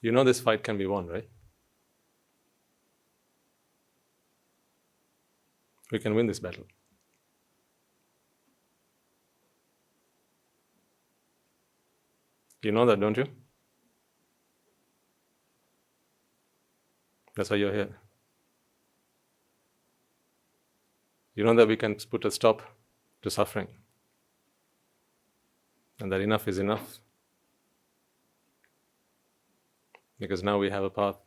You know this fight can be won, right? We can win this battle. You know that, don't you? That's why you're here. You know that we can put a stop to suffering. And that enough is enough. Because now we have a path.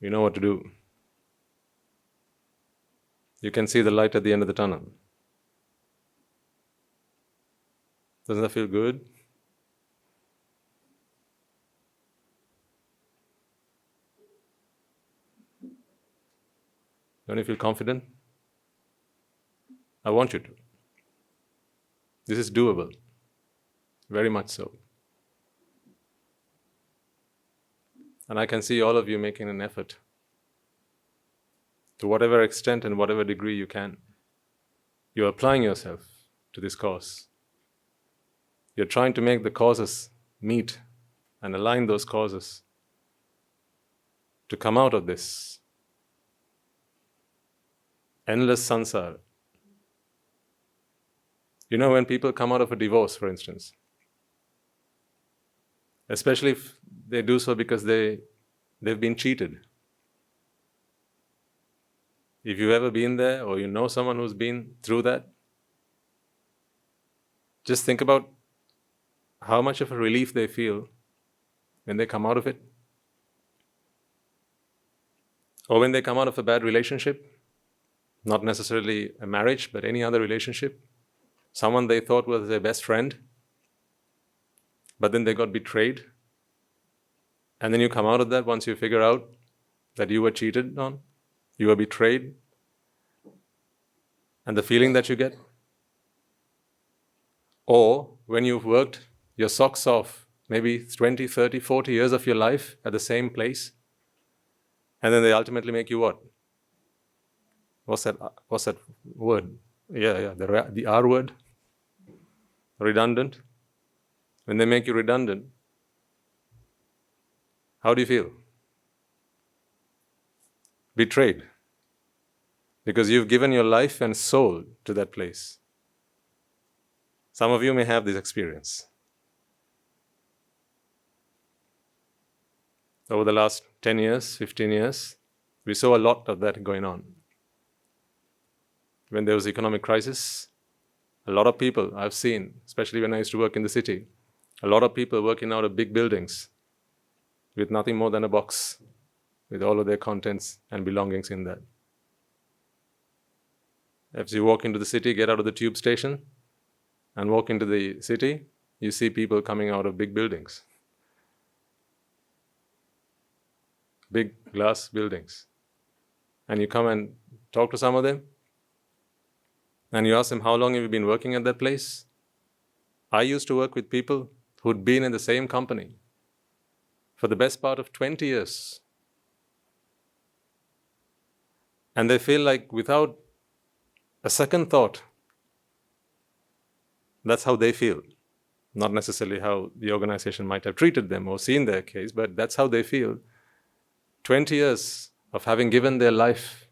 We know what to do. You can see the light at the end of the tunnel. Doesn't that feel good? Don't you feel confident? I want you to. This is doable. Very much so. And I can see all of you making an effort to whatever extent and whatever degree you can. You're applying yourself to this cause. You're trying to make the causes meet and align those causes to come out of this endless samsara. You know, when people come out of a divorce, for instance, especially if they do so because they've been cheated. If you've ever been there or you know someone who's been through that, just think about how much of a relief they feel when they come out of it. Or when they come out of a bad relationship, not necessarily a marriage, but any other relationship, someone they thought was their best friend, but then they got betrayed. And then you come out of that once you figure out that you were cheated on, you were betrayed, and the feeling that you get. Or when you've worked your socks off, maybe 20, 30, 40 years of your life at the same place, and then they ultimately make you what? What's that word? Yeah, the R word. Redundant. When they make you redundant, how do you feel? Betrayed. Because you've given your life and soul to that place. Some of you may have this experience. Over the last 10 years, 15 years, we saw a lot of that going on. When there was economic crisis, a lot of people I've seen, especially when I used to work in the city, a lot of people working out of big buildings with nothing more than a box with all of their contents and belongings in that. As you walk into the city, get out of the tube station and walk into the city, you see people coming out of big buildings. Big glass buildings. And you come and talk to some of them, and you ask them, how long have you been working at that place? I used to work with people who'd been in the same company for the best part of 20 years. And they feel like without a second thought, that's how they feel. Not necessarily how the organization might have treated them or seen their case, but that's how they feel. 20 years of having given their life,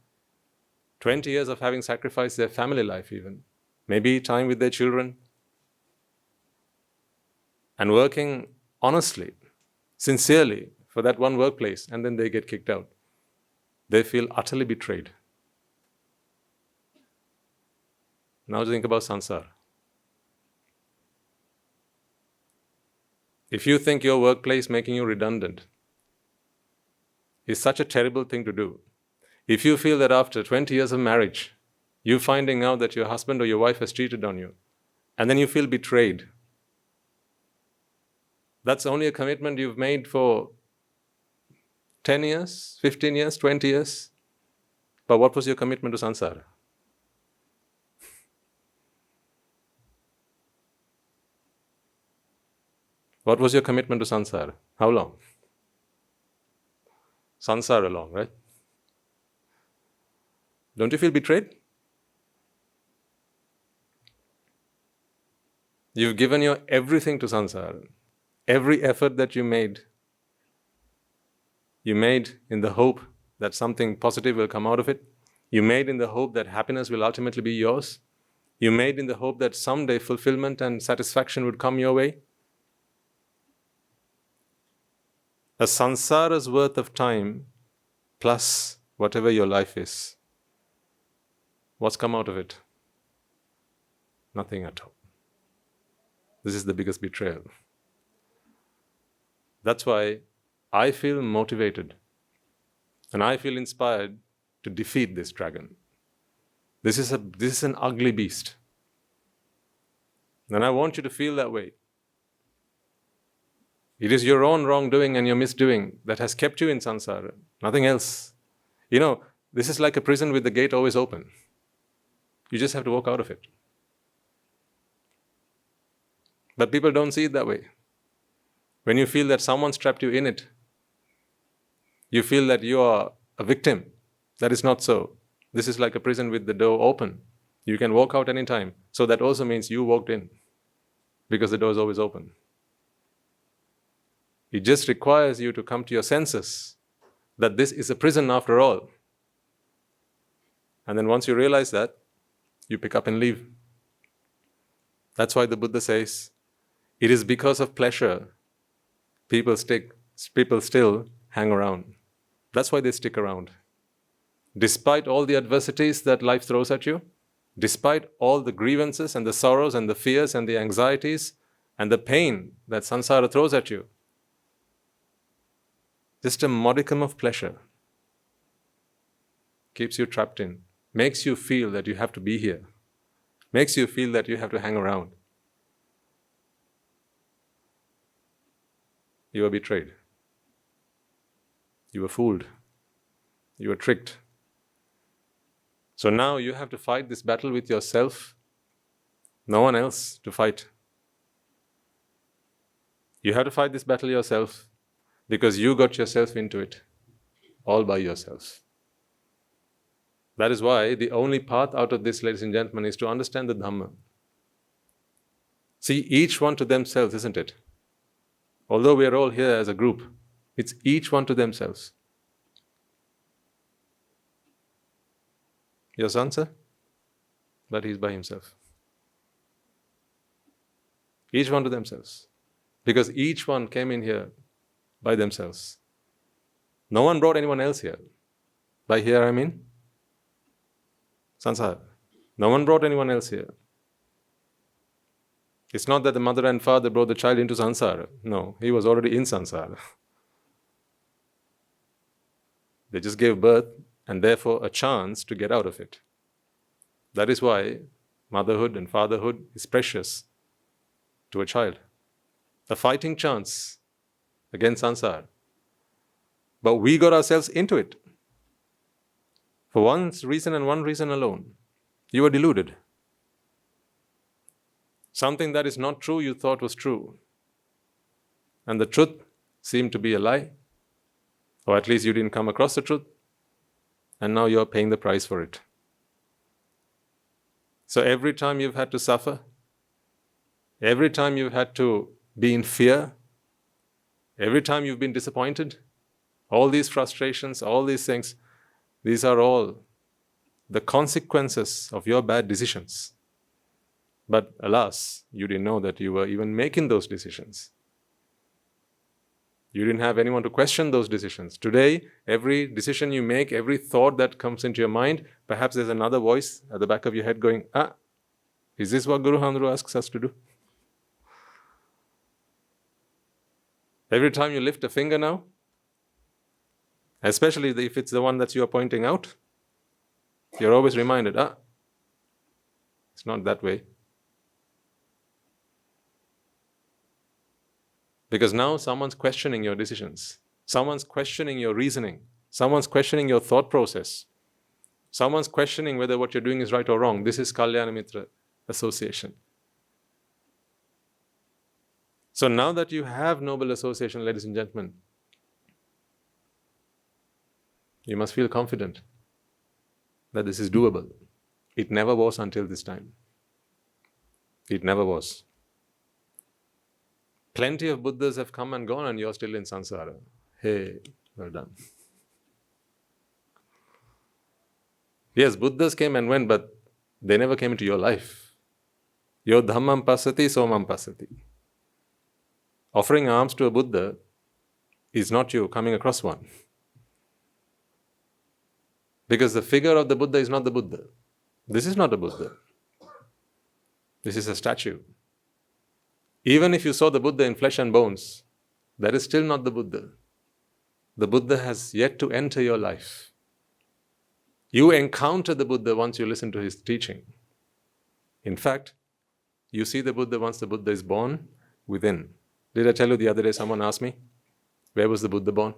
20 years of having sacrificed their family life even, maybe time with their children, and working honestly, sincerely for that one workplace, and then they get kicked out. They feel utterly betrayed. Now think about samsara. If you think your workplace making you redundant is such a terrible thing to do, if you feel that after 20 years of marriage, you finding out that your husband or your wife has cheated on you, and then you feel betrayed, that's only a commitment you've made for 10 years, 15 years, 20 years. But what was your commitment to samsara? What was your commitment to samsara? How long? Samsara long, right? Don't you feel betrayed? You've given your everything to samsara. Every effort that you made in the hope that something positive will come out of it. You made in the hope that happiness will ultimately be yours. You made in the hope that someday fulfillment and satisfaction would come your way. A sansara's worth of time plus whatever your life is. What's come out of it? Nothing at all. This is the biggest betrayal. That's why I feel motivated and I feel inspired to defeat this dragon. This is an ugly beast. And I want you to feel that way. It is your own wrongdoing and your misdoing that has kept you in samsara, nothing else. This is like a prison with the gate always open. You just have to walk out of it. But people don't see it that way. When you feel that someone's trapped you in it, you feel that you are a victim. That is not so. This is like a prison with the door open. You can walk out anytime. So that also means you walked in, because the door is always open. It just requires you to come to your senses that this is a prison after all. And then once you realize that, you pick up and leave. That's why the Buddha says, it is because of pleasure people still hang around. That's why they stick around. Despite all the adversities that life throws at you, despite all the grievances and the sorrows and the fears and the anxieties and the pain that samsara throws at you, just a modicum of pleasure keeps you trapped in, makes you feel that you have to be here, makes you feel that you have to hang around. You were betrayed. You were fooled. You were tricked. So now you have to fight this battle with yourself. No one else to fight. You have to fight this battle yourself because you got yourself into it all by yourself. That is why the only path out of this, ladies and gentlemen, is to understand the Dhamma. See, each one to themselves, isn't it? Although we are all here as a group, it's each one to themselves. Your son, sir? But he's by himself. Each one to themselves. Because each one came in here by themselves. No one brought anyone else here. By here I mean samsara. No one brought anyone else here. It's not that the mother and father brought the child into samsara. No, he was already in samsara. They just gave birth and therefore a chance to get out of it. That is why motherhood and fatherhood is precious to a child. A fighting chance against samsara. But we got ourselves into it. For one reason and one reason alone. You were deluded. Something that is not true you thought was true. And the truth seemed to be a lie. Or at least you didn't come across the truth. And now you're paying the price for it. So every time you've had to suffer, every time you've had to be in fear, every time you've been disappointed, all these frustrations, all these things, these are all the consequences of your bad decisions. But alas, you didn't know that you were even making those decisions. You didn't have anyone to question those decisions. Today, every decision you make, every thought that comes into your mind, perhaps there's another voice at the back of your head going, is this what Guru Handru asks us to do? Every time you lift a finger now, especially if it's the one that you are pointing out, you're always reminded, it's not that way. Because now someone's questioning your decisions. Someone's questioning your reasoning. Someone's questioning your thought process. Someone's questioning whether what you're doing is right or wrong. This is Kalyana Mitra association. So now that you have noble association, ladies and gentlemen, you must feel confident that this is doable. It never was until this time. It never was. Plenty of Buddhas have come and gone and you're still in samsara. Hey, well done. Yes, Buddhas came and went, but they never came into your life. Yo dhammam passati somam passati. Offering alms to a Buddha is not you coming across one. Because the figure of the Buddha is not the Buddha. This is not a Buddha. This is a statue. Even if you saw the Buddha in flesh and bones, that is still not the Buddha. The Buddha has yet to enter your life. You encounter the Buddha once you listen to his teaching. In fact, you see the Buddha once the Buddha is born within. Did I tell you the other day someone asked me, where was the Buddha born?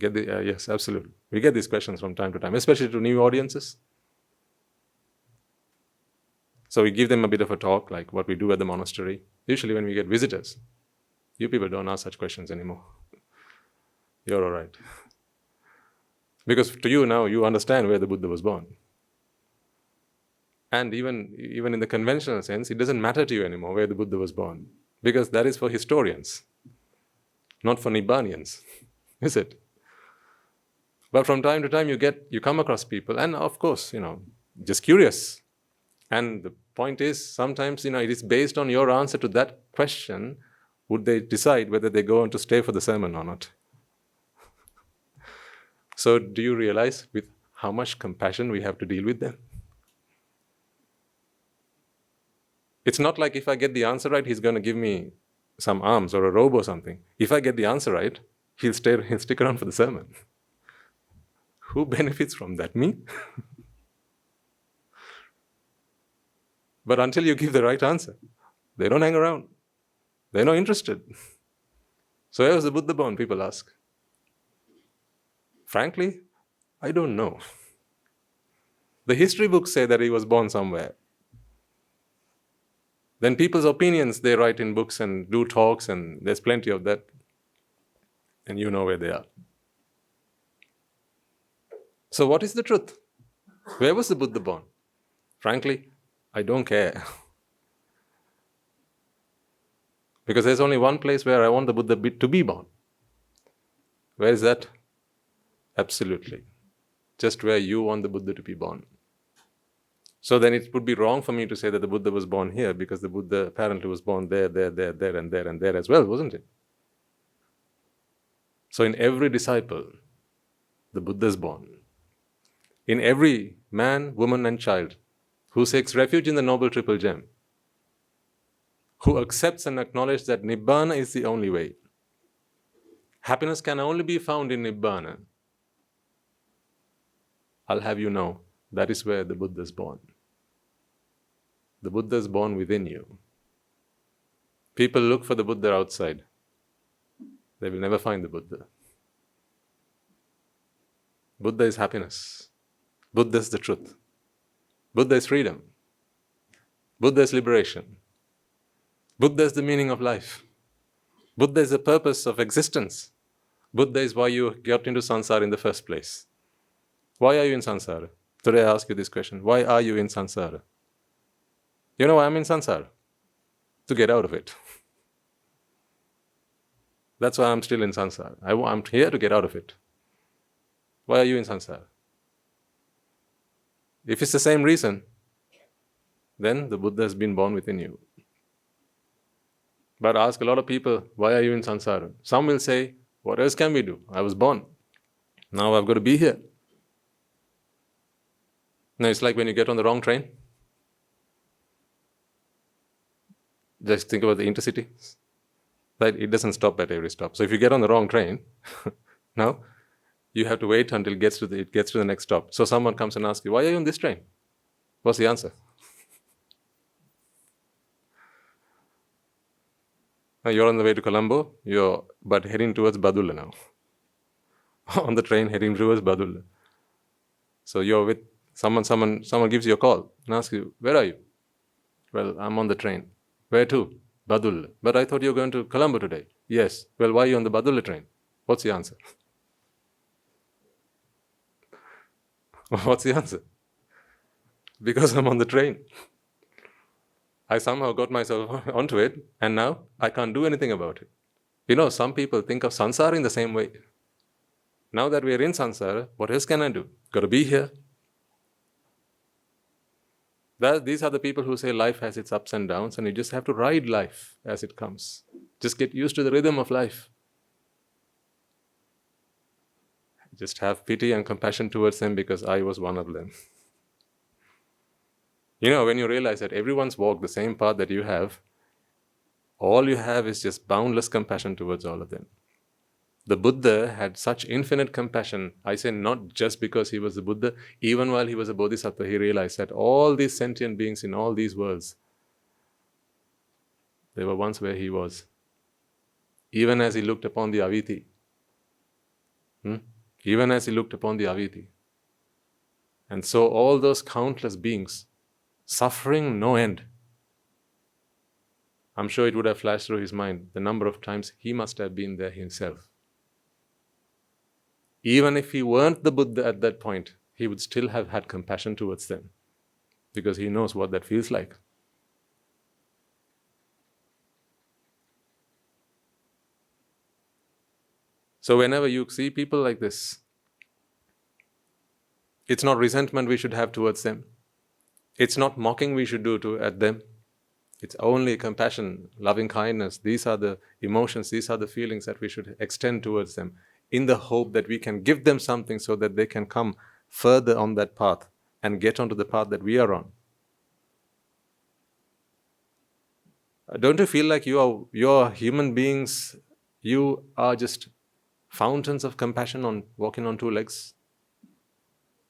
Yes, absolutely. We get these questions from time to time, especially to new audiences. So we give them a bit of a talk, like what we do at the monastery. Usually when we get visitors, you people don't ask such questions anymore. You're all right. Because to you now, you understand where the Buddha was born. And even in the conventional sense, it doesn't matter to you anymore where the Buddha was born. Because that is for historians, not for Nibbānians, is it? But from time to time you come across people, and of course, just curious. And the point is, sometimes, it is based on your answer to that question, would they decide whether they go on to stay for the sermon or not. So do you realize with how much compassion we have to deal with them? It's not like if I get the answer right, he's going to give me some alms or a robe or something. If I get the answer right, he'll stick around for the sermon. Who benefits from that? Me? But until you give the right answer, they don't hang around. They're not interested. So where was the Buddha born, people ask. Frankly, I don't know. The history books say that he was born somewhere. Then people's opinions, they write in books and do talks, and there's plenty of that. And you know where they are. So what is the truth? Where was the Buddha born? Frankly, I don't care. Because there's only one place where I want the Buddha to be born. Where is that? Absolutely. Just where you want the Buddha to be born. So then it would be wrong for me to say that the Buddha was born here, because the Buddha apparently was born there, and there as well, wasn't it? So in every disciple, the Buddha is born. In every man, woman and child who seeks refuge in the Noble Triple Gem, who accepts and acknowledges that Nibbāna is the only way. Happiness can only be found in Nibbāna. I'll have you know, that is where the Buddha is born. The Buddha is born within you. People look for the Buddha outside. They will never find the Buddha. Buddha is happiness. Buddha is the truth. Buddha is freedom. Buddha is liberation. Buddha is the meaning of life. Buddha is the purpose of existence. Buddha is why you got into samsara in the first place. Why are you in samsara? Today I ask you this question. Why are you in samsara? You know why I'm in samsara? To get out of it. That's why I'm still in samsara. I'm here to get out of it. Why are you in samsara? If it's the same reason, then the Buddha has been born within you. But ask a lot of people, why are you in samsara? Some will say, what else can we do? I was born. Now I've got to be here. Now it's like when you get on the wrong train. Just think about the intercity. Right? It doesn't stop at every stop. So if you get on the wrong train, now you have to wait until it gets to the next stop. So someone comes and asks you, why are you on this train? What's the answer? Now you're on the way to Colombo, but heading towards Badulla now. On the train heading towards Badulla. So you're with someone gives you a call and asks you, where are you? Well, I'm on the train. Where to? Badulla. But I thought you were going to Colombo today. Yes. Well, why are you on the Badulla train? What's the answer? What's the answer? Because I'm on the train. I somehow got myself onto it, and now I can't do anything about it. Some people think of samsara in the same way. Now that we are in samsara, what else can I do? Got to be here. These are the people who say life has its ups and downs, and you just have to ride life as it comes. Just get used to the rhythm of life. Just have pity and compassion towards them, because I was one of them. When you realize that everyone's walked the same path that you have, all you have is just boundless compassion towards all of them. The Buddha had such infinite compassion. I say not just because he was the Buddha, even while he was a Bodhisattva, he realized that all these sentient beings in all these worlds, they were once where he was. Even as he looked upon the Aviti. Even as he looked upon the Aviti. And so all those countless beings, suffering no end. I'm sure it would have flashed through his mind the number of times he must have been there himself. Even if he weren't the Buddha at that point, he would still have had compassion towards them, because he knows what that feels like. So whenever you see people like this, it's not resentment we should have towards them. It's not mocking we should do at them. It's only compassion, loving kindness. These are the emotions, these are the feelings that we should extend towards them, in the hope that we can give them something so that they can come further on that path and get onto the path that we are on. Don't you feel like you are human beings, you are just fountains of compassion walking on two legs?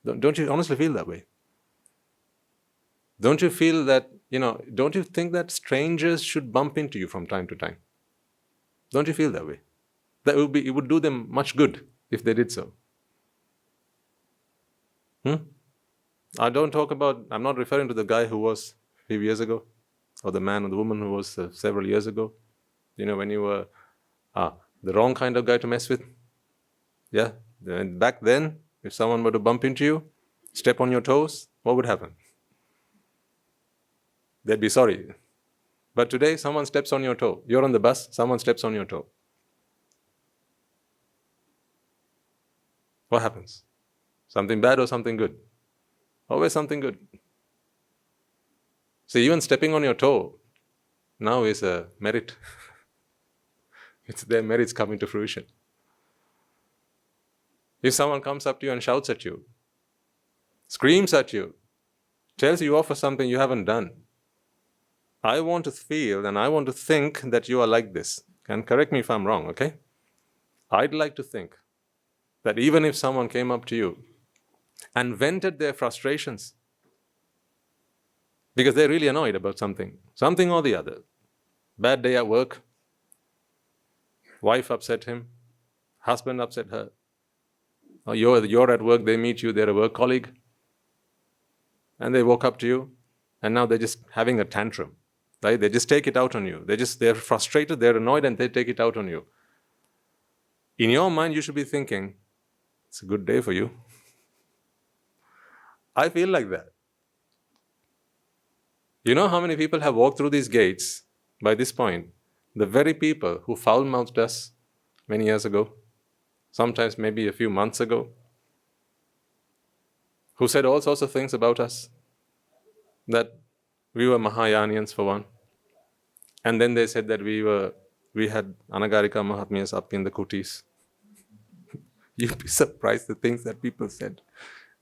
Don't you honestly feel that way? Don't you feel that, don't you think that strangers should bump into you from time to time? Don't you feel that way? It would do them much good if they did so. I'm not referring to the guy who was a few years ago, or the man or the woman who was several years ago. When you were the wrong kind of guy to mess with. Yeah, and back then, if someone were to bump into you, step on your toes, what would happen? They'd be sorry. But today, someone steps on your toe. You're on the bus, someone steps on your toe. What happens? Something bad or something good? Always something good. So even stepping on your toe now is a merit. It's their merits coming to fruition. If someone comes up to you and shouts at you, screams at you, tells you off for something you haven't done, I want to feel and I want to think that you are like this. And correct me if I'm wrong, okay? I'd like to think that even if someone came up to you and vented their frustrations because they're really annoyed about something or the other, bad day at work, wife upset him, husband upset her, or you're at work, they meet you, they're a work colleague, and they walk up to you, and now they're just having a tantrum, right? They just take it out on you. They're frustrated, they're annoyed, and they take it out on you. In your mind, you should be thinking, it's a good day for you. I feel like that. You know how many people have walked through these gates by this point? The very people who foul-mouthed us many years ago, sometimes maybe a few months ago, who said all sorts of things about us, that we were Mahayanians for one, and then they said that we had Anagarika Mahatmyas up in the kutis. You'd be surprised the things that people said.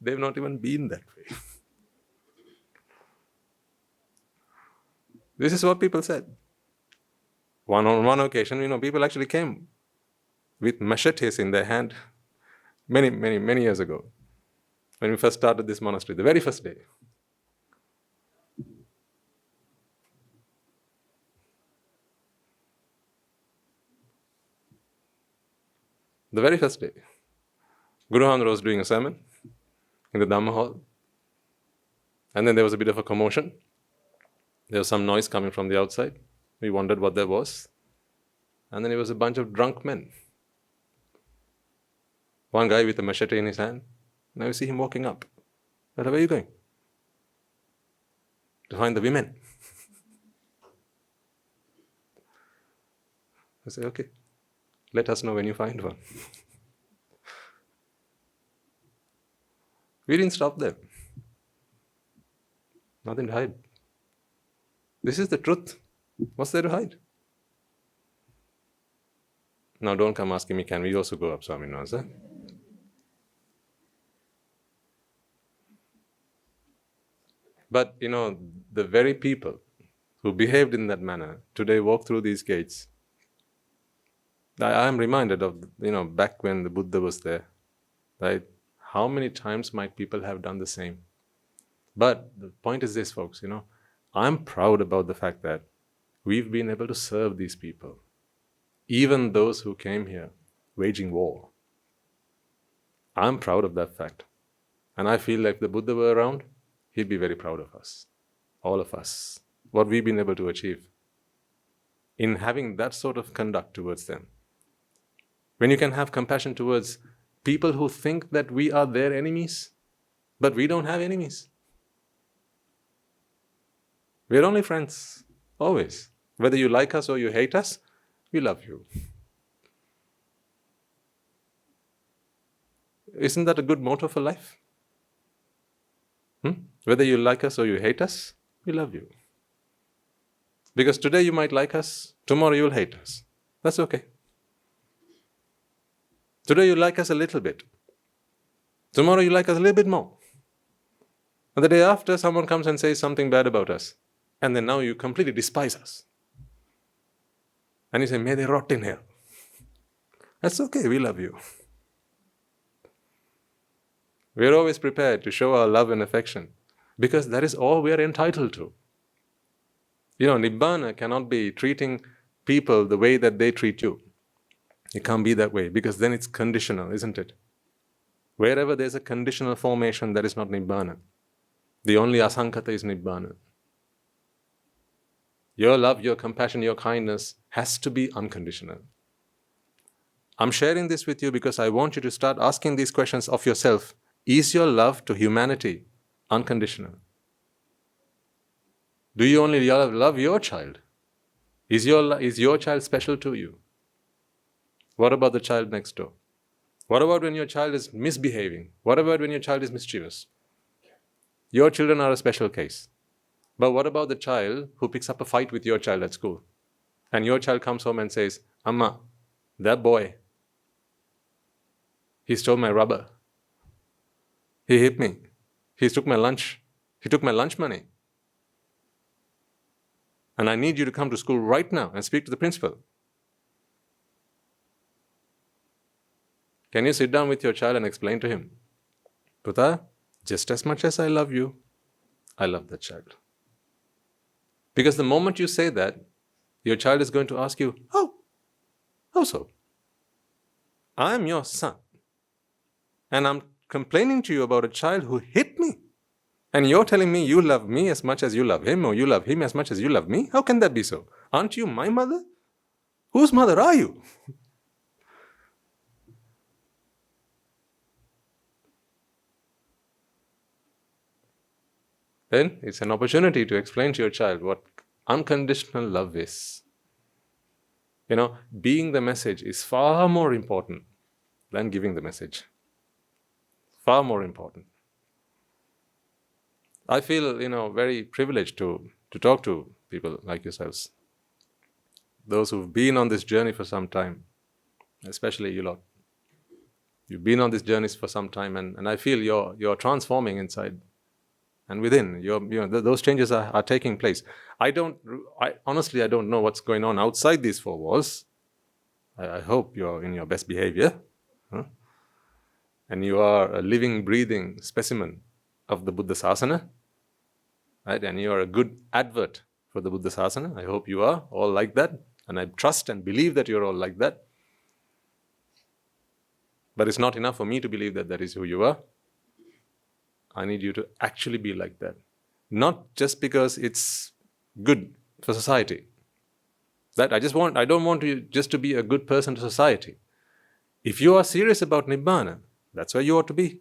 They've not even been that way. This is what people said. On one occasion, people actually came with machetes in their hand many, many, many years ago, when we first started this monastery, the very first day. The very first day. Guru Handra was doing a sermon in the Dhamma hall, and then there was a bit of a commotion. There was some noise coming from the outside. We wondered what that was. And then it was a bunch of drunk men. One guy with a machete in his hand. Now you see him walking up. Where are you going? To find the women. I say, okay, let us know when you find one. We didn't stop them. Nothing to hide. This is the truth. What's there to hide? Now don't come asking me, can we also go up Swaminatha? But the very people who behaved in that manner today walk through these gates. I am reminded of, back when the Buddha was there, right? How many times might people have done the same? But the point is this, folks, I'm proud about the fact that we've been able to serve these people, even those who came here waging war. I'm proud of that fact. And I feel like if the Buddha were around, he'd be very proud of us, all of us, what we've been able to achieve in having that sort of conduct towards them. When you can have compassion towards people who think that we are their enemies, but we don't have enemies. We're only friends, always. Whether you like us or you hate us, we love you. Isn't that a good motto for life? Whether you like us or you hate us, we love you. Because today you might like us, tomorrow you will hate us. That's okay. Today you like us a little bit. Tomorrow you like us a little bit more. And the day after, someone comes and says something bad about us. And then now you completely despise us. And you say, may they rot in hell. That's okay, we love you. We're always prepared to show our love and affection because that is all we are entitled to. Nibbāna cannot be treating people the way that they treat you. It can't be that way because then it's conditional, isn't it? Wherever there's a conditional formation, that is not Nibbāna. The only asankata is Nibbāna. Your love, your compassion, your kindness has to be unconditional. I'm sharing this with you because I want you to start asking these questions of yourself. Is your love to humanity unconditional? Do you only love your child? Is your child special to you? What about the child next door? What about when your child is misbehaving? What about when your child is mischievous? Your children are a special case. But what about the child who picks up a fight with your child at school? And your child comes home and says, Amma, that boy, he stole my rubber. He hit me. He took my lunch. He took my lunch money. And I need you to come to school right now and speak to the principal. Can you sit down with your child and explain to him, Puta, just as much as I love you, I love that child. Because the moment you say that, your child is going to ask you, how so? I'm your son. And I'm complaining to you about a child who hit me. And you're telling me you love me as much as you love him, or you love him as much as you love me? How can that be so? Aren't you my mother? Whose mother are you? Then it's an opportunity to explain to your child what unconditional love is. Being the message is far more important than giving the message. Far more important. I feel, very privileged to talk to people like yourselves. Those who've been on this journey for some time, especially you lot. You've been on this journey for some time, and I feel you're transforming inside and within. Those changes are taking place. Honestly, I don't know what's going on outside these four walls. I hope you're in your best behavior. And you are a living, breathing specimen of the Buddha Sásana. Right? And you are a good advert for the Buddha Sásana. I hope you are all like that. And I trust and believe that you're all like that. But it's not enough for me to believe that that is who you are. I need you to actually be like that. Not just because it's good for society. I don't want you just to be a good person to society. If you are serious about Nibbāna, that's where you ought to be.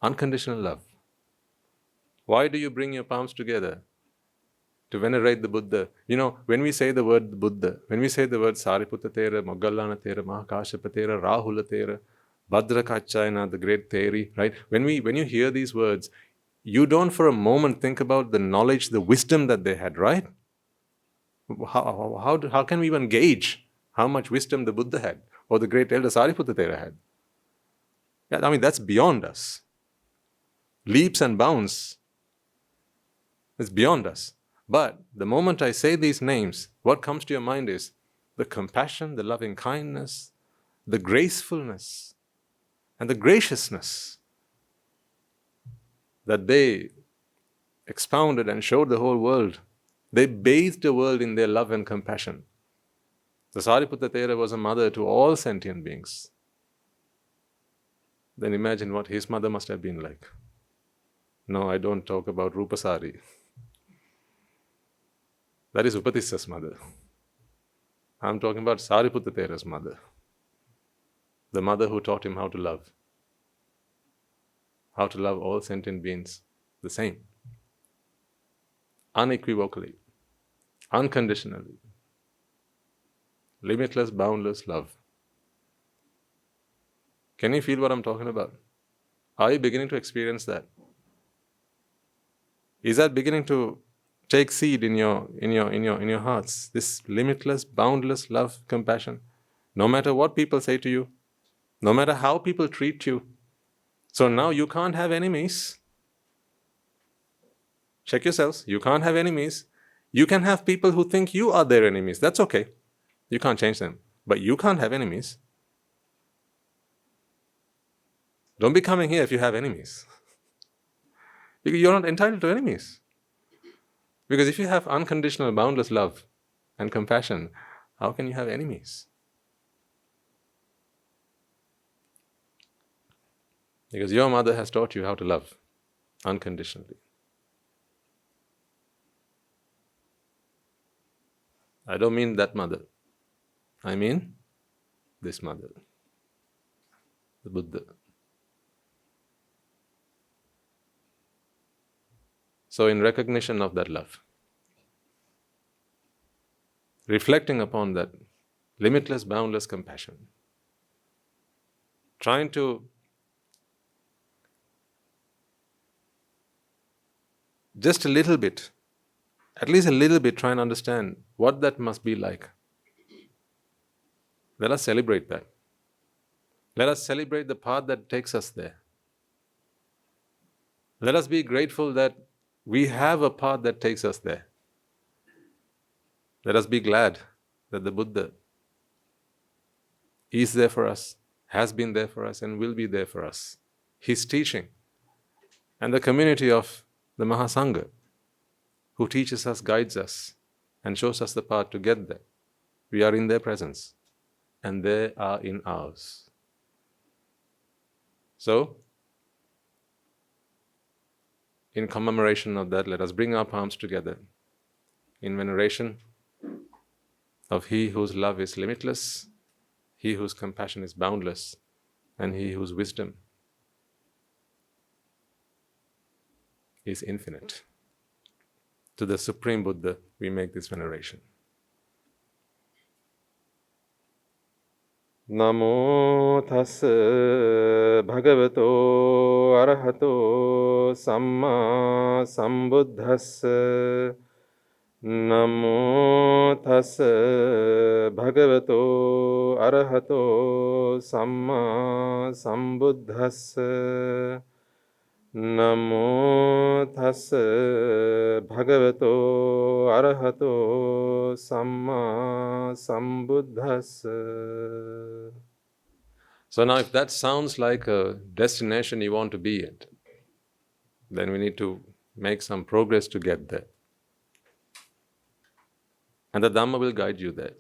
Unconditional love. Why do you bring your palms together to venerate the Buddha. When we say the word Buddha, when we say the word Sariputta Thera, Moggallana Thera, Mahakāśyapa Thera, Rahula Thera, Bhadrakaccayana, the great Theri, right? When you hear these words, you don't for a moment think about the knowledge, the wisdom that they had, right? How can we even gauge how much wisdom the Buddha had or the great elder Sariputta Thera had? Yeah, that's beyond us. Leaps and bounds. It's beyond us. But the moment I say these names, what comes to your mind is the compassion, the loving kindness, the gracefulness, and the graciousness that they expounded and showed the whole world. They bathed the world in their love and compassion. The Sariputta Thera was a mother to all sentient beings. Then imagine what his mother must have been like. No, I don't talk about Rupasari. That is Upatissa's mother. I'm talking about Sariputta Thera's mother. The mother who taught him how to love. How to love all sentient beings the same. Unequivocally. Unconditionally. Limitless, boundless love. Can you feel what I'm talking about? Are you beginning to experience that? Is that beginning to take seed in your hearts? This limitless, boundless love, compassion. No matter what people say to you, no matter how people treat you. So now you can't have enemies. Check yourselves. You can't have enemies. You can have people who think you are their enemies. That's okay. You can't change them. But you can't have enemies. Don't be coming here if you have enemies. You're not entitled to enemies. Because if you have unconditional, boundless love and compassion, how can you have enemies? Because your mother has taught you how to love unconditionally. I don't mean that mother. I mean this mother, the Buddha. So in recognition of that love, reflecting upon that limitless, boundless compassion, trying to just a little bit, at least a little bit, try and understand what that must be like. Let us celebrate that. Let us celebrate the path that takes us there. Let us be grateful that we have a path that takes us there. Let us be glad that the Buddha is there for us, has been there for us, and will be there for us. His teaching and the community of the Mahasangha, who teaches us, guides us, and shows us the path to get there. We are in their presence, and they are in ours. So, in commemoration of that, let us bring our palms together in veneration of He whose love is limitless, He whose compassion is boundless, and He whose wisdom is infinite. To the Supreme Buddha, we make this veneration. Namo tassa bhagavato arahato samma sambuddhassa. Namo tassa bhagavato arahato samma sambuddhassa. Namo tassa bhagavato arahato samma sambuddhassa. So now if that sounds like a destination you want to be at, then we need to make some progress to get there. And the Dhamma will guide you there.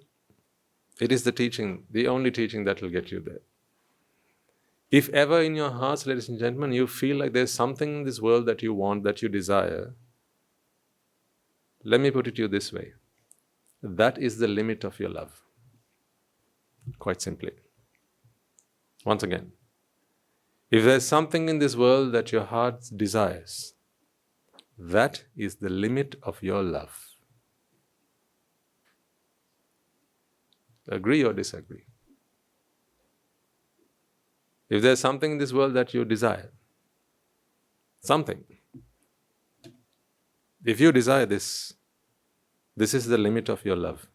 It is the teaching, the only teaching that will get you there. If ever in your hearts, ladies and gentlemen, you feel like there's something in this world that you want, that you desire, let me put it to you this way. That is the limit of your love. Quite simply. Once again, if there's something in this world that your heart desires, that is the limit of your love. agree or disagree. If there's something in this world that you desire, something, if you desire this, this is the limit of your love.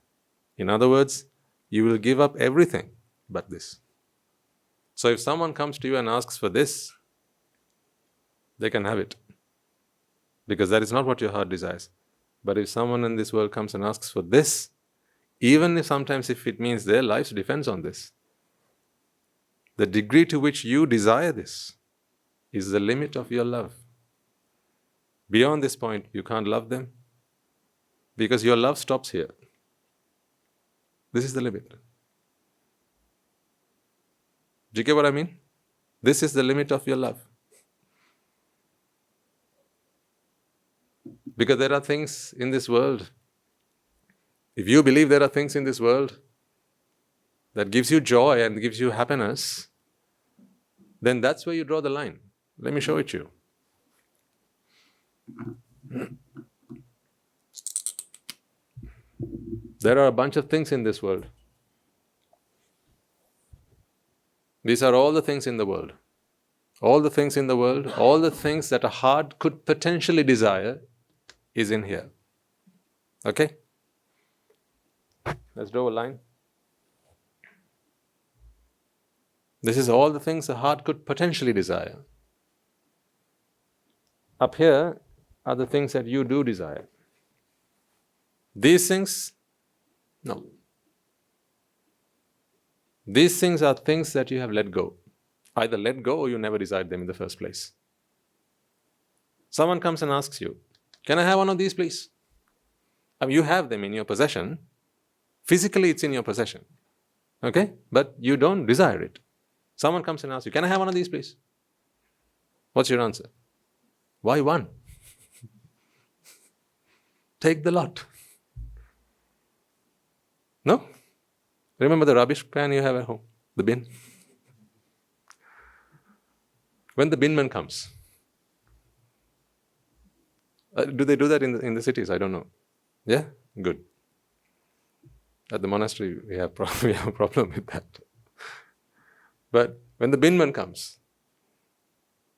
In other words, you will give up everything but this. So if someone comes to you and asks for this, they can have it, because that is not what your heart desires. But if someone in this world comes and asks for this, even if sometimes if it means their lives depends on this, the degree to which you desire this is the limit of your love. Beyond this point, you can't love them, because your love stops here. This is the limit. Do you get what I mean? This is the limit of your love. Because there are things in this world, if you believe there are things in this world that gives you joy and gives you happiness, then that's where you draw the line. Let me show it to you. There are a bunch of things in this world. These are all the things in the world. All the things in the world, all the things that a heart could potentially desire is in here. Okay? Let's draw a line. This is all the things a heart could potentially desire. Up here are the things that you do desire. These things, no. These things are things that you have let go. Either let go or you never desired them in the first place. Someone comes and asks you, can I have one of these, please? I mean, you have them in your possession. Physically, it's in your possession. Okay? But you don't desire it. Someone comes and asks you, can I have one of these, please? What's your answer? Why one? Take the lot. No? Remember the rubbish can you have at home? The bin? When the binman comes, do they do that in the cities? I don't know. Yeah? Good. At the monastery, we have a problem with that. But when the binman comes,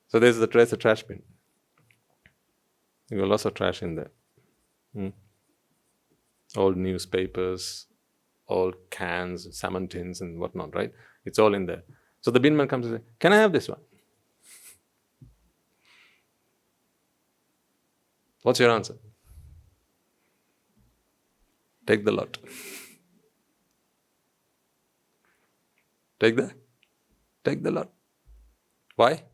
so there's a trash bin. You got lots of trash in there. Old newspapers, old cans, salmon tins and whatnot, right? It's all in there. So the binman comes and says, can I have this one? What's your answer? Take the lot. Take the lot. Why?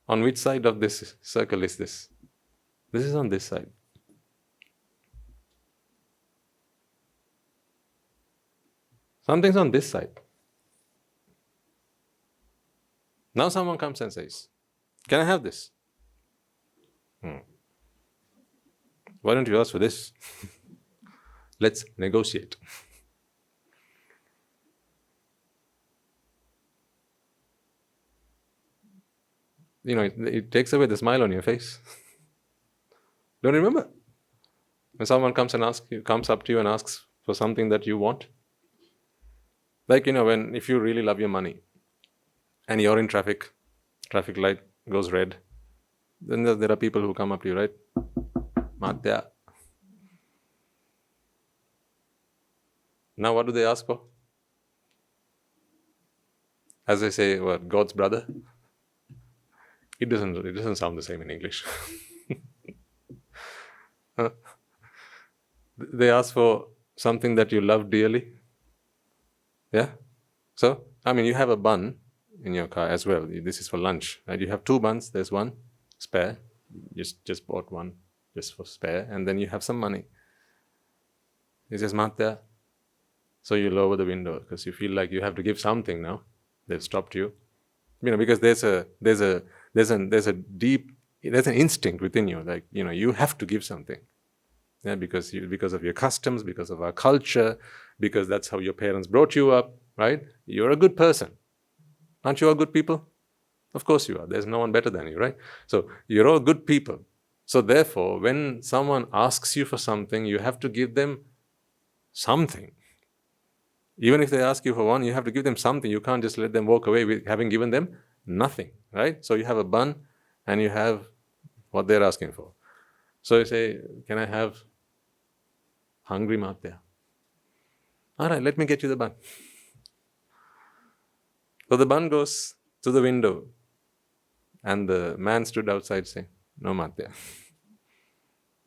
On which side of this circle is this? This is on this side. Something's on this side. Now someone comes and says, can I have this? Why don't you ask for this? Let's negotiate. You know, it takes away the smile on your face. Don't you remember? When someone comes up to you and asks for something that you want. Like, you know, if you really love your money and you're in traffic light goes red, then there are people who come up to you, right? Matya. Now what do they ask for? As I say, what, God's brother? It doesn't sound the same in English. They ask for something that you love dearly. Yeah? So, I mean, you have a bun in your car as well. This is for lunch, right? You have 2 buns, there's one spare. You just bought one just for spare, and then you have some money. He says, Matya. So you lower the window because you feel like you have to give something now. They've stopped you. You know, because there's an instinct within you, like, you know, you have to give something. Yeah, because of your customs, because of our culture, because that's how your parents brought you up, right? You're a good person. Aren't you all good people? Of course you are. There's no one better than you, right? So you're all good people. So therefore, when someone asks you for something, you have to give them something. Even if they ask you for one, you have to give them something. You can't just let them walk away with having given them nothing, right? So you have a bun and you have what they're asking for. So you say, can I have hungry matya? All right, let me get you the bun. So the bun goes to the window and the man stood outside saying, no matya.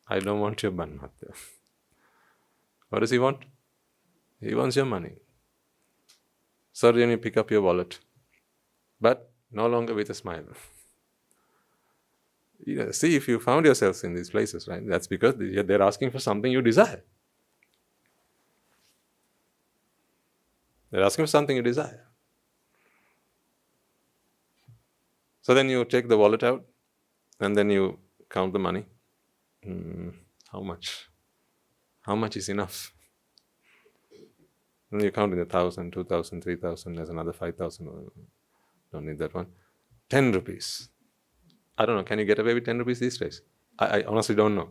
I don't want your bun, matya. What does he want? He wants your money. So then you pick up your wallet, but no longer with a smile. See, if you found yourselves in these places, right? That's because they're asking for something you desire. They're asking for something you desire. So then you take the wallet out and then you count the money. How much? How much is enough? And you count in 1,000, 2,000, 3,000, there's another 5,000. Don't need that one. 10 rupees. I don't know, can you get away with 10 rupees these days? I honestly don't know.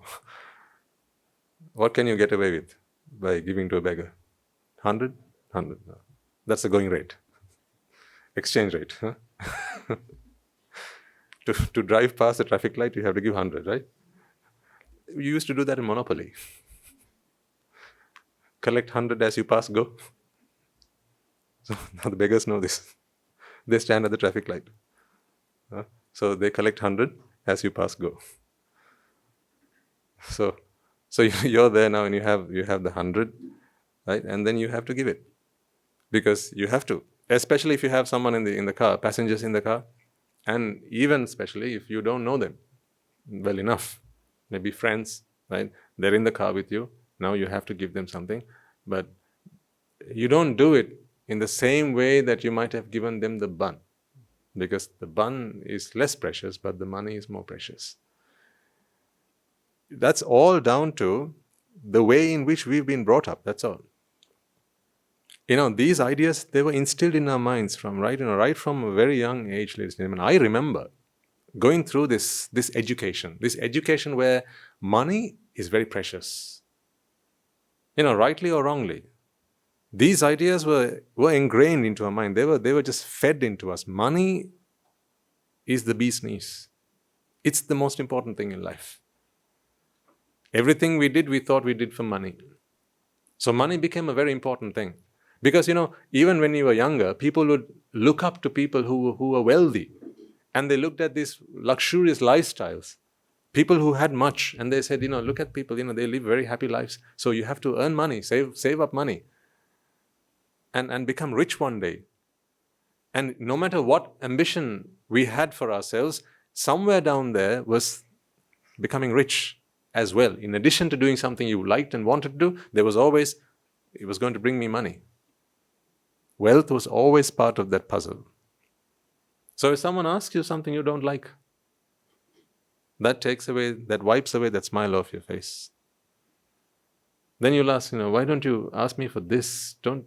What can you get away with by giving to a beggar? 100? 100. No. That's the going rate. Exchange rate. Huh? To drive past the traffic light, you have to give 100, right? You used to do that in Monopoly. Collect 100 as you pass, go. So now the beggars know this. They stand at the traffic light. So they collect 100 as you pass, go. So you're there now and you have the 100, right? And then you have to give it. Because you have to. Especially if you have someone in the car, passengers in the car. And even especially if you don't know them well enough. Maybe friends, right? They're in the car with you. Now you have to give them something. But you don't do it in the same way that you might have given them the bun. Because the bun is less precious, but the money is more precious. That's all down to the way in which we've been brought up, that's all. These ideas, they were instilled in our minds from right from a very young age, ladies and gentlemen. I remember going through this education where money is very precious. Rightly or wrongly. These ideas were ingrained into our mind. They were just fed into us. Money is the bee's knees. It's the most important thing in life. Everything we did, we thought we did for money. So money became a very important thing. Because, even when you were younger, people would look up to people who were wealthy. And they looked at these luxurious lifestyles. People who had much. And they said, look at people, they live very happy lives. So you have to earn money, save up money. And become rich one day. And no matter what ambition we had for ourselves, somewhere down there was becoming rich as well. In addition to doing something you liked and wanted to do, it was going to bring me money. Wealth was always part of that puzzle. So if someone asks you something you don't like, that wipes away that smile off your face. Then you'll ask, why don't you ask me for this? Don't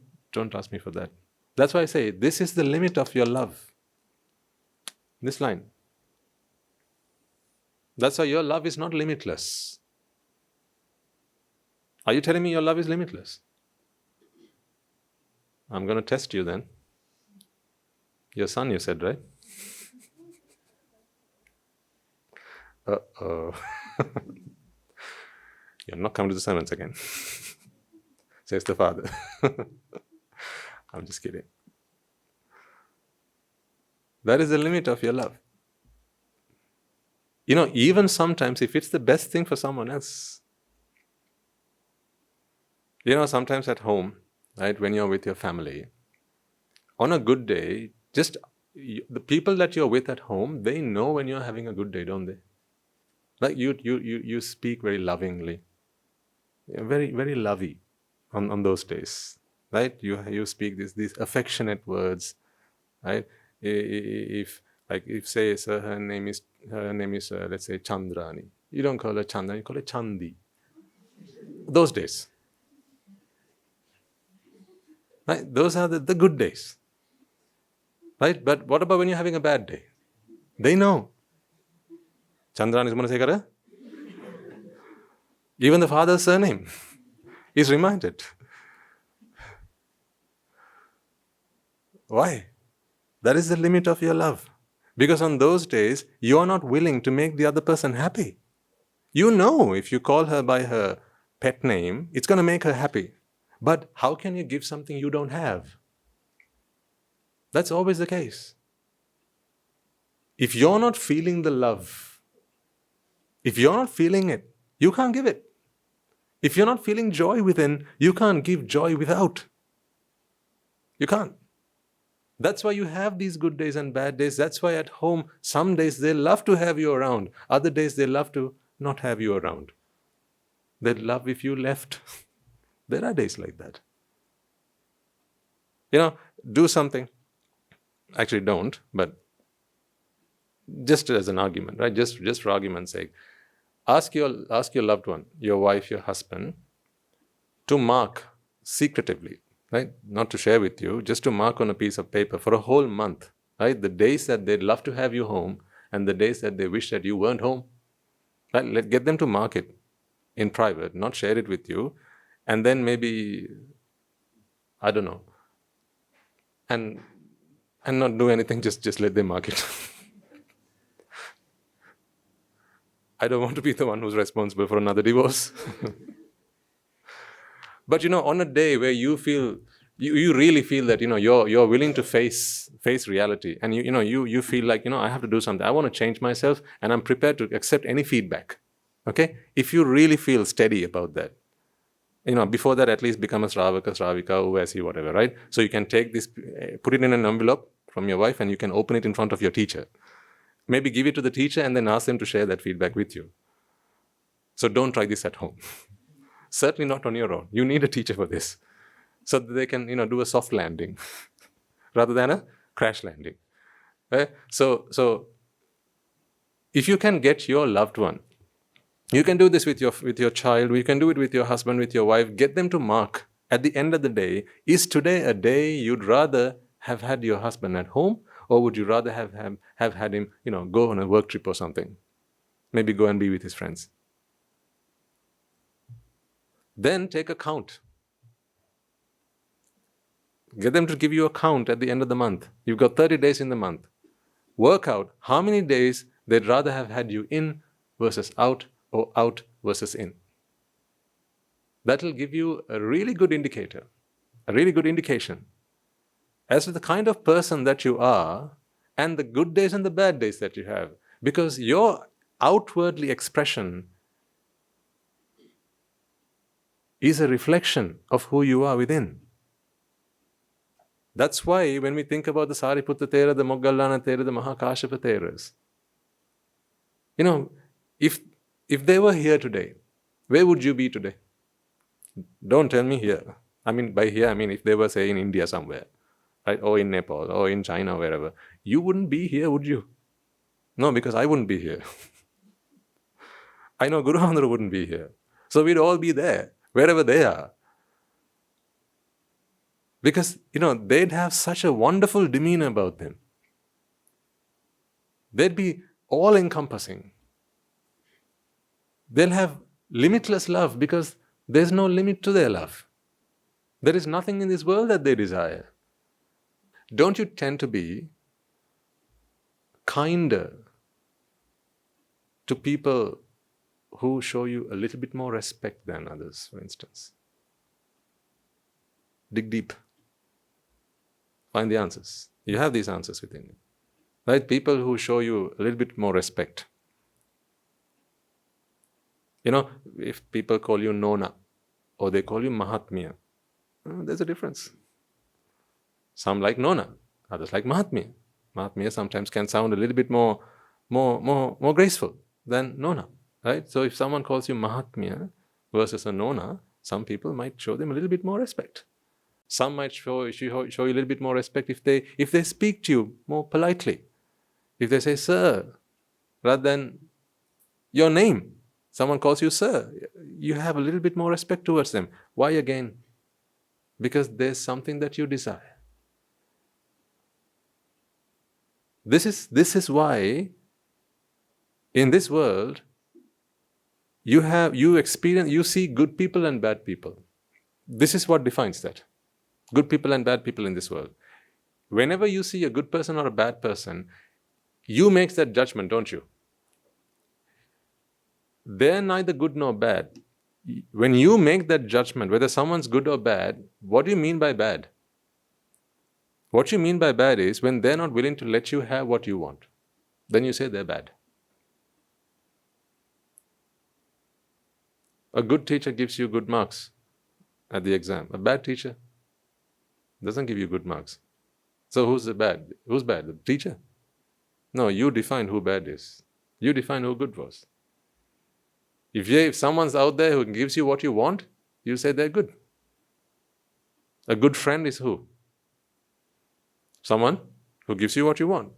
ask me for that. That's why I say, this is the limit of your love. This line. That's why your love is not limitless. Are you telling me your love is limitless? I'm going to test you then. Your son, you said, right? Uh-oh. You're not coming to the sermons again, says the father. I'm just kidding. That is the limit of your love. Even sometimes if it's the best thing for someone else. Sometimes at home, right, when you're with your family, on a good day, just the people that you're with at home, they know when you're having a good day, don't they? Like you speak very lovingly, very, very lovey on those days, right? You speak these affectionate words, right? If say her name is let's say Chandrani, you don't call her Chandrani, you call her Chandi. Those days. Right? Those are the good days. Right? But what about when you're having a bad day? They know. Chandran is Manasekara. Even the father's surname is reminded. Why? That is the limit of your love. Because on those days, you are not willing to make the other person happy. You know if you call her by her pet name, it's going to make her happy. But how can you give something you don't have? That's always the case. If you're not feeling the love, if you're not feeling it, you can't give it. If you're not feeling joy within, you can't give joy without. You can't. That's why you have these good days and bad days. That's why at home, some days they love to have you around. Other days they love to not have you around. They'd love if you left. There are days like that. Do something. Actually don't, but just as an argument, right? Just for argument's sake. Ask your loved one, your wife, your husband, to mark secretively, right? Not to share with you, just to mark on a piece of paper for a whole month, right? The days that they'd love to have you home and the days that they wish that you weren't home. Right? Get them to mark it in private, not share it with you, and then maybe, I don't know, and not do anything, just let them mark it. I don't want to be the one who's responsible for another divorce. But on a day where you feel, you really feel that you're willing to face reality, and you feel like I have to do something. I want to change myself, and I'm prepared to accept any feedback. Okay, if you really feel steady about that, before that at least become a Sravaka, Sravika, Uvasi, whatever, right? So you can take this, put it in an envelope from your wife, and you can open it in front of your teacher. Maybe give it to the teacher and then ask them to share that feedback with you. So don't try this at home. Certainly not on your own. You need a teacher for this, so that they can, do a soft landing rather than a crash landing. So if you can get your loved one, you can do this with your child, you can do it with your husband, with your wife, get them to mark at the end of the day, is today a day you'd rather have had your husband at home, or would you rather have had him, go on a work trip or something? Maybe go and be with his friends. Then take a count. Get them to give you a count at the end of the month. You've got 30 days in the month. Work out how many days they'd rather have had you in versus out, or out versus in. That'll give you a really good indicator, a really good indication as to the kind of person that you are and the good days and the bad days that you have. Because your outwardly expression is a reflection of who you are within. That's why when we think about the Sariputta Thera, the Moggallana Thera, the Mahakāśyapa Theras, if they were here today, where would you be today? Don't tell me here. By here, if they were, say, in India somewhere, right? Or in Nepal, or in China, wherever. You wouldn't be here, would you? No, because I wouldn't be here. I know Guru Andhra wouldn't be here. So we'd all be there, wherever they are. Because, they'd have such a wonderful demeanor about them. They'd be all-encompassing. They'll have limitless love because there's no limit to their love. There is nothing in this world that they desire. Don't you tend to be kinder to people who show you a little bit more respect than others, for instance? Dig deep. Find the answers. You have these answers within you. Right? People who show you a little bit more respect. If people call you Nona or they call you Mahatmya, there's a difference. Some like Nona, others like Mahatmya. Mahatmya sometimes can sound a little bit more graceful than Nona, right? So if someone calls you Mahatmya versus a Nona, some people might show them a little bit more respect. Some might show you a little bit more respect if they speak to you more politely. If they say sir rather than your name. Someone calls you sir, you have a little bit more respect towards them. Why again? Because there's something that you desire. This is why in this world you see good people and bad people. This is what defines that. Good people and bad people in this world. whenever you see a good person or a bad person, you make that judgment, don't you? They're neither good nor bad. When you make that judgment, whether someone's good or bad, what do you mean by bad? What you mean by bad is when they're not willing to let you have what you want. Then you say they're bad. A good teacher gives you good marks at the exam. A bad teacher doesn't give you good marks. So who's the bad? Who's bad? The teacher? No, you define who bad is. You define who good was. If someone's out there who gives you what you want, you say they're good. A good friend is who? Someone who gives you what you want.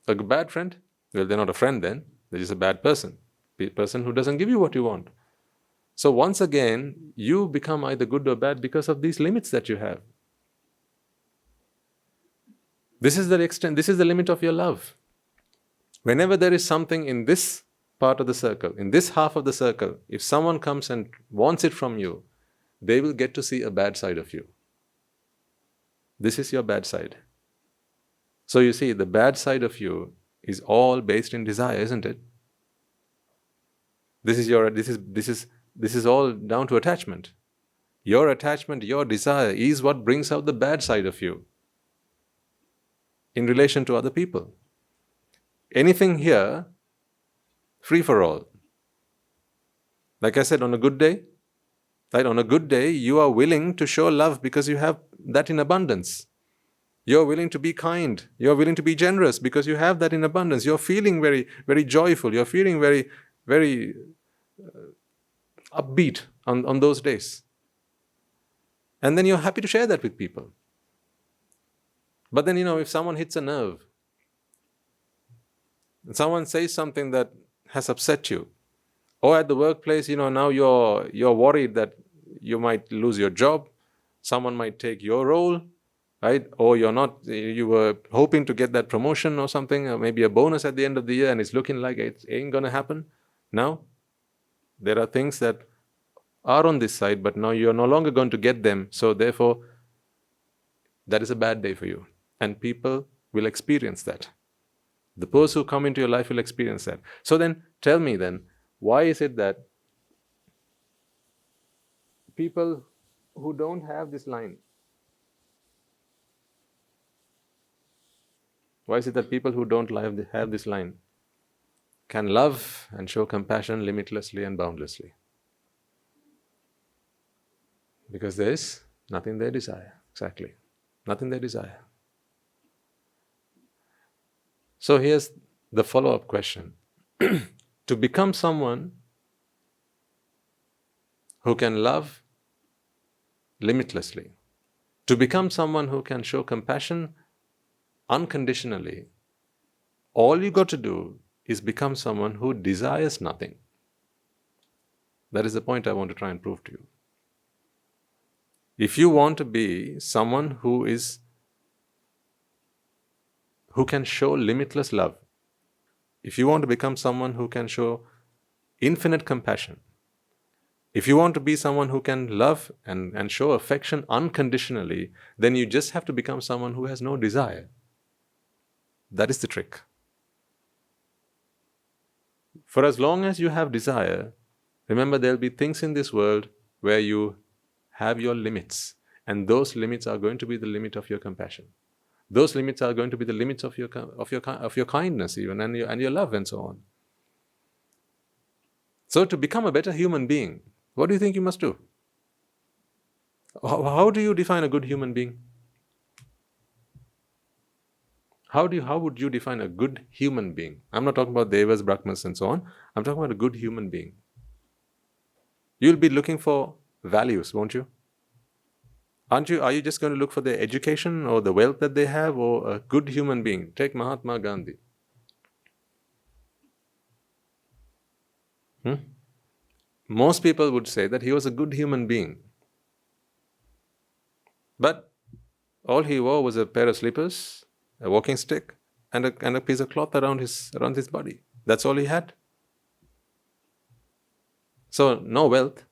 A bad friend? Well, they're not a friend then. They're just a bad person. A person who doesn't give you what you want. So once again, you become either good or bad because of these limits that you have. This is the extent, this is the limit of your love. Whenever there is something in this part of the circle, in this half of the circle, if someone comes and wants it from you, they will get to see a bad side of you. This is your bad side. So you see, the bad side of you is all based in desire, isn't it? This is all down to attachment. Your attachment, your desire is what brings out the bad side of you in relation to other people. Anything here, free for all. Like I said, on a good day, right? On a good day, you are willing to show love because you have that in abundance. You're willing to be kind. You're willing to be generous because you have that in abundance. You're feeling very, very joyful. You're feeling very, very upbeat on those days. And then you're happy to share that with people. But then, if someone hits a nerve, and someone says something that has upset you, or at the workplace, now you're worried that you might lose your job, someone might take your role, right? Or you were hoping to get that promotion or something, or maybe a bonus at the end of the year, and it's looking like it ain't going to happen. Now, there are things that are on this side, but now you're no longer going to get them, so therefore, that is a bad day for you. And people will experience that. The poors who come into your life will experience that. So then, tell me then, why is it that people who don't have this line, why is it that people who don't have this line can love and show compassion limitlessly and boundlessly? Because there is nothing they desire. Exactly. Nothing they desire. So here's the follow-up question. To become someone who can love limitlessly, to become someone who can show compassion unconditionally, all you got to do is become someone who desires nothing. That is the point I want to try and prove to you. If you want to be someone who can show limitless love, if you want to become someone who can show infinite compassion, if you want to be someone who can love and show affection unconditionally, then you just have to become someone who has no desire. That is the trick. For as long as you have desire, remember there will be things in this world where you have your limits, and those limits are going to be the limit of your compassion. Those limits are going to be the limits of your kindness even, and your love and so on. So to become a better human being, what do you think you must do? How do you define a good human being? How would you define a good human being? I'm not talking about devas, brahmas and so on. I'm talking about a good human being. You'll be looking for values, won't you? Are you just going to look for their education or the wealth that they have, or a good human being? Take Mahatma Gandhi. Most people would say that he was a good human being. But all he wore was a pair of slippers, a walking stick, and a piece of cloth around his body. That's all he had. So no wealth.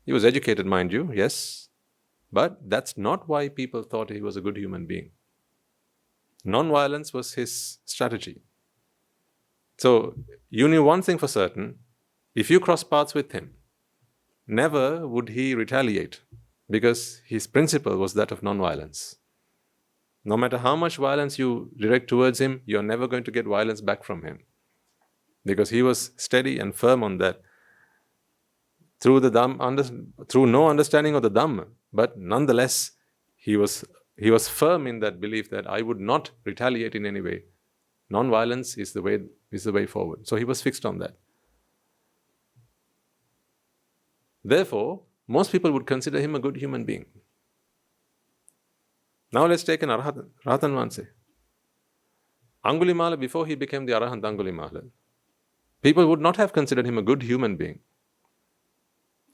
He was educated, mind you, yes. But that's not why people thought he was a good human being. Non-violence was his strategy. So you knew one thing for certain: if you cross paths with him, never would he retaliate, because his principle was that of non-violence. No matter how much violence you direct towards him, you're never going to get violence back from him, because he was steady and firm on that. Through no understanding of the Dhamma, but nonetheless, he was firm in that belief that I would not retaliate in any way. Non-violence is the way forward. So he was fixed on that. Therefore, most people would consider him a good human being. Now let's take an Arahant Vahanse. Angulimala, before he became the Arahant Angulimala, people would not have considered him a good human being.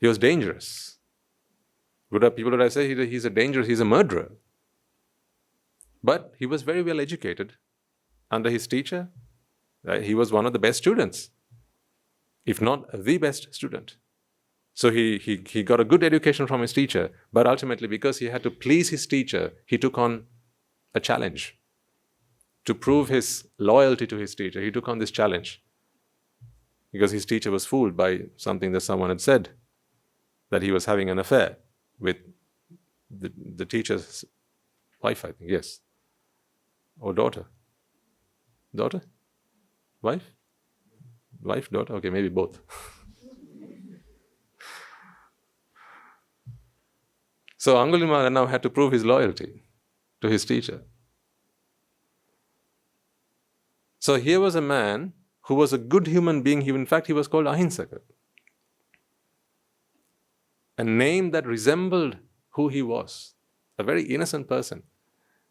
He was dangerous. People would say he's a murderer. But he was very well educated under his teacher. He was one of the best students, if not the best student. So he got a good education from his teacher, but ultimately, because he had to please his teacher, he took on a challenge. To prove his loyalty to his teacher, he took on this challenge. Because his teacher was fooled by something that someone had said, that he was having an affair with the teacher's wife, I think, yes. Or daughter. Daughter? Wife? Wife, daughter? Okay, maybe both. So Angulimala now had to prove his loyalty to his teacher. So here was a man who was a good human being. In fact, he was called Ahinsaka. A name that resembled who he was. A very innocent person.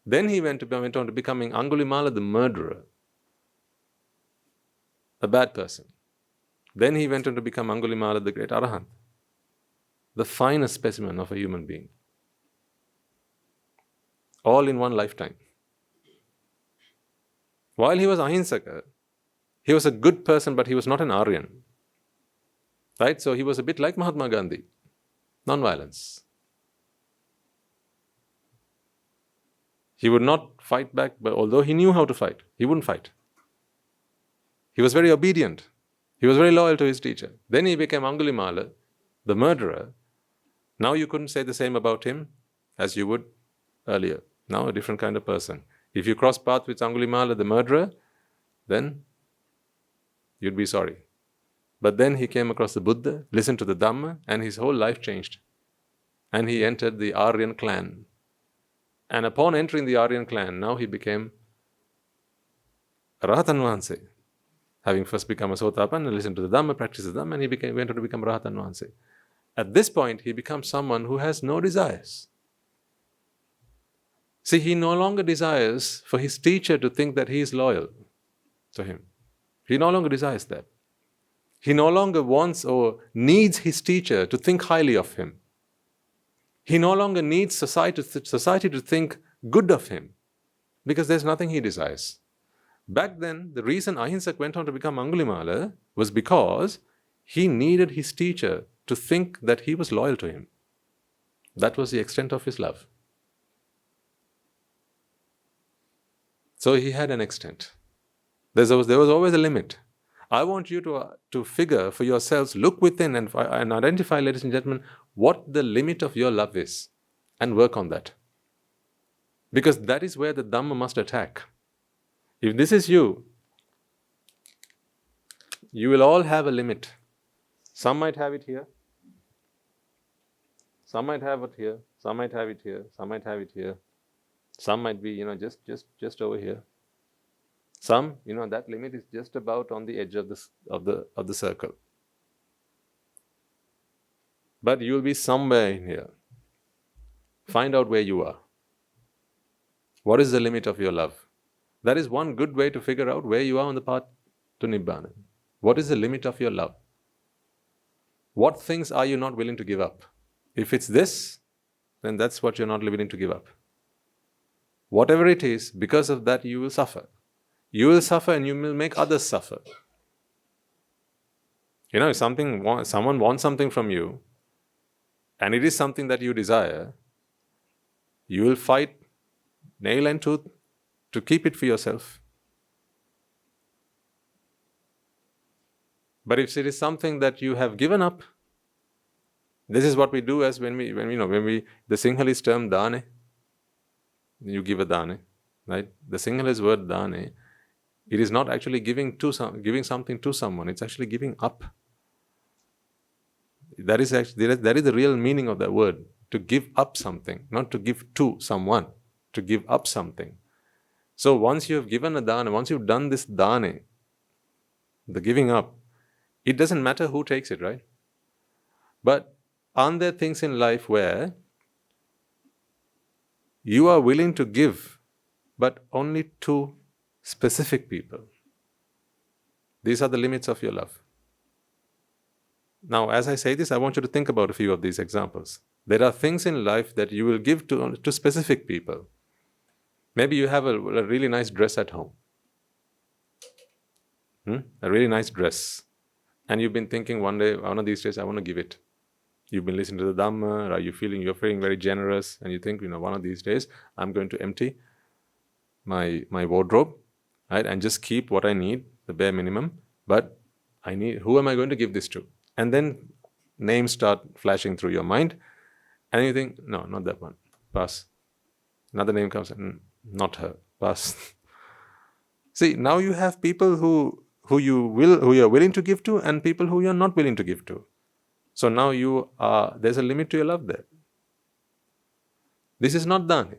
Then he went on to becoming Angulimala the murderer. A bad person. Then he went on to become Angulimala the great Arahant. The finest specimen of a human being. All in one lifetime. While he was Ahinsaka, he was a good person, but he was not an Aryan. Right? So he was a bit like Mahatma Gandhi. Non-violence. He would not fight back, but although he knew how to fight, he wouldn't fight. He was very obedient. He was very loyal to his teacher. Then he became Angulimala, the murderer. Now you couldn't say the same about him as you would earlier. Now a different kind of person. If you cross path with Angulimala, the murderer, then you'd be sorry. But then he came across the Buddha, listened to the Dhamma, and his whole life changed. And he entered the Aryan clan. And upon entering the Aryan clan, now he became Rahatan Vahanse. Having first become a Sotapanna, listened to the Dhamma, practiced the Dhamma, and he went on to become Rahatan Vahanse. At this point, he becomes someone who has no desires. See, he no longer desires for his teacher to think that he is loyal to him. He no longer desires that. He no longer wants or needs his teacher to think highly of him. He no longer needs society to think good of him, because there's nothing he desires. Back then, the reason Ahimsak went on to become Angulimala was because he needed his teacher to think that he was loyal to him. That was the extent of his love. So he had an extent. There was always a limit. I want you to figure for yourselves, look within and identify, ladies and gentlemen, what the limit of your love is, and work on that. Because that is where the Dhamma must attack. If this is you, you will all have a limit. Some might have it here. Some might have it here. Some might have it here. Some might have it here. Some might be, just over here. Some, that limit is just about on the edge of the circle. But you will be somewhere in here. Find out where you are. What is the limit of your love? That is one good way to figure out where you are on the path to Nibbāna. What is the limit of your love? What things are you not willing to give up? If it's this, then that's what you're not willing to give up. Whatever it is, because of that you will suffer. You will suffer and you will make others suffer. If someone wants something from you, and it is something that you desire, You will fight nail and tooth to keep it for yourself. But if it is something that you have given up, this is what we do as when we the Sinhalese term dane, you give a dane, right? The Sinhalese word dane, it is not actually giving something to someone, it's actually giving up. That is the real meaning of that word, to give up something, not to give to someone, to give up something. So once you have given a dana, once you've done this dane, the giving up, it doesn't matter who takes it, right? But aren't there things in life where you are willing to give, but only to specific people? These are the limits of your love. Now, as I say this, I want you to think about a few of these examples. There are things in life that you will give to specific people. Maybe you have a really nice dress at home. A really nice dress. And you've been thinking one of these days, I want to give it. You've been listening to the Dhamma, or you're feeling very generous, and you think, one of these days, I'm going to empty my wardrobe, right, and just keep what I need, the bare minimum, but who am I going to give this to? And then names start flashing through your mind, and you think, no, not that one, pass. Another name comes, not her, pass. See, now you have people who you are willing to give to, and people who you are not willing to give to. So now there's a limit to your love there. This is not dana.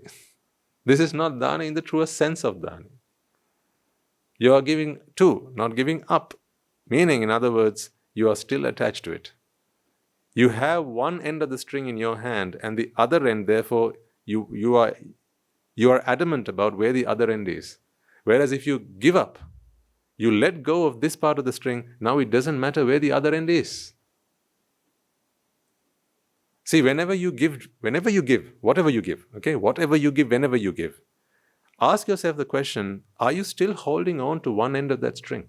This is not dana in the truest sense of dana. You are giving to, not giving up. Meaning, in other words, you are still attached to it. You have one end of the string in your hand, and the other end, therefore, you are adamant about where the other end is. Whereas if you give up, you let go of this part of the string, now it doesn't matter where the other end is. See, whenever you give, whatever you give, whenever you give, ask yourself the question, are you still holding on to one end of that string?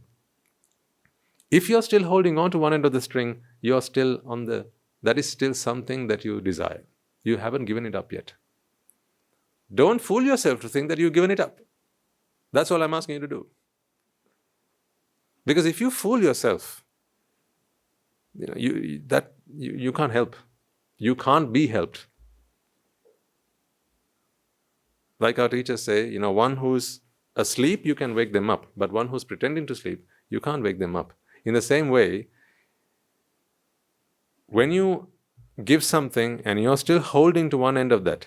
If you're still holding on to one end of the string, you're still that is still something that you desire. You haven't given it up yet. Don't fool yourself to think that you've given it up. That's all I'm asking you to do. Because if you fool yourself, you can't help. You can't be helped. Like our teachers say, one who's asleep, you can wake them up. But one who's pretending to sleep, you can't wake them up. In the same way, when you give something and you're still holding to one end of that,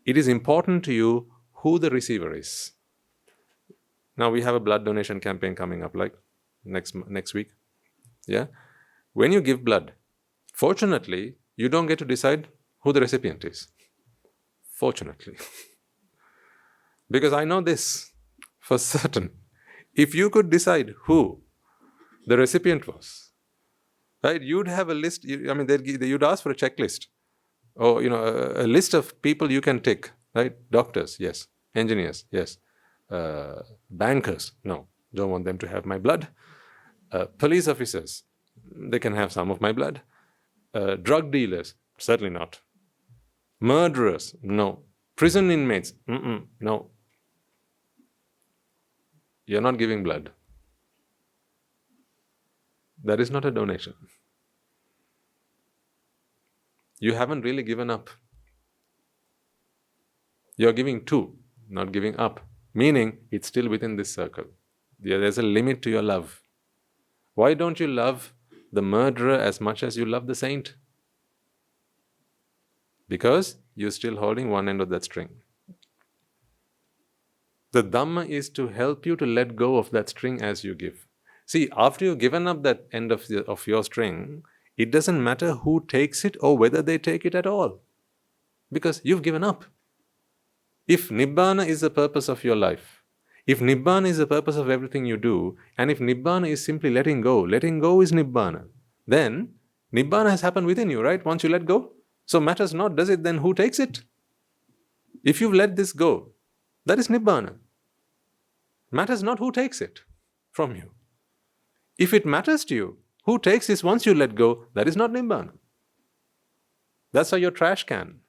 it is important to you who the receiver is. Now we have a blood donation campaign coming up, like next week. Yeah? When you give blood, fortunately, you don't get to decide who the recipient is. Fortunately. Because I know this for certain. If you could decide who the recipient was, right, you'd have a list. You'd ask for a checklist. Or, a list of people you can tick, right? Doctors, yes. Engineers, yes. Bankers, no. Don't want them to have my blood. Police officers, they can have some of my blood. Drug dealers, certainly not. Murderers, no. Prison inmates, no. You're not giving blood. That is not a donation. You haven't really given up. You're giving to, not giving up. Meaning, it's still within this circle. There's a limit to your love. Why don't you love the murderer as much as you love the saint? Because you're still holding one end of that string. The Dhamma is to help you to let go of that string as you give. See, after you've given up that end of your string, it doesn't matter who takes it or whether they take it at all. Because you've given up. If Nibbāna is the purpose of your life, if Nibbāna is the purpose of everything you do, and if Nibbāna is simply letting go is Nibbāna, then Nibbāna has happened within you, right? Once you let go. So matters not, does it then who takes it? If you've let this go, that is Nibbāna. Matters not who takes it from you. If it matters to you, who takes this once you let go, that is not Nibbāna. That's how your trash can.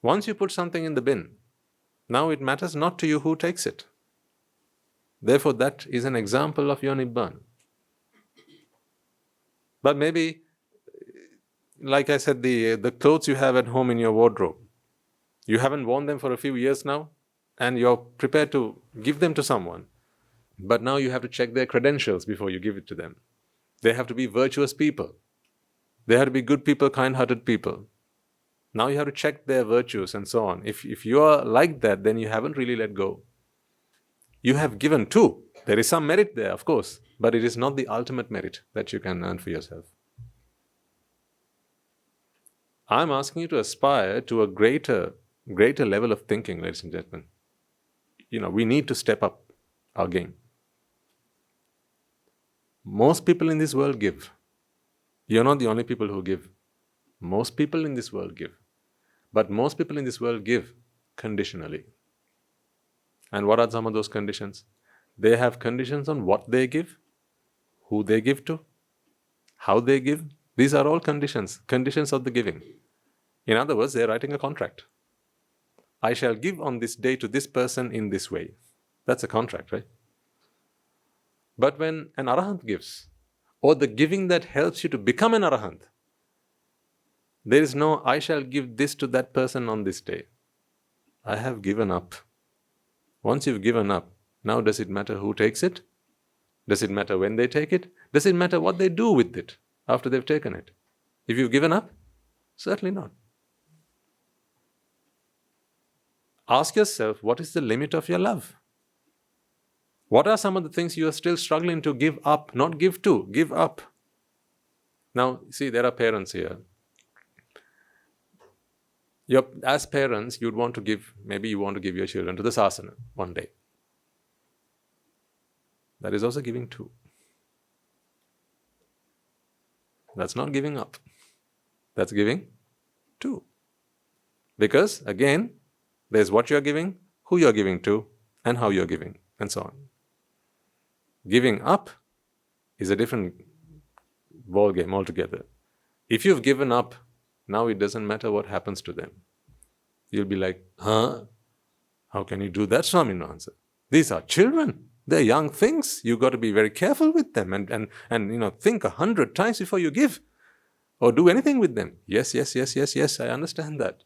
Once you put something in the bin, now it matters not to you who takes it. Therefore, that is an example of your Nibbāna. But maybe, like I said, the clothes you have at home in your wardrobe, you haven't worn them for a few years now, and you're prepared to give them to someone. But now you have to check their credentials before you give it to them. They have to be virtuous people. They have to be good people, kind-hearted people. Now you have to check their virtues and so on. If you are like that, then you haven't really let go. You have given too. There is some merit there, of course, but it is not the ultimate merit that you can earn for yourself. I'm asking you to aspire to a greater level of thinking, ladies and gentlemen. We need to step up our game. Most people in this world give. You're not the only people who give. Most people in this world give. But most people in this world give conditionally. And what are some of those conditions? They have conditions on what they give, who they give to, how they give. These are all conditions of the giving. In other words, they're writing a contract. I shall give on this day to this person in this way. That's a contract, right? But when an arahant gives, or the giving that helps you to become an arahant, there is no, I shall give this to that person on this day. I have given up. Once you've given up, now does it matter who takes it? Does it matter when they take it? Does it matter what they do with it after they've taken it? If you've given up, certainly not. Ask yourself, what is the limit of your love? What are some of the things you are still struggling to give up? Not give to, give up. Now, see, there are parents here. As parents, you'd want to give, maybe you want to give your children to the Sásana one day. That is also giving too. That's not giving up. That's giving too. Because, again, there's what you're giving, who you're giving to, and how you're giving, and so on. Giving up is a different ball game altogether. If you've given up, now it doesn't matter what happens to them. You'll be like, huh? How can you do that, Swaminathan? These are children. They're young things. You've got to be very careful with them and think 100 times before you give or do anything with them. Yes, I understand that.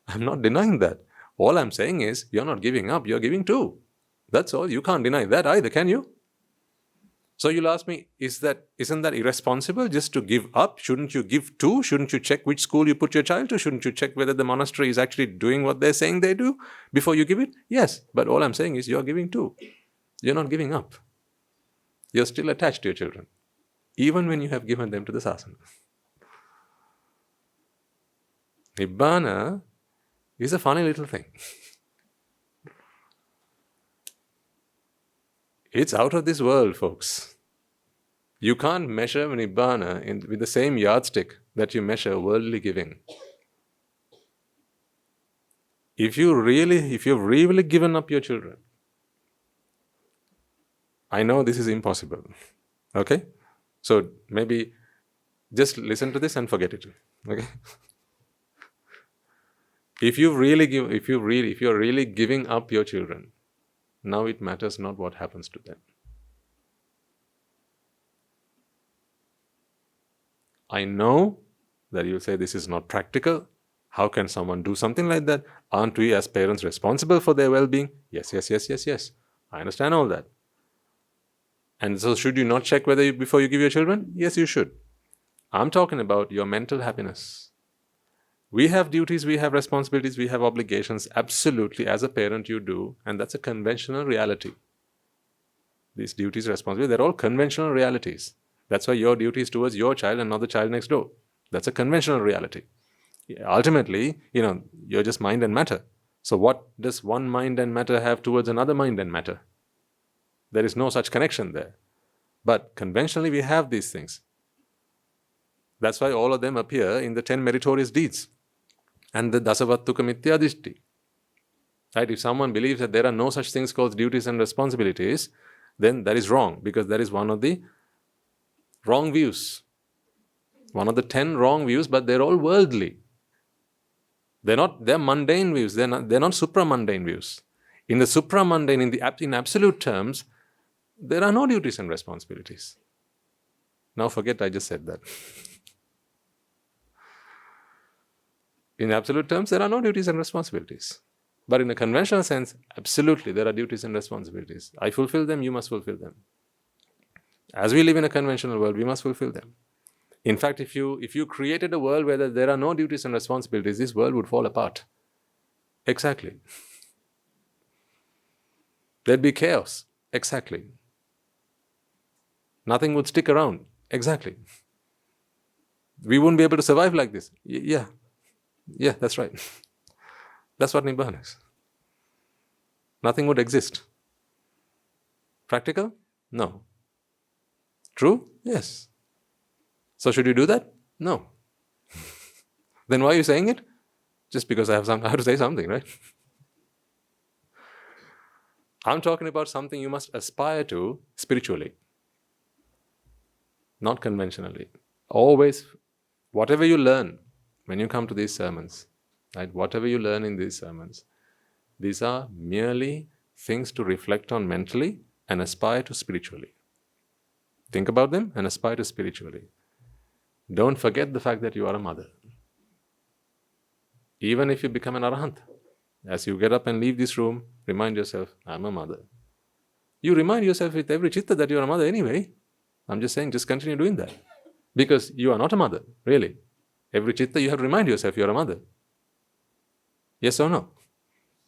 I'm not denying that. All I'm saying is, you're not giving up, you're giving too. That's all. You can't deny that either, can you? So you'll ask me, isn't that irresponsible just to give up? Shouldn't you give too? Shouldn't you check which school you put your child to? Shouldn't you check whether the monastery is actually doing what they're saying they do before you give it? Yes, but all I'm saying is you're giving too. You're not giving up. You're still attached to your children, even when you have given them to the Sásana. Nibbāna is a funny little thing. It's out of this world, folks. You can't measure Nibbāna with the same yardstick that you measure worldly giving. If you've really given up your children, I know this is impossible. Okay? So maybe just listen to this and forget it. Okay? If you're really giving up your children, now it matters not what happens to them. I know that you'll say this is not practical. How can someone do something like that? Aren't we as parents responsible for their well-being? Yes. I understand all that. And so should you not check before you give your children? Yes, you should. I'm talking about your mental happiness. We have duties, we have responsibilities, we have obligations. Absolutely, as a parent you do, and that's a conventional reality. These duties, responsibilities, they're all conventional realities. That's why your duty is towards your child and not the child next door. That's a conventional reality. Ultimately, you're just mind and matter. So what does one mind and matter have towards another mind and matter? There is no such connection there. But conventionally we have these things. That's why all of them appear in the 10 meritorious deeds and the dasavattuka mityadishti. Right? If someone believes that there are no such things called duties and responsibilities, then that is wrong, because that is one of the wrong views. One of the 10 wrong views, but they're all worldly. They're mundane views. They're not supra-mundane views. In the supra-mundane, in absolute terms, there are no duties and responsibilities. Now forget I just said that. In absolute terms, there are no duties and responsibilities. But in a conventional sense, absolutely, there are duties and responsibilities. I fulfill them, you must fulfill them. As we live in a conventional world, we must fulfill them. In fact, if you created a world where there are no duties and responsibilities, this world would fall apart. Exactly. There'd be chaos. Exactly. Nothing would stick around. Exactly. We wouldn't be able to survive like this. Yeah, that's right. That's what Nibbāna is. Nothing would exist. Practical? No. True? Yes. So should you do that? No. Then why are you saying it? Just because I have to say something, right? I'm talking about something you must aspire to spiritually, not conventionally. Always, whatever you learn when you come to these sermons, right? Whatever you learn in these sermons, these are merely things to reflect on mentally and aspire to spiritually. Think about them and aspire to spiritually. Don't forget the fact that you are a mother. Even if you become an arahant, as you get up and leave this room, remind yourself, I'm a mother. You remind yourself with every chitta that you are a mother anyway. I'm just saying, just continue doing that. Because you are not a mother, really. Every chitta you have to remind yourself you are a mother. Yes or no?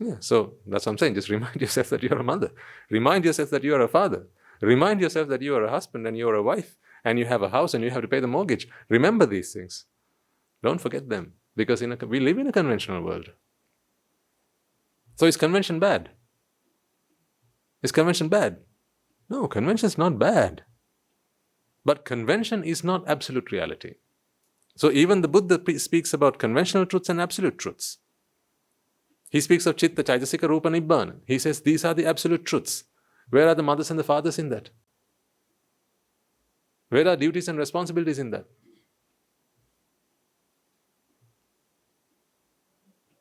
Yeah, so that's what I'm saying. Just remind yourself that you are a mother. Remind yourself that you are a father. Remind yourself that you are a husband and you are a wife and you have a house and you have to pay the mortgage. Remember these things. Don't forget them. Because we live in a conventional world. So is convention bad? Is convention bad? No, convention is not bad. But convention is not absolute reality. So even the Buddha speaks about conventional truths and absolute truths. He speaks of Chitta, Chaitasika, Rupa, Nibbāna. He says these are the absolute truths. Where are the mothers and the fathers in that? Where are duties and responsibilities in that?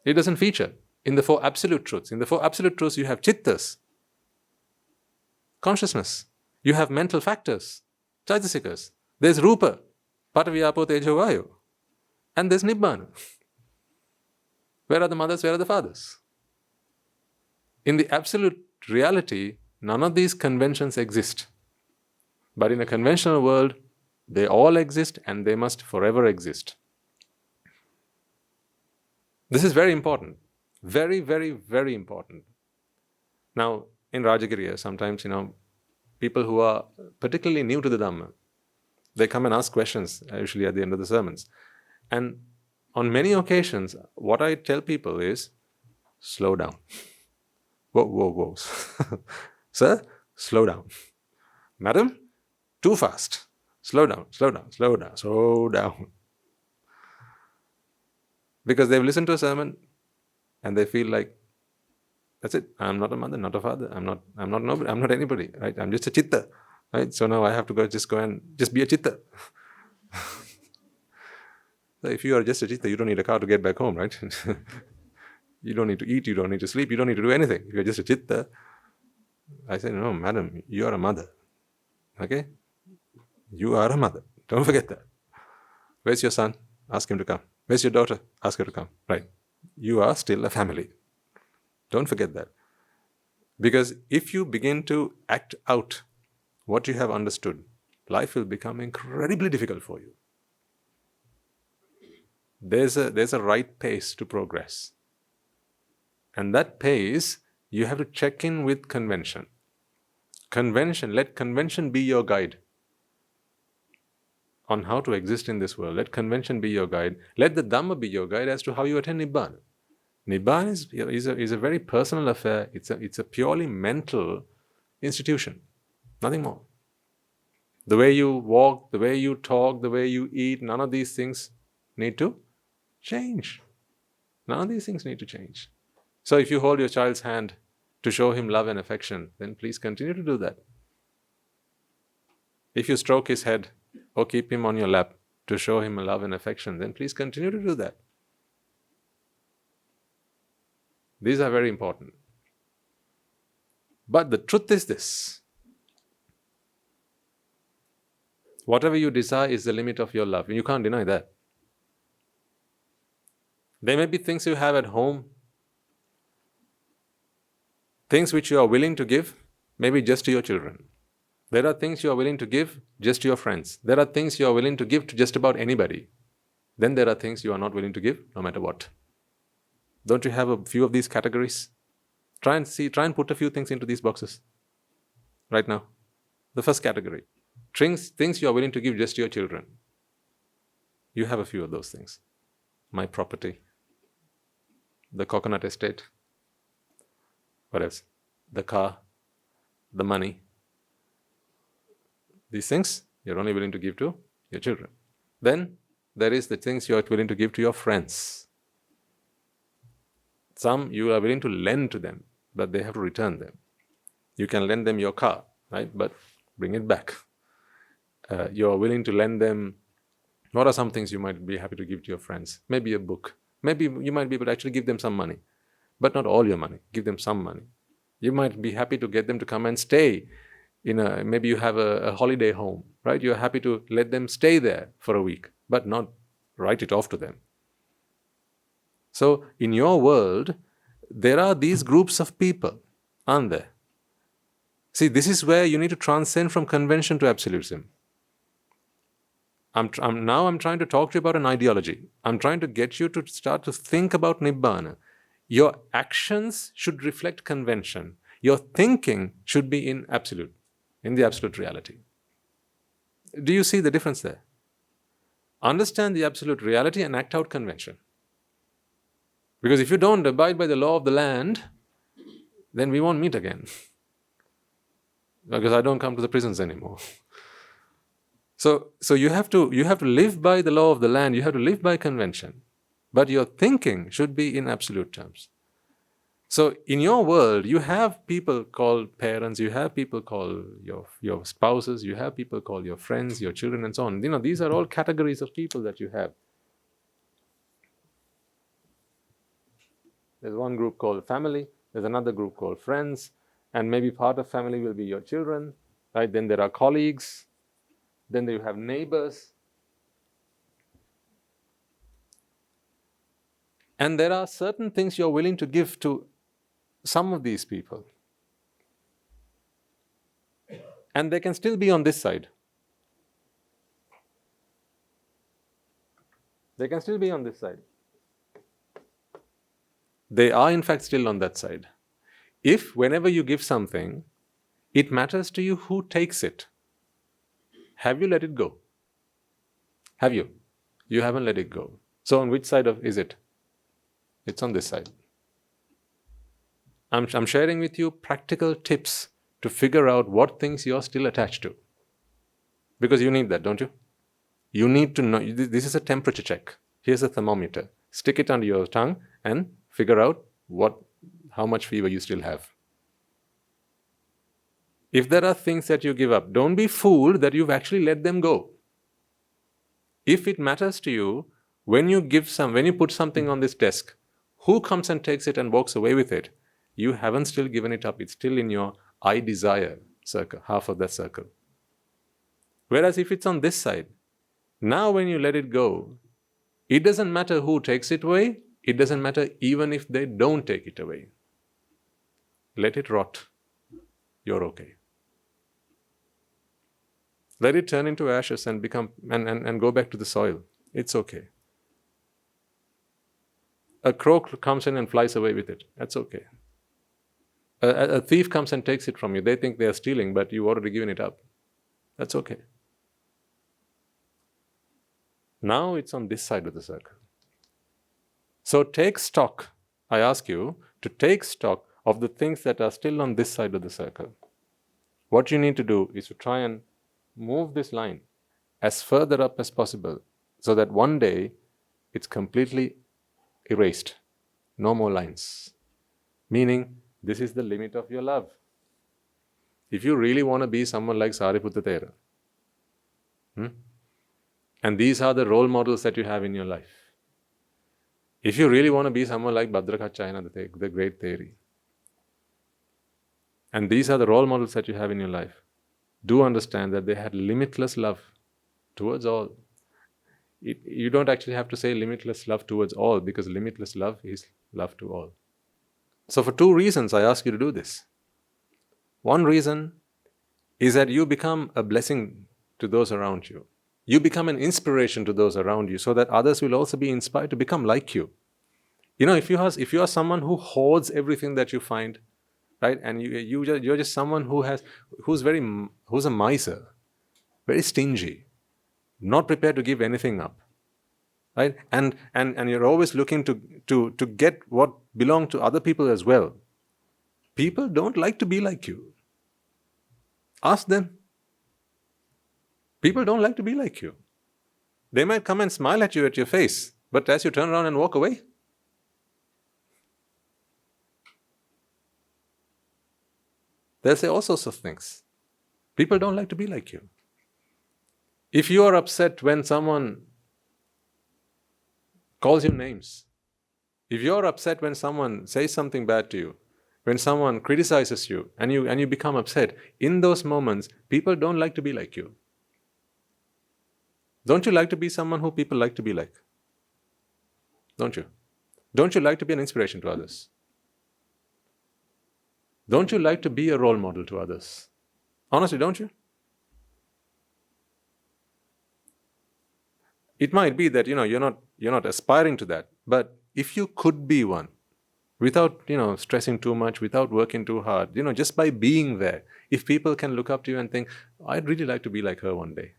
It doesn't feature in the four absolute truths. In the four absolute truths, you have chittas, consciousness. You have mental factors, chaitasikas. There's rupa, patavi, apo, tejo, vayu. And there's nibbāna. Where are the mothers? Where are the fathers? In the absolute reality, none of these conventions exist. But in a conventional world, they all exist and they must forever exist. This is very important. Very, very, very important. Now, in Rajagiriya, sometimes, people who are particularly new to the Dhamma, they come and ask questions, usually at the end of the sermons. And on many occasions, what I tell people is, slow down. Whoa. Sir, slow down. Madam, too fast. Slow down. Because they've listened to a sermon and they feel like, that's it. I'm not a mother, not a father. I'm not nobody. I'm not anybody, right? I'm just a chitta, right? So now I have to go and be a chitta. So if you are just a chitta, you don't need a car to get back home, right? You don't need to eat, you don't need to sleep, you don't need to do anything. If you're just a chitta, I say, no, madam, you are a mother. Okay? You are a mother. Don't forget that. Where's your son? Ask him to come. Where's your daughter? Ask her to come. Right. You are still a family. Don't forget that. Because if you begin to act out what you have understood, life will become incredibly difficult for you. There's a right pace to progress. And that pace, you have to check in with convention. Let convention be your guide on how to exist in this world. Let convention be your guide. Let the Dhamma be your guide as to how you attain Nibbāna. Nibbāna is a very personal affair. It's a purely mental institution. Nothing more. The way you walk, the way you talk, the way you eat, none of these things need to change. None of these things need to change. So if you hold your child's hand to show him love and affection, then please continue to do that. If you stroke his head or keep him on your lap to show him love and affection, then please continue to do that. These are very important. But the truth is this. Whatever you desire is the limit of your love. You can't deny that. There may be things you have at home, things which you are willing to give, maybe just to your children. There are things you are willing to give just to your friends. There are things you are willing to give to just about anybody. Then there are things you are not willing to give, no matter what. Don't you have a few of these categories? Try and put a few things into these boxes right now. The first category, things you are willing to give just to your children. You have a few of those things. My property, the coconut estate, what else? The car, the money. These things you're only willing to give to your children. Then there is the things you are willing to give to your friends. Some you are willing to lend to them, but they have to return them. You can lend them your car, right? But bring it back. You are willing to lend them. What are some things you might be happy to give to your friends? Maybe a book. Maybe you might be able to actually give them some money, but not all your money. Give them some money. You might be happy to get them to come and stay maybe you have a holiday home, right? You're happy to let them stay there for a week, but not write it off to them. So in your world, there are these groups of people, aren't there? See, this is where you need to transcend from convention to absolutism. I'm trying to talk to you about an ideology. I'm trying to get you to start to think about Nibbāna. Your actions should reflect convention. Your thinking should be in absolute, in the absolute reality. Do you see the difference there? Understand the absolute reality and act out convention. Because if you don't abide by the law of the land, then we won't meet again. Because I don't come to the prisons anymore. So you have to live by the law of the land, you have to live by convention. But your thinking should be in absolute terms. So in your world, you have people called parents, you have people called your spouses, you have people called your friends, your children, and so on. These are all categories of people that you have. There's one group called family, there's another group called friends, and maybe part of family will be your children, right? Then there are colleagues, then you have neighbors. And there are certain things you're willing to give to some of these people. And they can still be on this side. They can still be on this side. They are in fact still on that side. If whenever you give something, it matters to you who takes it, have you let it go? Have you? You haven't let it go. So on which side is it? It's on this side. I'm sharing with you practical tips to figure out what things you're still attached to. Because you need that, don't you? You need to know. This is a temperature check. Here's a thermometer. Stick it under your tongue and figure out how much fever you still have. If there are things that you give up, don't be fooled that you've actually let them go. If it matters to you, when you put something on this desk, who comes and takes it and walks away with it? You haven't still given it up. It's still in your I desire circle, half of that circle. Whereas if it's on this side, now when you let it go, it doesn't matter who takes it away. It doesn't matter even if they don't take it away. Let it rot. You're okay. Let it turn into ashes and go back to the soil. It's okay. A crow comes in and flies away with it. That's okay. A thief comes and takes it from you. They think they are stealing, but you've already given it up. That's okay. Now it's on this side of the circle. So take stock. I ask you to take stock of the things that are still on this side of the circle. What you need to do is to try and move this line as further up as possible so that one day it's completely erased. No more lines. Meaning, this is the limit of your love. If you really want to be someone like Sariputta Thera, and these are the role models that you have in your life, If you really want to be someone like Bhadrakachayana, the great theory, and these are the role models that you have in your life, do understand that they had limitless love towards all. You don't actually have to say limitless love towards all, because limitless love is love to all. So for 2 reasons I ask you to do this. One reason is that you become a blessing to those around you. You become an inspiration to those around you, so that others will also be inspired to become like you. If you are someone who hoards everything that you find, right, and you're just someone who's a miser, very stingy, not prepared to give anything up, right, and you're always looking to get what belongs to other people as well. People don't like to be like you. Ask them. People don't like to be like you. They might come and smile at you at your face, but as you turn around and walk away, they'll say all sorts of things. People don't like to be like you. If you are upset when someone calls you names, if you're upset when someone says something bad to you, when someone criticizes you and you become upset, in those moments, people don't like to be like you. Don't you like to be someone who people like to be like? Don't you? Don't you like to be an inspiration to others? Don't you like to be a role model to others? Honestly, don't you? It might be that you're not aspiring to that, but if you could be one, without stressing too much, without working too hard, just by being there, if people can look up to you and think, I'd really like to be like her one day.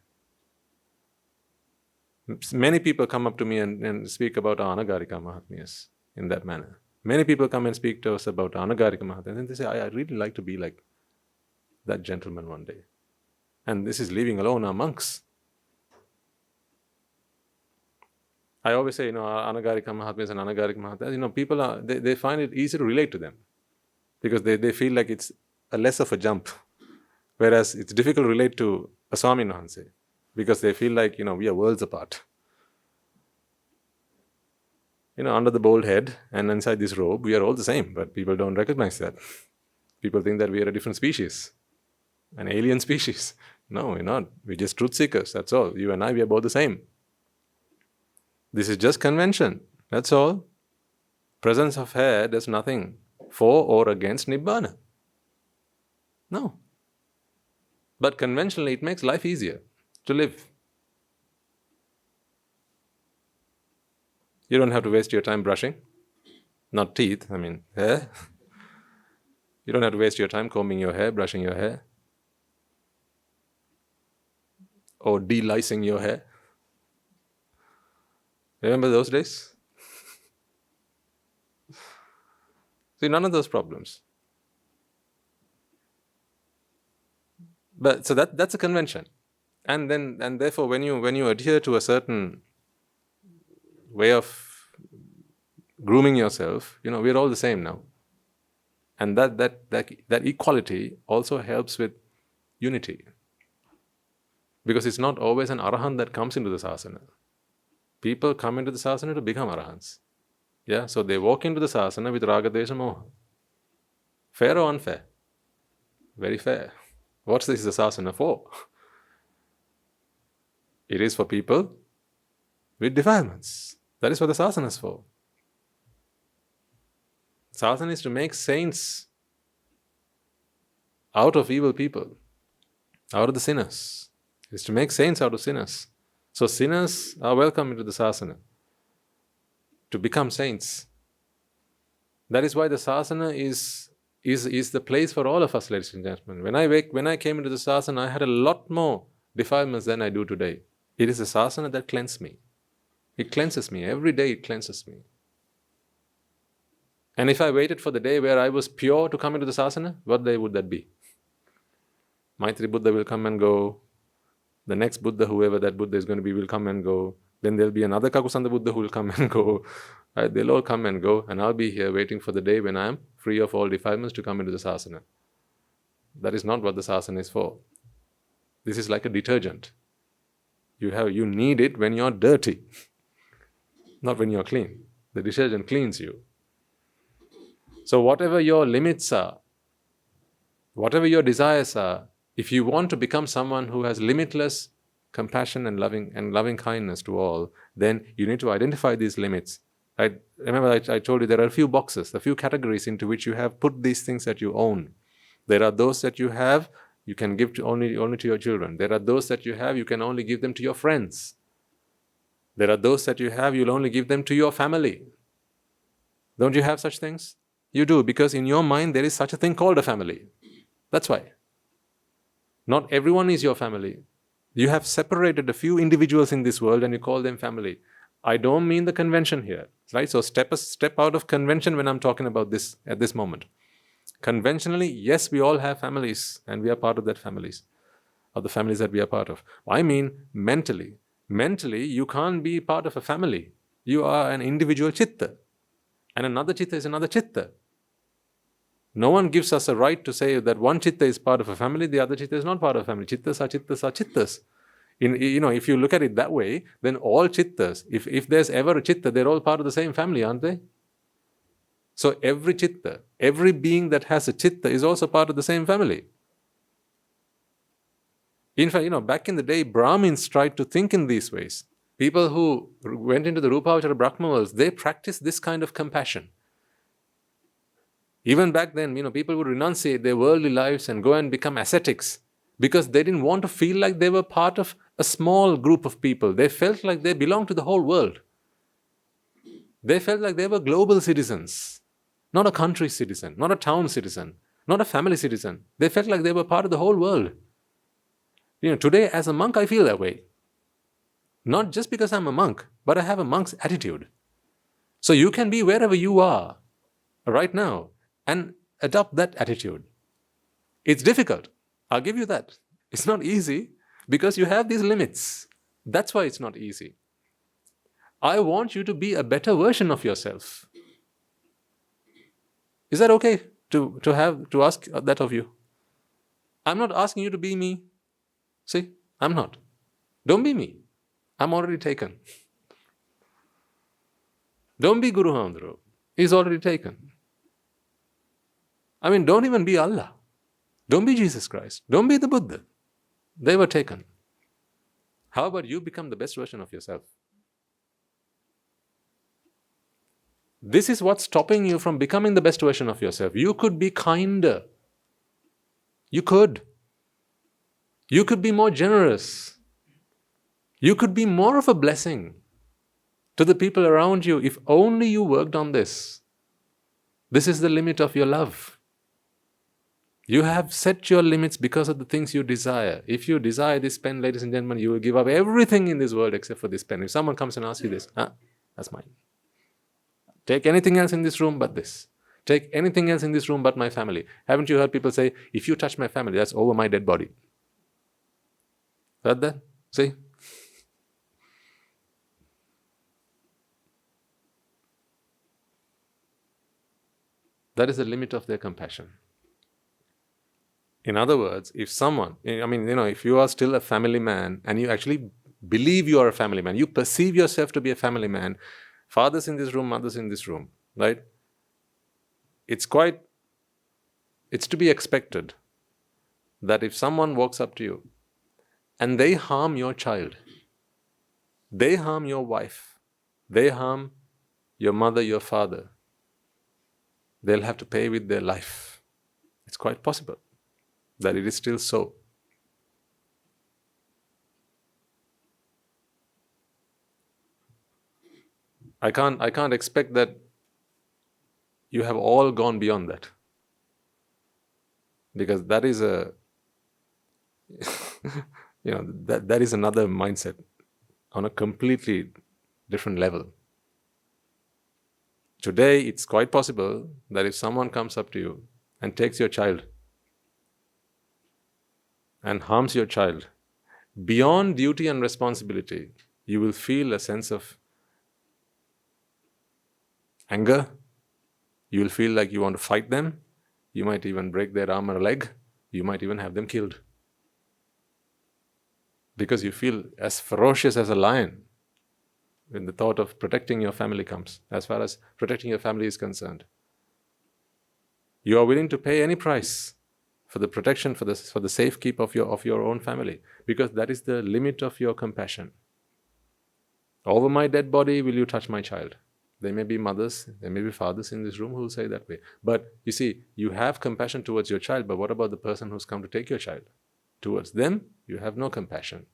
Many people come up to me and speak about our anagarika mahatmyas in that manner. Many people come and speak to us about anagarika mahatmyas, and they say, I'd really like to be like that gentleman one day. And this is leaving alone our monks. I always say, anagarika mahatmyas and anagarika mahatmyas, people they find it easy to relate to them, because they feel like it's a less of a jump. Whereas it's difficult to relate to a Swami Nahanse, because they feel like, we are worlds apart. Under the bald head and inside this robe, we are all the same, but people don't recognize that. People think that we are a different species, an alien species. No, we're not. We're just truth seekers, that's all. You and I, we are both the same. This is just convention, that's all. Presence of hair does nothing for or against Nibbāna. No. But conventionally, it makes life easier to live. You don't have to waste your time brushing. Not teeth, hair. You don't have to waste your time combing your hair, brushing your hair, or de-licing your hair. Remember those days? See, none of those problems. But so that's a convention. And therefore when you adhere to a certain way of grooming yourself, we're all the same now. And that equality also helps with unity. Because it's not always an arahant that comes into the sasana. People come into the sasana to become arahants. Yeah, so they walk into the sasana with raga, desha, moha. Fair or unfair? Very fair. What's this the sasana for? It is for people with defilements. That is what the sasana is for. Sasana is to make saints out of evil people, out of the sinners. It is to make saints out of sinners. So sinners are welcome into the sasana to become saints. That is why the sasana is the place for all of us, ladies and gentlemen. When I came into the sasana, I had a lot more defilements than I do today. It is the sasana that cleansed me. It cleanses me. Every day it cleanses me. And if I waited for the day where I was pure to come into the sasana, what day would that be? Maitri Buddha will come and go. The next Buddha, whoever that Buddha is going to be, will come and go. Then there'll be another Kakusanda Buddha who will come and go. Right? They'll all come and go, and I'll be here waiting for the day when I'm free of all defilements to come into the sasana. That is not what the sasana is for. This is like a detergent. You need it when you're dirty, not when you're clean. The detergent cleans you. So whatever your limits are, whatever your desires are, if you want to become someone who has limitless compassion and loving kindness to all, then you need to identify these limits. Remember I told you there are a few boxes, a few categories into which you have put these things that you own. There are those that you have, you can give to only to your children. There are those that you have, you can only give them to your friends. There are those that you have, you'll only give them to your family. Don't you have such things? You do, because in your mind there is such a thing called a family. That's why. Not everyone is your family. You have separated a few individuals in this world and you call them family. I don't mean the convention here, right? So step out of convention when I'm talking about this at this moment. Conventionally, yes, we all have families and we are part of that families, of the families that we are part of. I mean mentally. Mentally, you can't be part of a family. You are an individual chitta. And another chitta is another chitta. No one gives us a right to say that one chitta is part of a family, the other chitta is not part of a family. Chittas are chittas are chittas. If you look at it that way, then all chittas, if there's ever a chitta, they're all part of the same family, aren't they? So every chitta, every being that has a chitta is also part of the same family. In fact, back in the day, Brahmins tried to think in these ways. People who went into the Rupavachara Brahma worlds, they practiced this kind of compassion. Even back then, people would renunciate their worldly lives and go and become ascetics because they didn't want to feel like they were part of a small group of people. They felt like they belonged to the whole world. They felt like they were global citizens, not a country citizen, not a town citizen, not a family citizen. They felt like they were part of the whole world. Today as a monk, I feel that way. Not just because I'm a monk, but I have a monk's attitude. So you can be wherever you are right now and adopt that attitude. It's difficult. I'll give you that. It's not easy because you have these limits. That's why it's not easy. I want you to be a better version of yourself. Is that okay to ask that of you? I'm not asking you to be me. See, I'm not. Don't be me. I'm already taken. Don't be Guru Handro. He's already taken. Don't even be Allah. Don't be Jesus Christ. Don't be the Buddha. They were taken. How about you become the best version of yourself? This is what's stopping you from becoming the best version of yourself. You could be kinder. You could. You could be more generous. You could be more of a blessing to the people around you if only you worked on this. This is the limit of your love. You have set your limits because of the things you desire. If you desire this pen, ladies and gentlemen, you will give up everything in this world except for this pen. If someone comes and asks you this, that's mine. Take anything else in this room but this. Take anything else in this room but my family. Haven't you heard people say, if you touch my family, that's over my dead body? Heard that? See? That is the limit of their compassion. In other words, if someone, if you are still a family man and you actually believe you are a family man, you perceive yourself to be a family man, fathers in this room, mothers in this room, right? It's to be expected that if someone walks up to you and they harm your child, they harm your wife, they harm your mother, your father, they'll have to pay with their life. It's quite possible that it is still so. I can't expect that you have all gone beyond that. Because that is that is another mindset on a completely different level. Today, it's quite possible that if someone comes up to you and takes your child and harms your child, beyond duty and responsibility, you will feel a sense of anger. You will feel like you want to fight them. You might even break their arm or leg. You might even have them killed. Because you feel as ferocious as a lion. when the thought of protecting your family comes, as far as protecting your family is concerned. You are willing to pay any price for the protection, for the safekeep of your own family, because that is the limit of your compassion. Over my dead body will you touch my child? There may be mothers, there may be fathers in this room who will say that way. But you see, you have compassion towards your child, but what about the person who's come to take your child? Towards them, you have no compassion.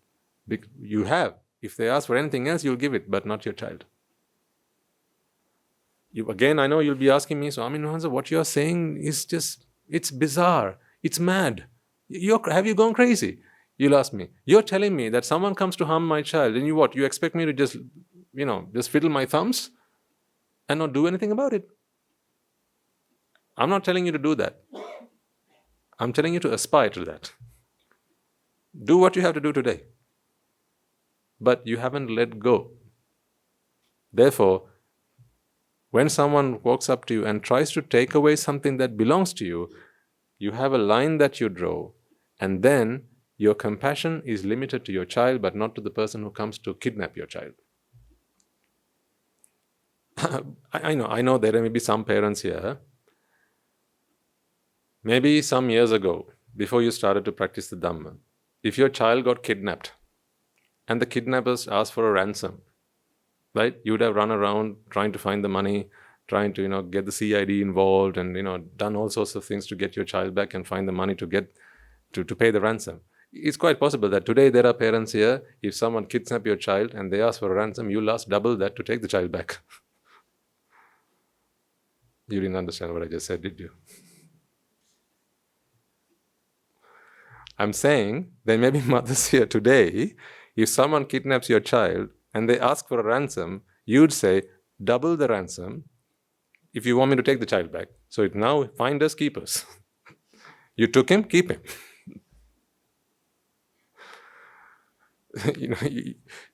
You have. If they ask for anything else, you'll give it, but not your child. Again, I know you'll be asking me, Swami Nuhansa, what you're saying is just, it's bizarre, it's mad. Have you gone crazy? You'll ask me. You're telling me that someone comes to harm my child, and you expect me to just fiddle my thumbs and not do anything about it? I'm not telling you to do that. I'm telling you to aspire to that. Do what you have to do today. But you haven't let go. Therefore, when someone walks up to you and tries to take away something that belongs to you, you have a line that you draw, and then your compassion is limited to your child, but not to the person who comes to kidnap your child. I know there may be some parents here. Maybe some years ago, before you started to practice the Dhamma, if your child got kidnapped and the kidnappers asked for a ransom, right? You would have run around trying to find the money, trying to get the CID involved, and done all sorts of things to get your child back and find the money to get to pay the ransom. It's quite possible that today there are parents here, if someone kidnaps your child and they ask for a ransom, you'll ask double that to take the child back. You didn't understand what I just said, did you? I'm saying there may be mothers here today, if someone kidnaps your child and they ask for a ransom, you'd say, double the ransom if you want me to take the child back. So now finders, keepers. You took him, keep him.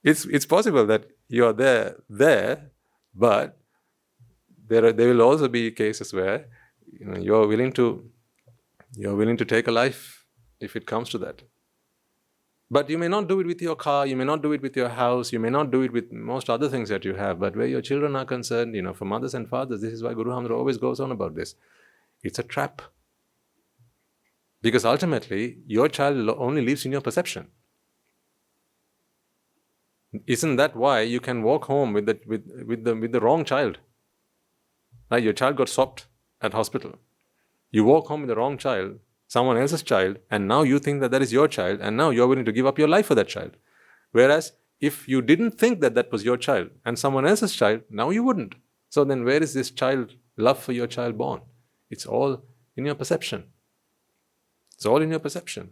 It's possible that you're there, but there will also be cases where you're willing to take a life if it comes to that. But you may not do it with your car, you may not do it with your house, you may not do it with most other things that you have, but where your children are concerned, for mothers and fathers, this is why Guru Hamdra always goes on about this. It's a trap. Because ultimately, your child only lives in your perception. Isn't that why you can walk home with the wrong child? Right? Your child got swapped at hospital. You walk home with the wrong child, someone else's child, and now you think that is your child, and now you're willing to give up your life for that child. Whereas, if you didn't think that was your child and someone else's child, now you wouldn't. So then where is this love for your child born? It's all in your perception. It's all in your perception.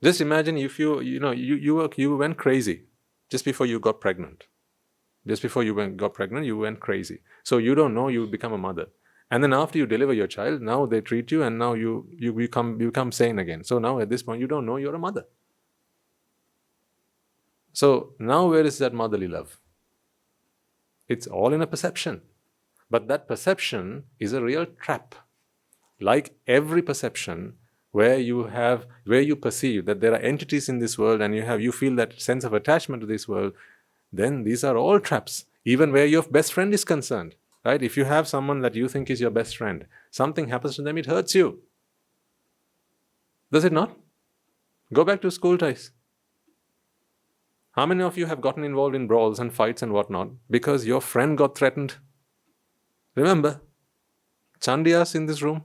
Just imagine if you went crazy just before you got pregnant. Just before you got pregnant, you went crazy. So you don't know you become a mother. And then after you deliver your child, now they treat you and now you become sane again. So now at this point, you don't know you're a mother. So now where is that motherly love? It's all in a perception. But that perception is a real trap. Like every perception where you perceive that there are entities in this world and you feel that sense of attachment to this world, then these are all traps. Even where your best friend is concerned. Right? If you have someone that you think is your best friend, something happens to them, it hurts you. Does it not? Go back to school days. How many of you have gotten involved in brawls and fights and whatnot because your friend got threatened? Remember, Chandiyas in this room?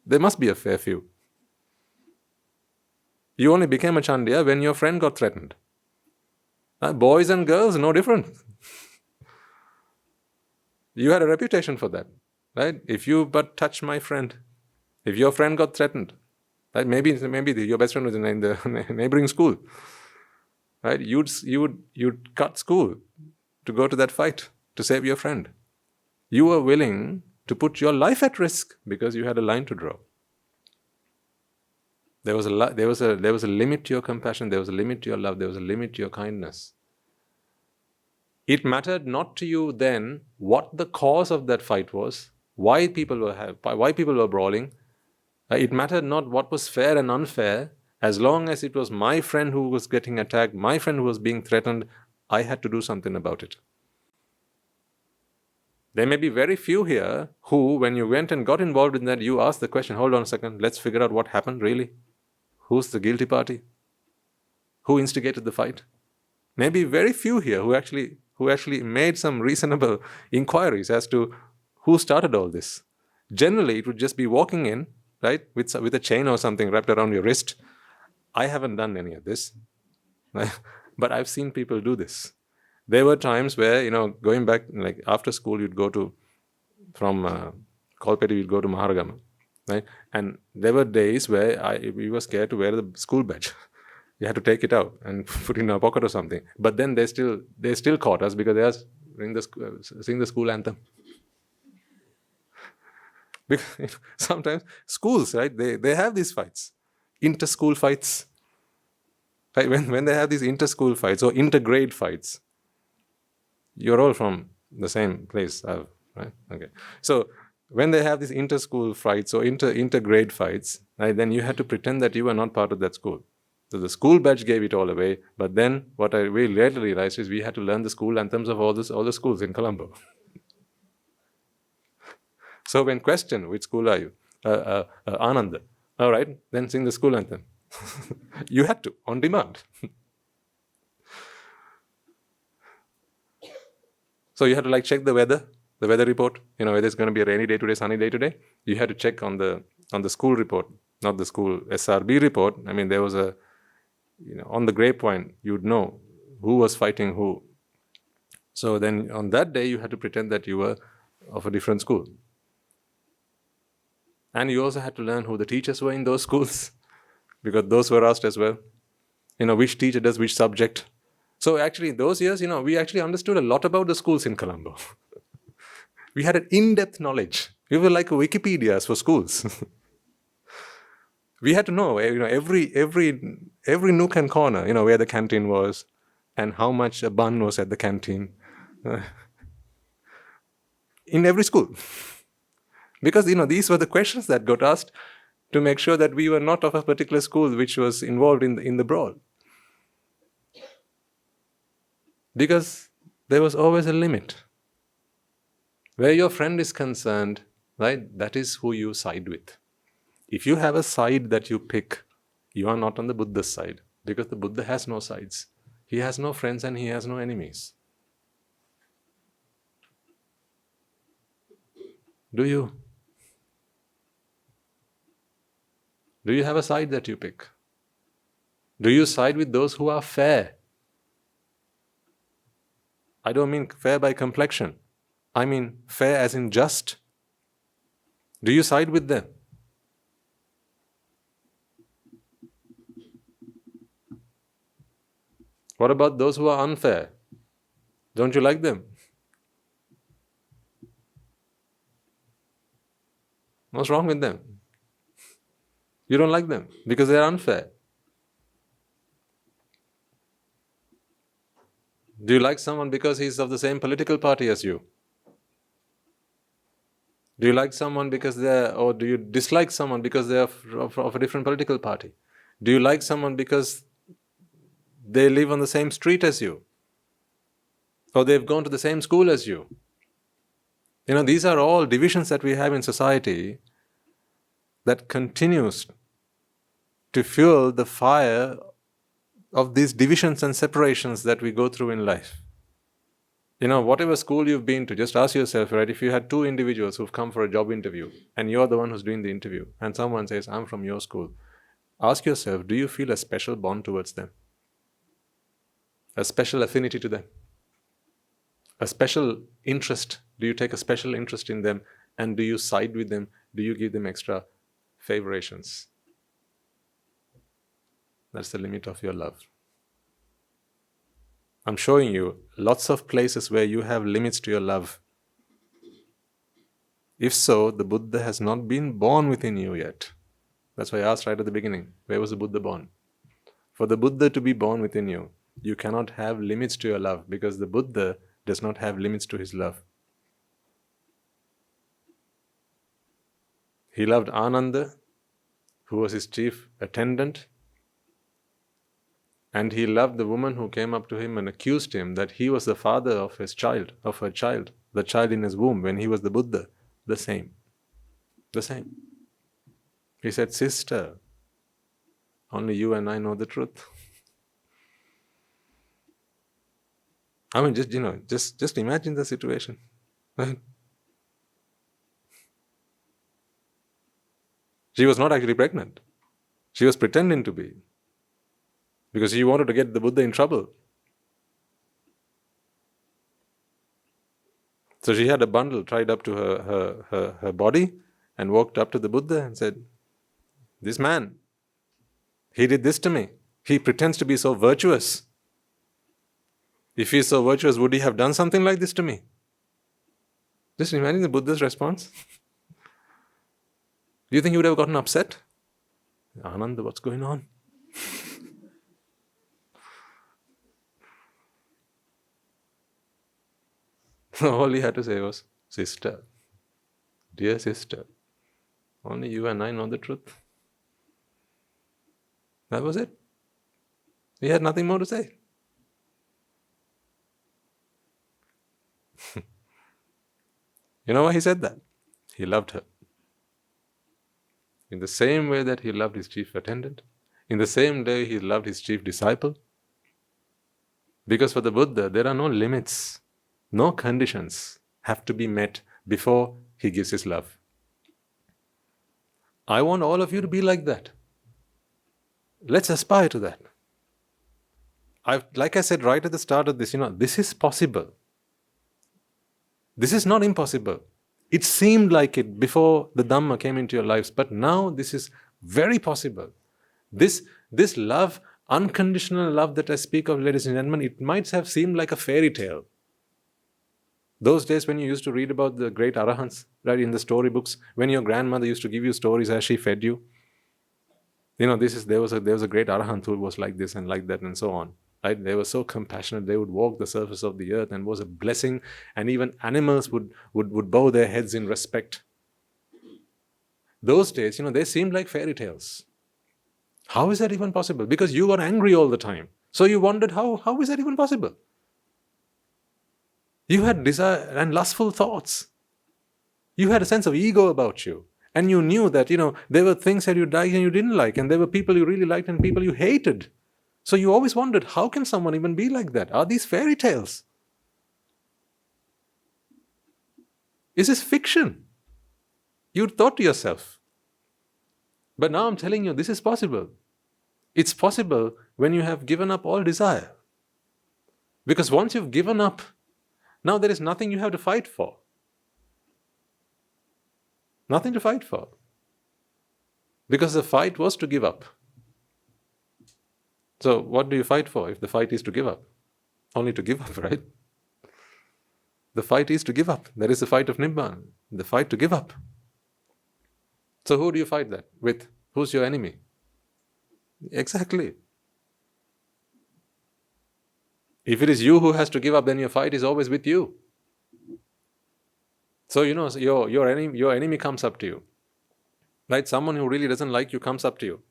There must be a fair few. You only became a Chandiya when your friend got threatened. Boys and girls, no different. You had a reputation for that, right? If you but touch my friend, if your friend got threatened, right? Maybe your best friend was in the neighboring school, right? You'd cut school to go to that fight to save your friend. You were willing to put your life at risk because you had a line to draw. There was a limit to your compassion. There was a limit to your love. There was a limit to your kindness. It mattered not to you then what the cause of that fight was, why people were brawling. It mattered not what was fair and unfair. As long as it was my friend who was getting attacked, my friend who was being threatened, I had to do something about it. There may be very few here who, when you went and got involved in that, you asked the question, hold on a second, let's figure out what happened really. Who's the guilty party? Who instigated the fight? Maybe very few here who actually made some reasonable inquiries as to who started all this. Generally, it would just be walking in, right, with a chain or something wrapped around your wrist. I haven't done any of this, but I've seen people do this. There were times where, going back, like after school, you'd go from Kolpeti, you'd go to Maharagama, right? And there were days where we were scared to wear the school badge. You had to take it out and put it in a pocket or something. But then they still caught us because they are sing the school anthem. Because sometimes schools, right? They have these fights, inter-school fights. Right? When they have these inter-school fights or inter-grade fights, you're all from the same place, right? Okay. So when they have these inter-school fights or inter-grade fights, right, then you had to pretend that you were not part of that school. So the school badge gave it all away. But then what we later realized is we had to learn the school anthems of all the schools in Colombo. So when questioned, which school are you? Ananda. All right, then sing the school anthem. You had to, on demand. So you had to check the weather report, whether it's going to be a rainy day today, sunny day today. You had to check on the school report, not the school SRB report. I mean, there was on the grapevine, you'd know who was fighting who. So then on that day, you had to pretend that you were of a different school. And you also had to learn who the teachers were in those schools, because those were asked as well. Which teacher does which subject. So actually, in those years, we actually understood a lot about the schools in Colombo. We had an in-depth knowledge. We were like Wikipedias for schools. We had to know, every nook and corner, where the canteen was and how much a bun was at the canteen. In every school. Because, these were the questions that got asked to make sure that we were not of a particular school which was involved in the brawl. Because there was always a limit. Where your friend is concerned, right, that is who you side with. If you have a side that you pick, you are not on the Buddha's side. Because the Buddha has no sides. He has no friends and he has no enemies. Do you? Do you have a side that you pick? Do you side with those who are fair? I don't mean fair by complexion. I mean fair as in just. Do you side with them? What about those who are unfair? Don't you like them? What's wrong with them? You don't like them because they're unfair. Do you like someone because he's of the same political party as you? Do you like someone or do you dislike someone because they're of a different political party? Do you like someone because they live on the same street as you? Or they've gone to the same school as you? These are all divisions that we have in society that continues to fuel the fire of these divisions and separations that we go through in life. Whatever school you've been to, just ask yourself, right, if you had two individuals who've come for a job interview and you're the one who's doing the interview and someone says, I'm from your school, ask yourself, do you feel a special bond towards them? A special affinity to them? A special interest? Do you take a special interest in them and do you side with them? Do you give them extra favorations? That's the limit of your love. I'm showing you lots of places where you have limits to your love. If so, the Buddha has not been born within you yet. That's why I asked right at the beginning, where was the Buddha born? For the Buddha to be born within you, you cannot have limits to your love because the Buddha does not have limits to his love. He loved Ananda, who was his chief attendant, And he loved the woman who came up to him and accused him that he was the father of his child, of her child, the child in his womb when he was the Buddha. The same. The same. He said, sister, only you and I know the truth. I mean, just imagine the situation. Right? She was not actually pregnant. She was pretending to be. Because she wanted to get the Buddha in trouble. So she had a bundle tied up to her body and walked up to the Buddha and said, this man, he did this to me. He pretends to be so virtuous. If he's so virtuous, would he have done something like this to me? Just imagine the Buddha's response. Do you think he would have gotten upset? Ananda, what's going on? All he had to say was, sister, dear sister, only you and I know the truth. That was it. He had nothing more to say. You know why he said that? He loved her. In the same way that he loved his chief attendant, in the same way he loved his chief disciple. Because for the Buddha, there are no limits. No conditions have to be met before he gives his love. I want all of you to be like that. Let's aspire to that. Like I said right at the start of this, this is possible. This is not impossible. It seemed like it before the Dhamma came into your lives, but now this is very possible. This love, unconditional love that I speak of, ladies and gentlemen, it might have seemed like a fairy tale. Those days when you used to read about the great arahants, right, in the storybooks, when your grandmother used to give you stories as she fed you, there was a great arahant who was like this and like that and so on. Right? They were so compassionate, they would walk the surface of the earth and was a blessing, and even animals would bow their heads in respect. Those days, they seemed like fairy tales. How is that even possible? Because you were angry all the time. So you wondered, how is that even possible? You had desire and lustful thoughts. You had a sense of ego about you. And you knew that, there were things that you liked and you didn't like, and there were people you really liked and people you hated. So you always wondered, how can someone even be like that? Are these fairy tales? Is this fiction? You thought to yourself. But now I'm telling you, this is possible. It's possible when you have given up all desire. Because once you've given up, now there is nothing you have to fight for. Nothing to fight for. Because the fight was to give up. So what do you fight for if the fight is to give up? Only to give up, right? The fight is to give up. That is the fight of Nibbāna. The fight to give up. So who do you fight that with? Who's your enemy? Exactly. If it is you who has to give up, then your fight is always with you. So your enemy comes up to you. Right? Someone who really doesn't like you comes up to you.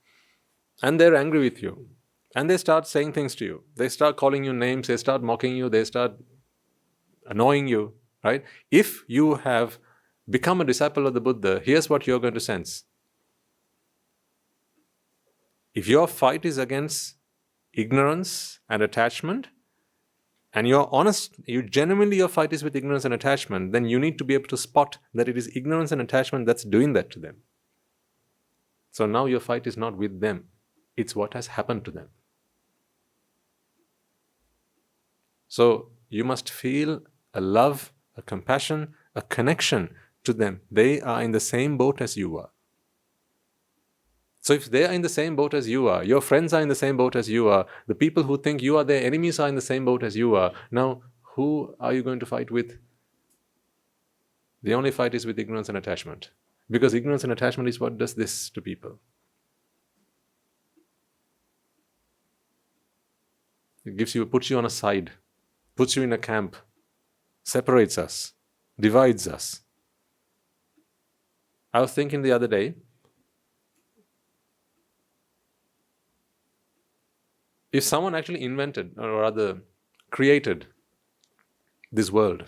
And they're angry with you. And they start saying things to you. They start calling you names, they start mocking you, they start annoying you. Right? If you have become a disciple of the Buddha, here's what you're going to sense. If your fight is against ignorance and attachment, and you're honest, your fight is with ignorance and attachment, then you need to be able to spot that it is ignorance and attachment that's doing that to them. So now your fight is not with them, it's what has happened to them. So you must feel a love, a compassion, a connection to them. They are in the same boat as you are. So if they are in the same boat as you are, your friends are in the same boat as you are, the people who think you are their enemies are in the same boat as you are, now who are you going to fight with? The only fight is with ignorance and attachment. Because ignorance and attachment is what does this to people. It puts you on a side, puts you in a camp, separates us, divides us. I was thinking the other day, If someone actually invented, or rather created this world,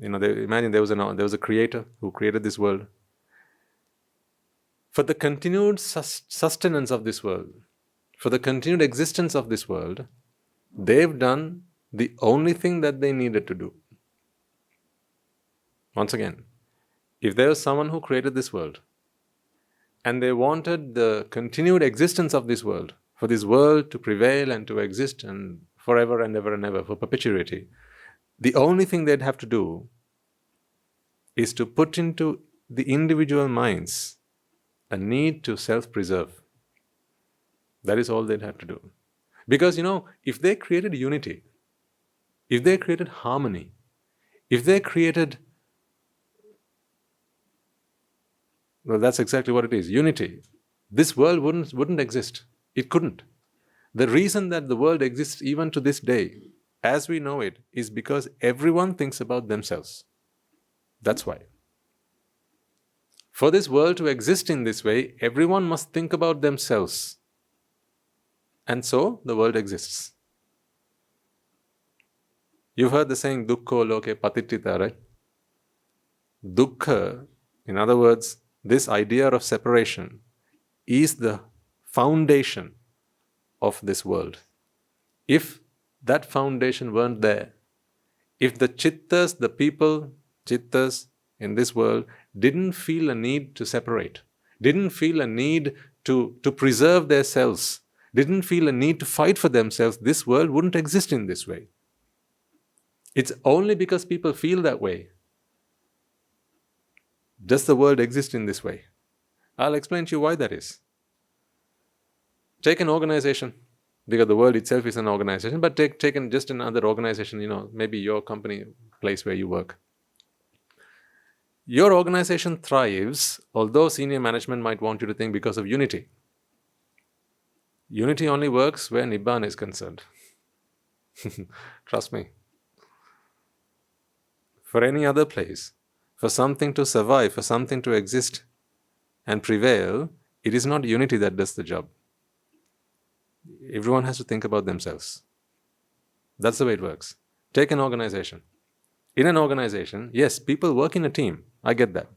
imagine there was a creator who created this world. For the continued sustenance of this world, for the continued existence of this world, they've done the only thing that they needed to do. Once again, if there was someone who created this world, and they wanted the continued existence of this world, for this world to prevail and to exist and forever and ever and ever, for perpetuity, the only thing they'd have to do is to put into the individual minds a need to self-preserve. That is all they'd have to do. Because, if they created unity, if they created harmony, if they created, well, that's exactly what it is, unity, this world wouldn't exist. It couldn't. The reason that the world exists even to this day, as we know it, is because everyone thinks about themselves. That's why. For this world to exist in this way, everyone must think about themselves. And so, the world exists. You've heard the saying, Dukko, lóke, patittitá, right? Dukkha, in other words, this idea of separation is the foundation of this world. If that foundation weren't there, if the chittas, the people, chittas in this world, didn't feel a need to separate, didn't feel a need to preserve their selves, didn't feel a need to fight for themselves, this world wouldn't exist in this way. It's only because people feel that way does the world exist in this way. I'll explain to you why that is. Take an organization, because the world itself is an organization, but take just another organization, maybe your company, place where you work. Your organization thrives, although senior management might want you to think, because of unity. Unity only works where Nibbāna is concerned. Trust me. For any other place, for something to survive, for something to exist and prevail, it is not unity that does the job. Everyone has to think about themselves. That's the way it works. Take an organization. In an organization, yes, people work in a team. I get that.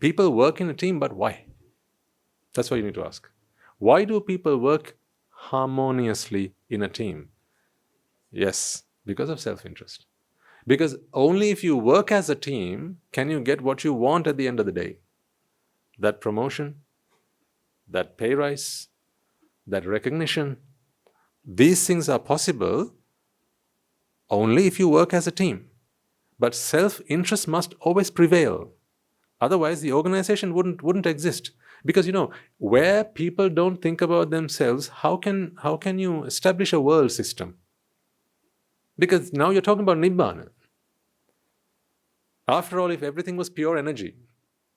People work in a team, but why? That's what you need to ask. Why do people work harmoniously in a team? Yes, because of self-interest. Because only if you work as a team can you get what you want at the end of the day. That promotion, that pay rise, that recognition. These things are possible only if you work as a team. But self-interest must always prevail. Otherwise, the organization wouldn't exist. Because, where people don't think about themselves, how can you establish a world system? Because now you're talking about Nibbāna. After all, if everything was pure energy,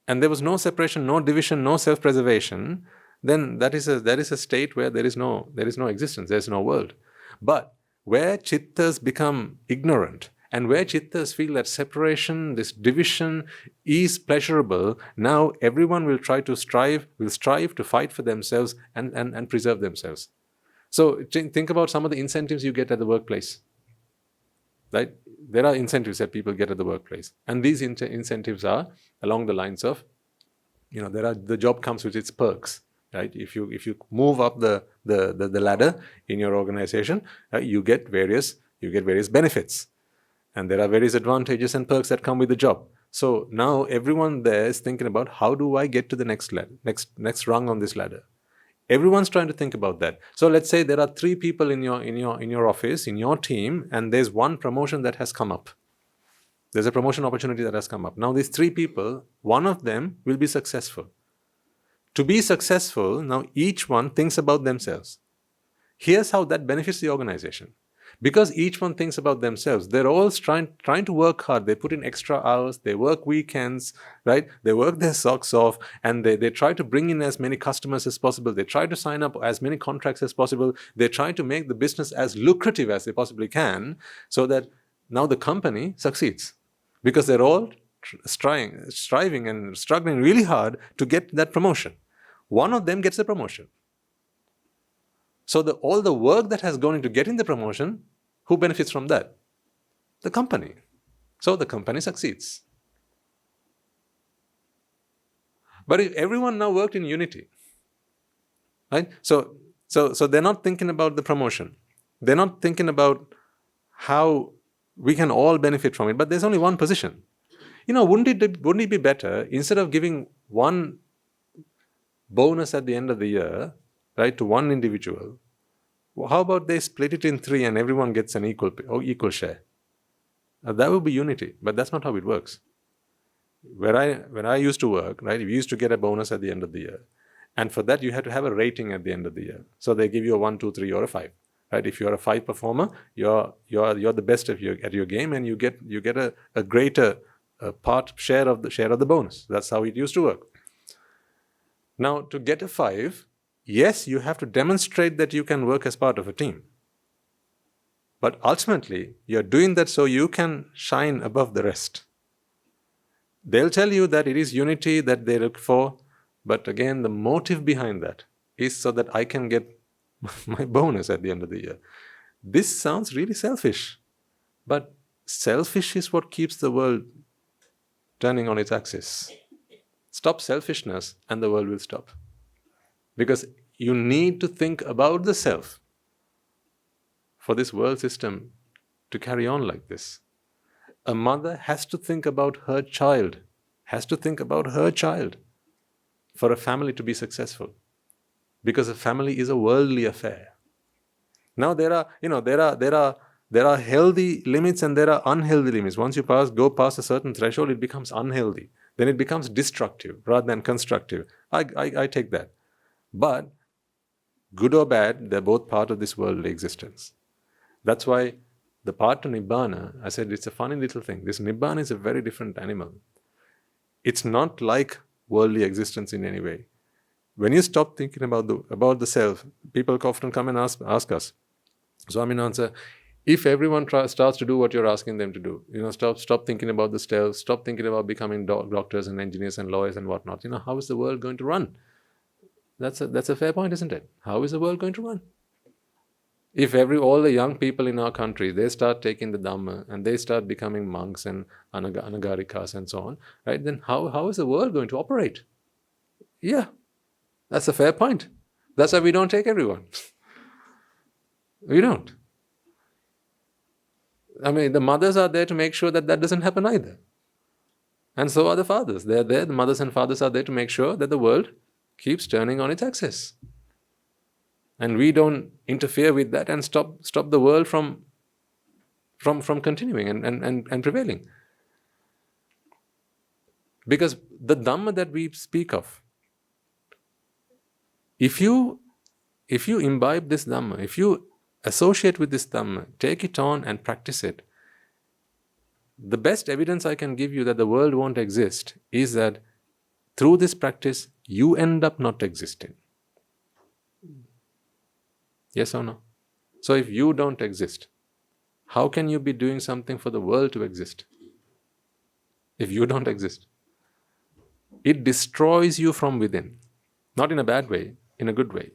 and there was no separation, no division, no self-preservation, then that is a state where there is no existence, there is no world. But where chittas become ignorant, and where chittas feel that separation, this division is pleasurable, now everyone will strive to fight for themselves and preserve themselves. So think about some of the incentives you get at the workplace. Right? There are incentives that people get at the workplace. And these incentives are along the lines of, the job comes with its perks. Right? If you move up the ladder in your organization, you get various benefits. And there are various advantages and perks that come with the job. So now everyone there is thinking about, how do I get to the next rung on this ladder? Everyone's trying to think about that. So let's say there are 3 people in your office, in your team, and there's one promotion that has come up. There's a promotion opportunity that has come up. Now these 3 people, one of them will be successful. To be successful, now each one thinks about themselves. Here's how that benefits the organization. Because each one thinks about themselves, they're all trying to work hard. They put in extra hours, they work weekends, right? They work their socks off, and they try to bring in as many customers as possible. They try to sign up as many contracts as possible. They try to make the business as lucrative as they possibly can, so that now the company succeeds. Because they're all striving and struggling really hard to get that promotion. One of them gets a promotion. So all the work that has gone into getting the promotion, who benefits from that? The company. So the company succeeds. But if everyone now worked in unity, right? So they're not thinking about the promotion. They're not thinking about how we can all benefit from it. But there's only one position. Wouldn't it be better, instead of giving one bonus at the end of the year, right, to one individual, how about they split it in 3 and everyone gets an equal share? That would be unity, but that's not how it works. When I used to work, right, we used to get a bonus at the end of the year. And for that, you had to have a rating at the end of the year. So they give you a 1, 2, 3, or a 5. Right? If you're a 5 performer, you're the best at your game, and you get a greater share of the bonus. That's how it used to work. Now, to get a 5, yes, you have to demonstrate that you can work as part of a team. But ultimately, you're doing that so you can shine above the rest. They'll tell you that it is unity that they look for, but again, the motive behind that is so that I can get my bonus at the end of the year. This sounds really selfish, but selfish is what keeps the world turning on its axis. Stop selfishness and the world will stop. Because you need to think about the self for this world system to carry on like this. A mother has to think about her child, for a family to be successful. Because a family is a worldly affair. Now there are healthy limits and there are unhealthy limits. Once you go past a certain threshold, it becomes unhealthy. Then it becomes destructive rather than constructive. I take that. But good or bad, they're both part of this worldly existence. That's why the part to Nibbāna, I said it's a funny little thing. This Nibbāna is a very different animal. It's not like worldly existence in any way. When you stop thinking about the self, people often come and ask us, Swaminathan, if everyone starts to do what you're asking them to do, stop thinking about the self, stop thinking about becoming doctors and engineers and lawyers and whatnot, how is the world going to run? That's a fair point, isn't it? How is the world going to run? If all the young people in our country, they start taking the Dhamma and they start becoming monks and anagarikas and so on, right? Then how is the world going to operate? Yeah, that's a fair point. That's why we don't take everyone. We don't. I mean, the mothers are there to make sure that doesn't happen either. And so are the fathers. They're there, the mothers and fathers are there to make sure that the world keeps turning on its axis. And we don't interfere with that and stop the world from continuing and prevailing. Because the Dhamma that we speak of, if you imbibe this Dhamma, if you associate with this Dhamma, take it on and practice it, the best evidence I can give you that the world won't exist is that through this practice, you end up not existing. Yes or no? So if you don't exist, how can you be doing something for the world to exist? If you don't exist. It destroys you from within. Not in a bad way, in a good way.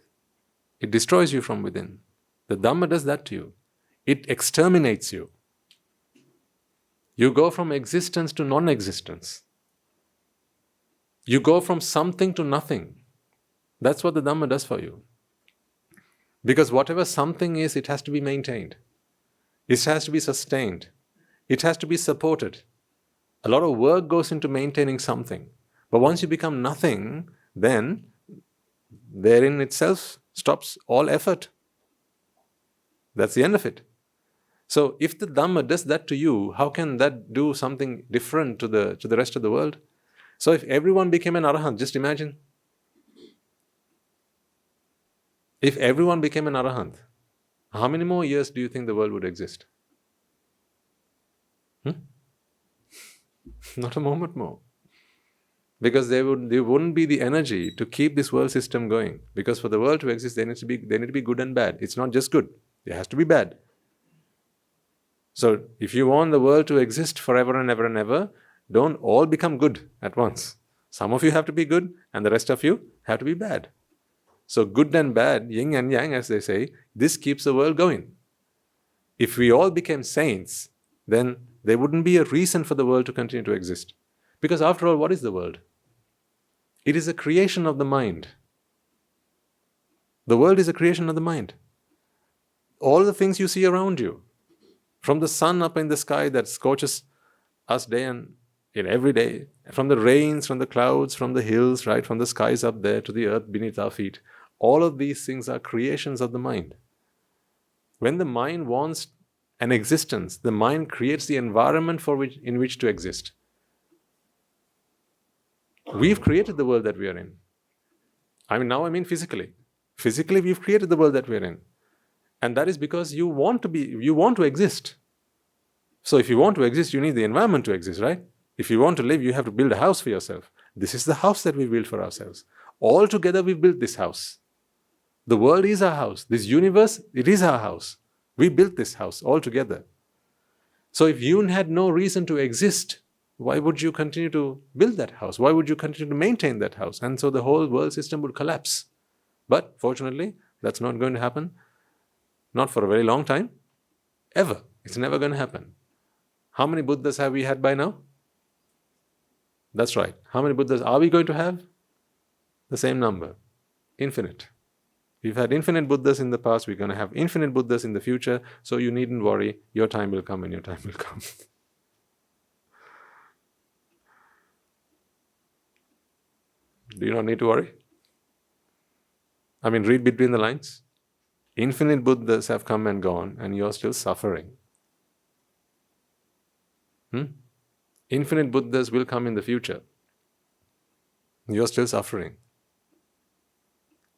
It destroys you from within. The Dhamma does that to you. It exterminates you. You go from existence to non-existence. You go from something to nothing. That's what the Dhamma does for you. Because whatever something is, it has to be maintained. It has to be sustained. It has to be supported. A lot of work goes into maintaining something. But once you become nothing, then therein itself stops all effort. That's the end of it. So if the Dhamma does that to you, how can that do something different to the rest of the world? So if everyone became an Arahant, just imagine. If everyone became an Arahant, how many more years do you think the world would exist? Not a moment more. Because there wouldn't be the energy to keep this world system going. Because for the world to exist, there need to be good and bad. It's not just good. There has to be bad. So if you want the world to exist forever and ever and ever, don't all become good at once. Some of you have to be good and the rest of you have to be bad. So good and bad, yin and yang, as they say, this keeps the world going. If we all became saints, then there wouldn't be a reason for the world to continue to exist. Because after all, what is the world? It is a creation of the mind. The world is a creation of the mind. All the things you see around you, from the sun up in the sky that scorches us day and every day, from the rains, from the clouds, from the hills, right, from the skies up there to the earth beneath our feet, all of these things are creations of the mind. When the mind wants an existence, the mind creates the environment in which to exist. We've created the world that we are in. I mean physically. Physically, we've created the world that we're in. And that is because you want to exist. So if you want to exist, you need the environment to exist, right? If you want to live, you have to build a house for yourself. This is the house that we built for ourselves. All together, we built this house. The world is our house. This universe, it is our house. We built this house all together. So if you had no reason to exist, why would you continue to build that house? Why would you continue to maintain that house? And so the whole world system would collapse. But fortunately, that's not going to happen. Not for a very long time. Ever. It's never going to happen. How many Buddhas have we had by now? That's right. How many Buddhas are we going to have? The same number. Infinite. We've had infinite Buddhas in the past. We're going to have infinite Buddhas in the future. So you needn't worry. Your time will come and your time will come. Do you not need to worry? I mean, read between the lines. Infinite Buddhas have come and gone, and you're still suffering. Infinite Buddhas will come in the future. You're still suffering.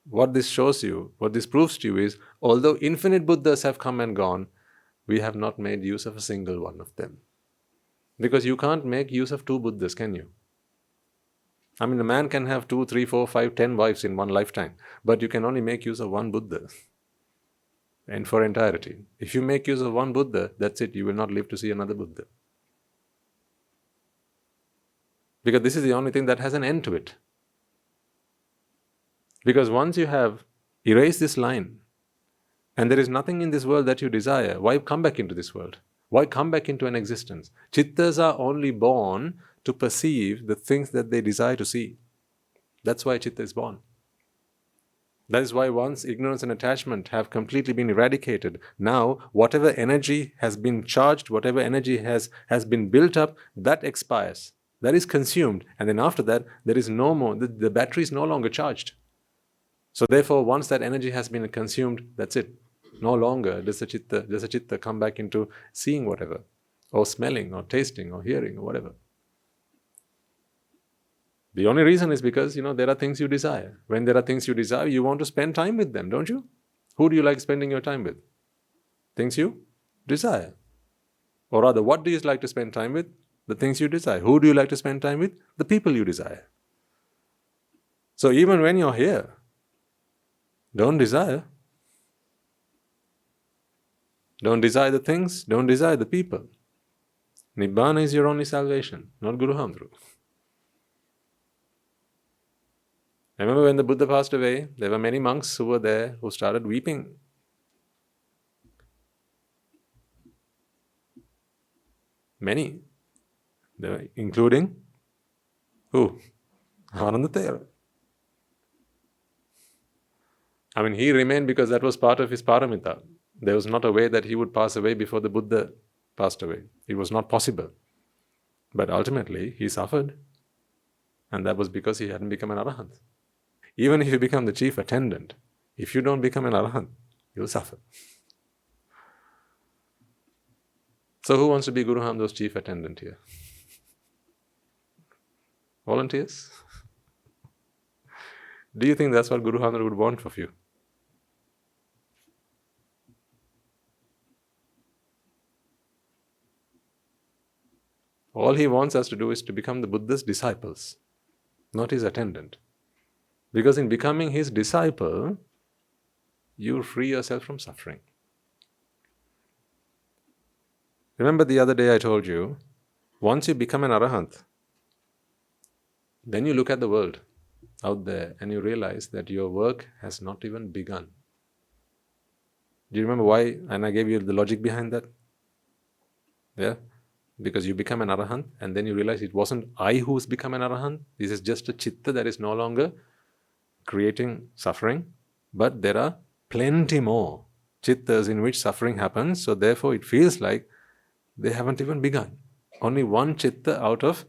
What this shows you, what this proves to you is, although infinite Buddhas have come and gone, we have not made use of a single one of them. Because you can't make use of 2 Buddhas, can you? I mean, a man can have 2, 3, 4, 5, 10 wives in one lifetime, but you can only make use of 1 Buddha. And for entirety. If you make use of 1 Buddha, that's it, you will not live to see another Buddha. Because this is the only thing that has an end to it. Because once you have erased this line, and there is nothing in this world that you desire, why come back into this world? Why come back into an existence? Chittas are only born to perceive the things that they desire to see. That's why Chitta is born. That is why once ignorance and attachment have completely been eradicated, now whatever energy has been charged, whatever energy has been built up, that expires. That is consumed. And then after that, there is no more, the battery is no longer charged. So therefore, once that energy has been consumed, that's it. No longer does the chitta come back into seeing whatever, or smelling, or tasting, or hearing, or whatever. The only reason is because, there are things you desire. When there are things you desire, you want to spend time with them, don't you? Who do you like spending your time with? Things you desire. Or rather, what do you like to spend time with? The things you desire. Who do you like to spend time with? The people you desire. So even when you're here, don't desire. Don't desire the things, don't desire the people. Nibbāna is your only salvation, not Guru Hamdru. I remember when the Buddha passed away, there were many monks who were there who started weeping. Many. Including who? Anandathera. I mean, he remained because that was part of his paramita. There was not a way that he would pass away before the Buddha passed away. It was not possible. But ultimately, he suffered. And that was because he hadn't become an arahant. Even if you become the chief attendant, if you don't become an arahant, you'll suffer. So who wants to be Guru Hamdru's chief attendant here? Volunteers? Do you think that's what Guru Hamdru would want of you? All he wants us to do is to become the Buddha's disciples, not his attendant. Because in becoming his disciple, you free yourself from suffering. Remember the other day I told you, once you become an arahant, then you look at the world. out there and you realize that your work has not even begun. Do you remember why? And I gave you the logic behind that. Yeah? Because you become an arahant and then you realize it wasn't I who's become an arahant. This is just a chitta that is no longer creating suffering. But there are plenty more chittas in which suffering happens. So therefore it feels like they haven't even begun. Only one chitta out of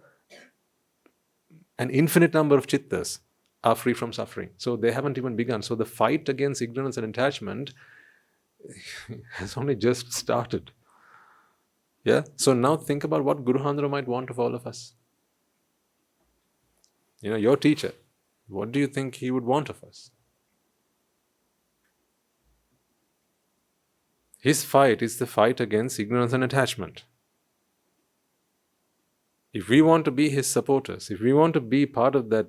an infinite number of chittas are free from suffering. So they haven't even begun. So the fight against ignorance and attachment has only just started. Yeah? So now think about what Guru Handra might want of all of us. Your teacher, what do you think he would want of us? His fight is the fight against ignorance and attachment. If we want to be his supporters, if we want to be part of that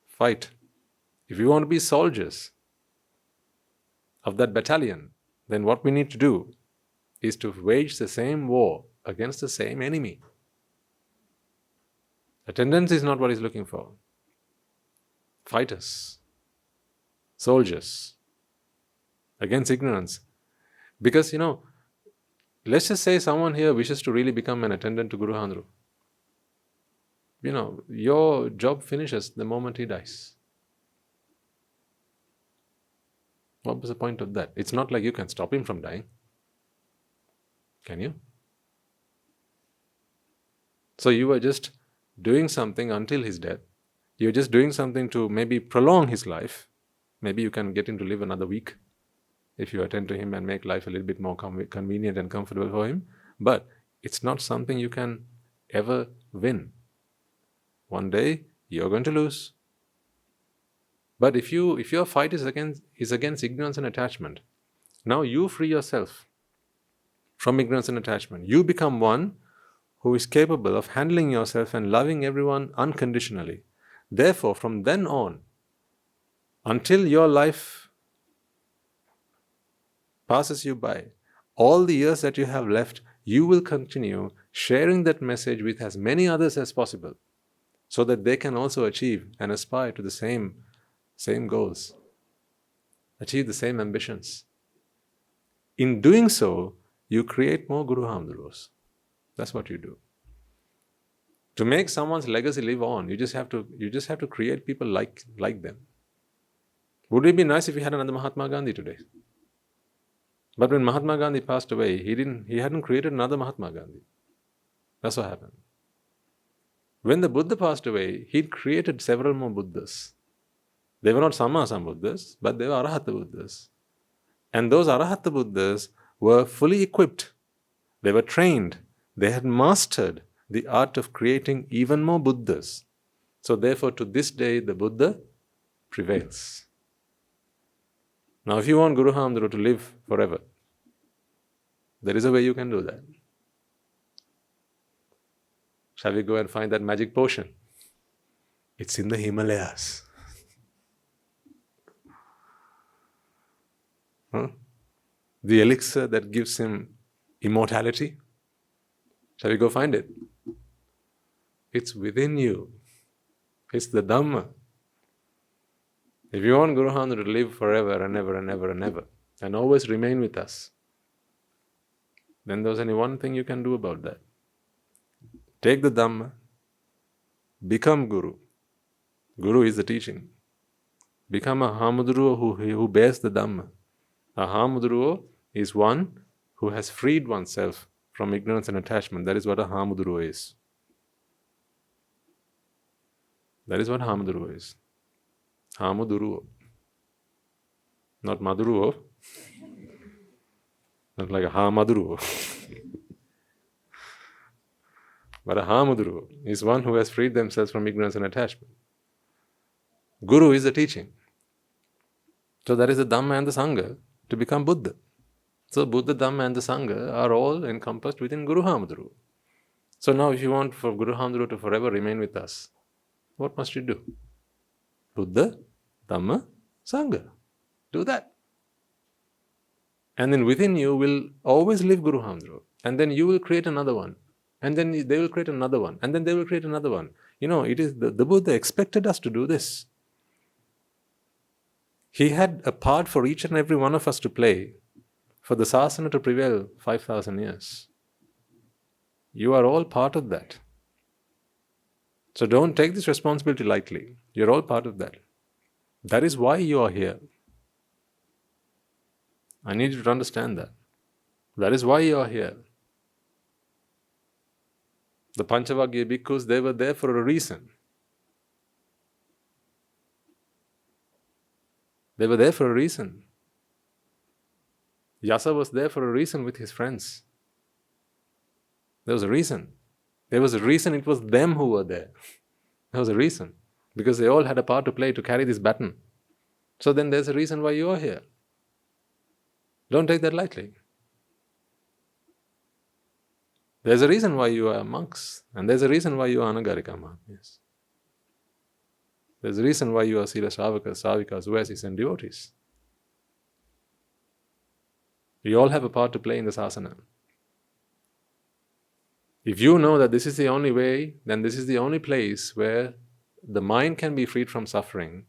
fight, if we want to be soldiers of that battalion, then what we need to do is to wage the same war against the same enemy. Attendance is not what he's looking for. Fighters, soldiers, against ignorance. Because, let's just say someone here wishes to really become an attendant to Guru Handru. Your job finishes the moment he dies. What was the point of that? It's not like you can stop him from dying. Can you? So you were just doing something until his death. You're just doing something to maybe prolong his life. Maybe you can get him to live another week if you attend to him and make life a little bit more convenient and comfortable for him. But it's not something you can ever win. One day you're going to lose. But if your fight is against ignorance and attachment, now you free yourself from ignorance and attachment. You become one who is capable of handling yourself and loving everyone unconditionally. Therefore, from then on, until your life passes you by, all the years that you have left, you will continue sharing that message with as many others as possible, so that they can also achieve and aspire to the same goals, achieve the same ambitions. In doing so, you create more Guru Hamdurus. That's what you do. To make someone's legacy live on, you just have to create people like them. Would it be nice if we had another Mahatma Gandhi today? But when Mahatma Gandhi passed away, he hadn't created another Mahatma Gandhi. That's what happened. When the Buddha passed away, he'd created several more Buddhas. They were not Samma Sambuddhas, but they were Arahata Buddhas. And those Arahata Buddhas were fully equipped. They were trained. They had mastered the art of creating even more Buddhas. So therefore, to this day, the Buddha prevails. Now, if you want Guru Hamduru to live forever, there is a way you can do that. Shall we go and find that magic potion? It's in the Himalayas. The elixir that gives him immortality. Shall we go find it? It's within you. It's the Dhamma. If you want Guru Hamduru to live forever and ever and ever and ever, and always remain with us, then there's only one thing you can do about that. Take the Dhamma, become Guru. Guru is the teaching. Become a Hamudruo who bears the Dhamma. A Hamudruo is one who has freed oneself from ignorance and attachment. That is what a Hamudruo is. That is what Hamudruo is. Hamuduruo. Not Maduruo. Not like a Hamaduruo. But a Hamuduruo is one who has freed themselves from ignorance and attachment. Guru is the teaching. So that is the Dhamma and the Sangha to become Buddha. So Buddha, Dhamma and the Sangha are all encompassed within Guru Hamduru. So now if you want for Guru Hamduru to forever remain with us, what must you do? Buddha, Dhamma, Sangha. Do that. And then within you will always live Guru Hamduru. And then you will create another one. And then they will create another one. And then they will create another one. it is the Buddha expected us to do this. He had a part for each and every one of us to play for the Sásana to prevail 5,000 years. You are all part of that. So don't take this responsibility lightly. You're all part of that. That is why you are here. I need you to understand that. That is why you are here. The Panchavagya bhikkhus, they were there for a reason. They were there for a reason. Yasa was there for a reason with his friends. There was a reason. There was a reason it was them who were there. There was a reason. Because they all had a part to play to carry this baton. So then there's a reason why you are here. Don't take that lightly. There's a reason why you are monks. And there's a reason why you are anagarika mahatmas. There's a reason why you are Sila Sravakas, Savikas, Vasis and devotees. We all have a part to play in the Sásana. If you know that this is the only way, then this is the only place where the mind can be freed from suffering,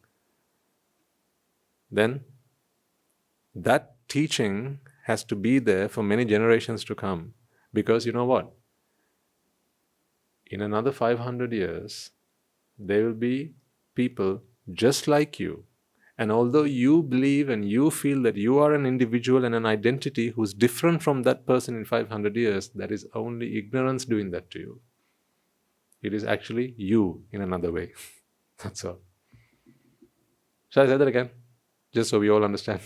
then that teaching has to be there for many generations to come. Because you know what? In another 500 years, there will be people just like you. And although you believe and you feel that you are an individual and an identity who's different from that person in 500 years, that is only ignorance doing that to you. It is actually you in another way. That's all. Shall I say that again? Just so we all understand.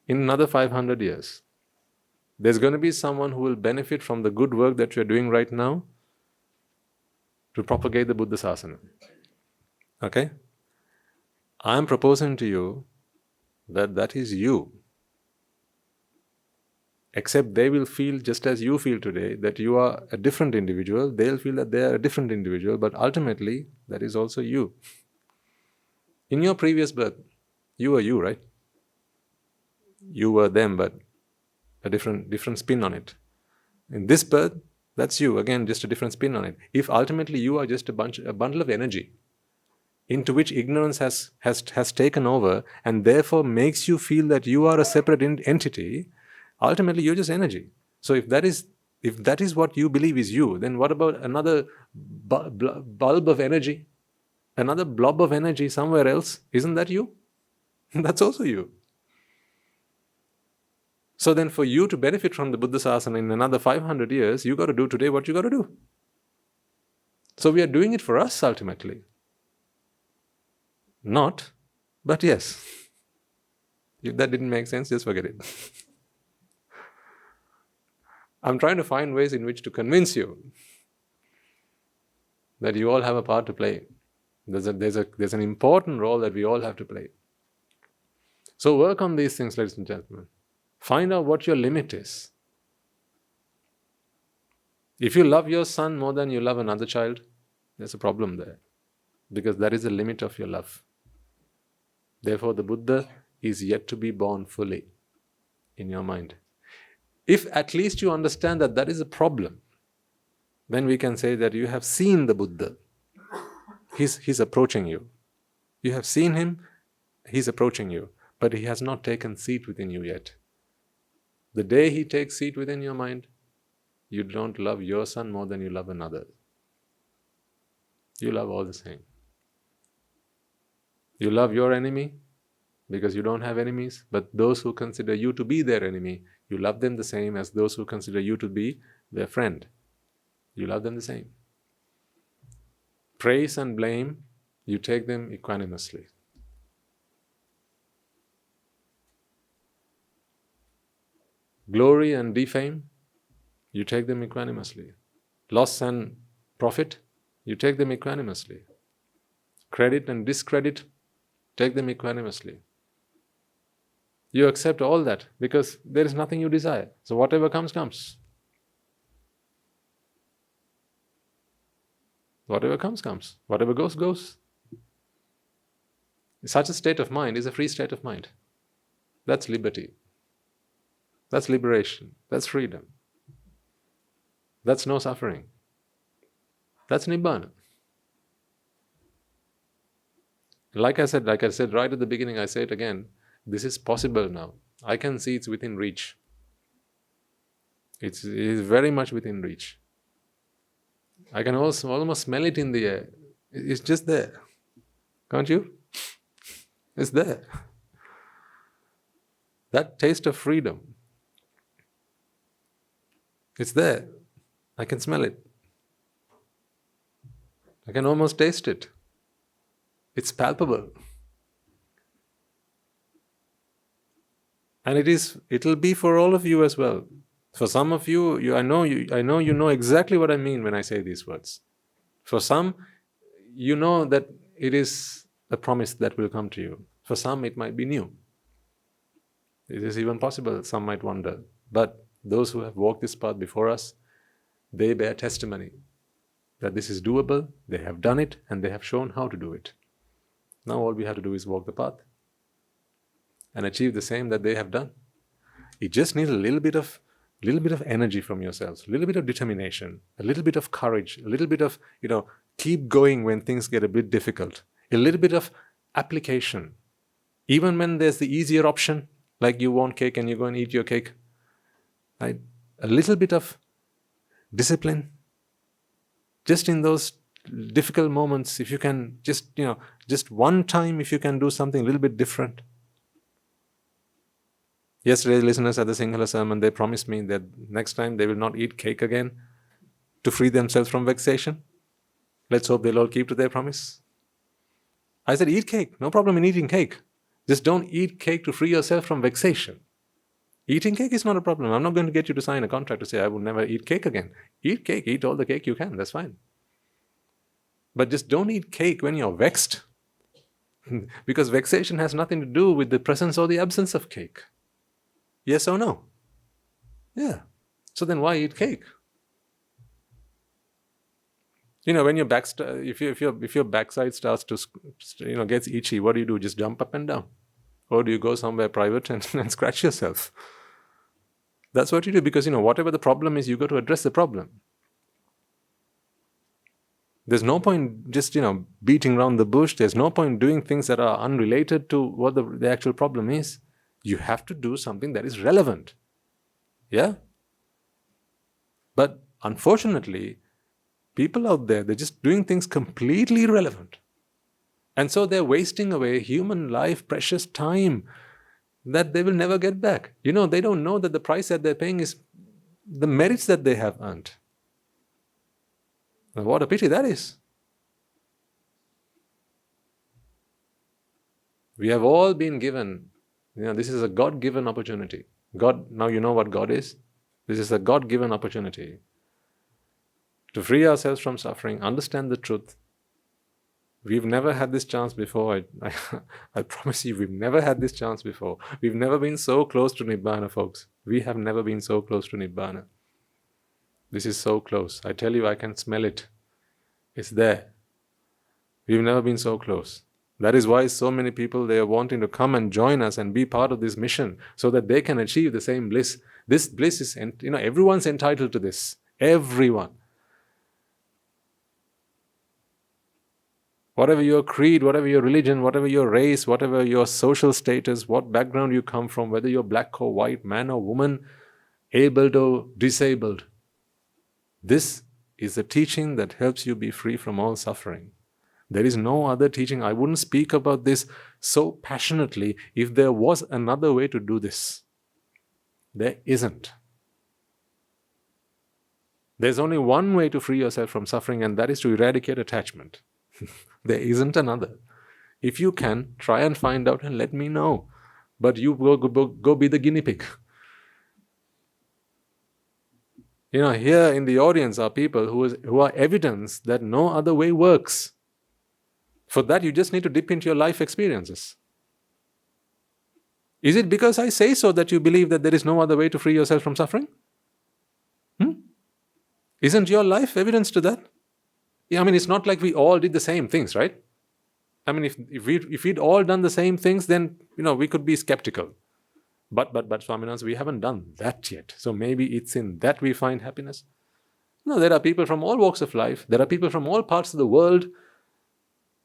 In another 500 years, there's going to be someone who will benefit from the good work that you're doing right now to propagate the Buddha Sásana. Okay? I am proposing to you that that is you. Except they will feel just as you feel today, that you are a different individual. They'll feel that they are a different individual, but ultimately, that is also you. In your previous birth, you were you, right? You were them, but a different spin on it. In this birth, that's you. Again, just a different spin on it. If ultimately you are just a bundle of energy, into which ignorance has taken over and therefore makes you feel that you are a separate entity, ultimately you're just energy. So if that is what you believe is you, then what about another bulb of energy? Another blob of energy somewhere else? Isn't that you? That's also you. So then for you to benefit from the Buddha Sásana in another 500 years, you got to do today what you got to do. So we are doing it for us ultimately. Not, but yes. If that didn't make sense, just forget it. I'm trying to find ways in which to convince you that you all have a part to play. There's an important role that we all have to play. So work on these things, ladies and gentlemen. Find out what your limit is. If you love your son more than you love another child, there's a problem there. Because that is the limit of your love. Therefore, the Buddha is yet to be born fully in your mind. If at least you understand that that is a problem, then we can say that you have seen the Buddha. He's approaching you. You have seen him, he's approaching you, but he has not taken seat within you yet. The day he takes seat within your mind, you don't love your son more than you love another. You love all the same. You love your enemy because you don't have enemies, but those who consider you to be their enemy, you love them the same as those who consider you to be their friend. You love them the same. Praise and blame, you take them equanimously. Glory and defame, you take them equanimously. Loss and profit, you take them equanimously. Credit and discredit, take them equanimously. You accept all that because there is nothing you desire. So whatever comes, comes. Whatever comes, comes. Whatever goes, goes. Such a state of mind is a free state of mind. That's liberty. That's liberation. That's freedom. That's no suffering. That's Nibbāna. Like I said right at the beginning, I say it again, this is possible now. I can see it's within reach. It is very much within reach. I can also almost smell it in the air. It's just there. Can't you? It's there. That taste of freedom. It's there. I can smell it. I can almost taste it. It's palpable. And it'll be for all of you as well. For some of you, I know you know exactly what I mean when I say these words. For some, you know that it is a promise that will come to you. For some, it might be new. It is even possible, some might wonder. But those who have walked this path before us, they bear testimony that this is doable, they have done it, and they have shown how to do it. Now all we have to do is walk the path and achieve the same that they have done. It just needs a little bit of energy from yourselves, a little bit of determination, a little bit of courage, a little bit of, keep going when things get a bit difficult, a little bit of application. Even when there's the easier option, like you want cake and you go and eat your cake, right? A little bit of discipline, just in those difficult moments, if you can just one time, if you can do something a little bit different. Yesterday, listeners at the Sinhala sermon, they promised me that next time they will not eat cake again to free themselves from vexation. Let's hope they'll all keep to their promise. I said, eat cake, no problem in eating cake. Just don't eat cake to free yourself from vexation. Eating cake is not a problem. I'm not going to get you to sign a contract to say, I will never eat cake again. Eat cake, eat all the cake you can, that's fine. But just don't eat cake when you're vexed. Because vexation has nothing to do with the presence or the absence of cake. Yes or no? Yeah. So then why eat cake? When your back, if your backside starts to, gets itchy, what do? Just jump up and down? Or do you go somewhere private and scratch yourself? That's what you do, because, whatever the problem is, you got to address the problem. There's no point just, beating around the bush. There's no point doing things that are unrelated to what the actual problem is. You have to do something that is relevant. Yeah? But unfortunately, people out there, they're just doing things completely irrelevant. And so they're wasting away human life, precious time that they will never get back. They don't know that the price that they're paying is the merits that they have earned. And what a pity that is. We have all been given, this is a God-given opportunity. Now you know what God is. This is a God-given opportunity to free ourselves from suffering, understand the truth. We've never had this chance before. I promise you, we've never had this chance before. We've never been so close to Nibbāna, folks. We have never been so close to Nibbāna. This is so close. I tell you, I can smell it. It's there. We've never been so close. That is why so many people, they are wanting to come and join us and be part of this mission so that they can achieve the same bliss. This bliss is, everyone's entitled to this. Everyone. Whatever your creed, whatever your religion, whatever your race, whatever your social status, what background you come from, whether you're black or white, man or woman, abled or disabled. This is the teaching that helps you be free from all suffering. There is no other teaching. I wouldn't speak about this so passionately if there was another way to do this. There isn't. There's only one way to free yourself from suffering, and that is to eradicate attachment. There isn't another. If you can, try and find out and let me know. But you go be the guinea pig. Here in the audience are people who are evidence that no other way works. For that, you just need to dip into your life experiences. Is it because I say so that you believe that there is no other way to free yourself from suffering? Isn't your life evidence to that? It's not like we all did the same things, right? If we'd all done the same things, then, we could be skeptical. But Swaminathan, we haven't done that yet. So maybe it's in that we find happiness. No, there are people from all walks of life. There are people from all parts of the world.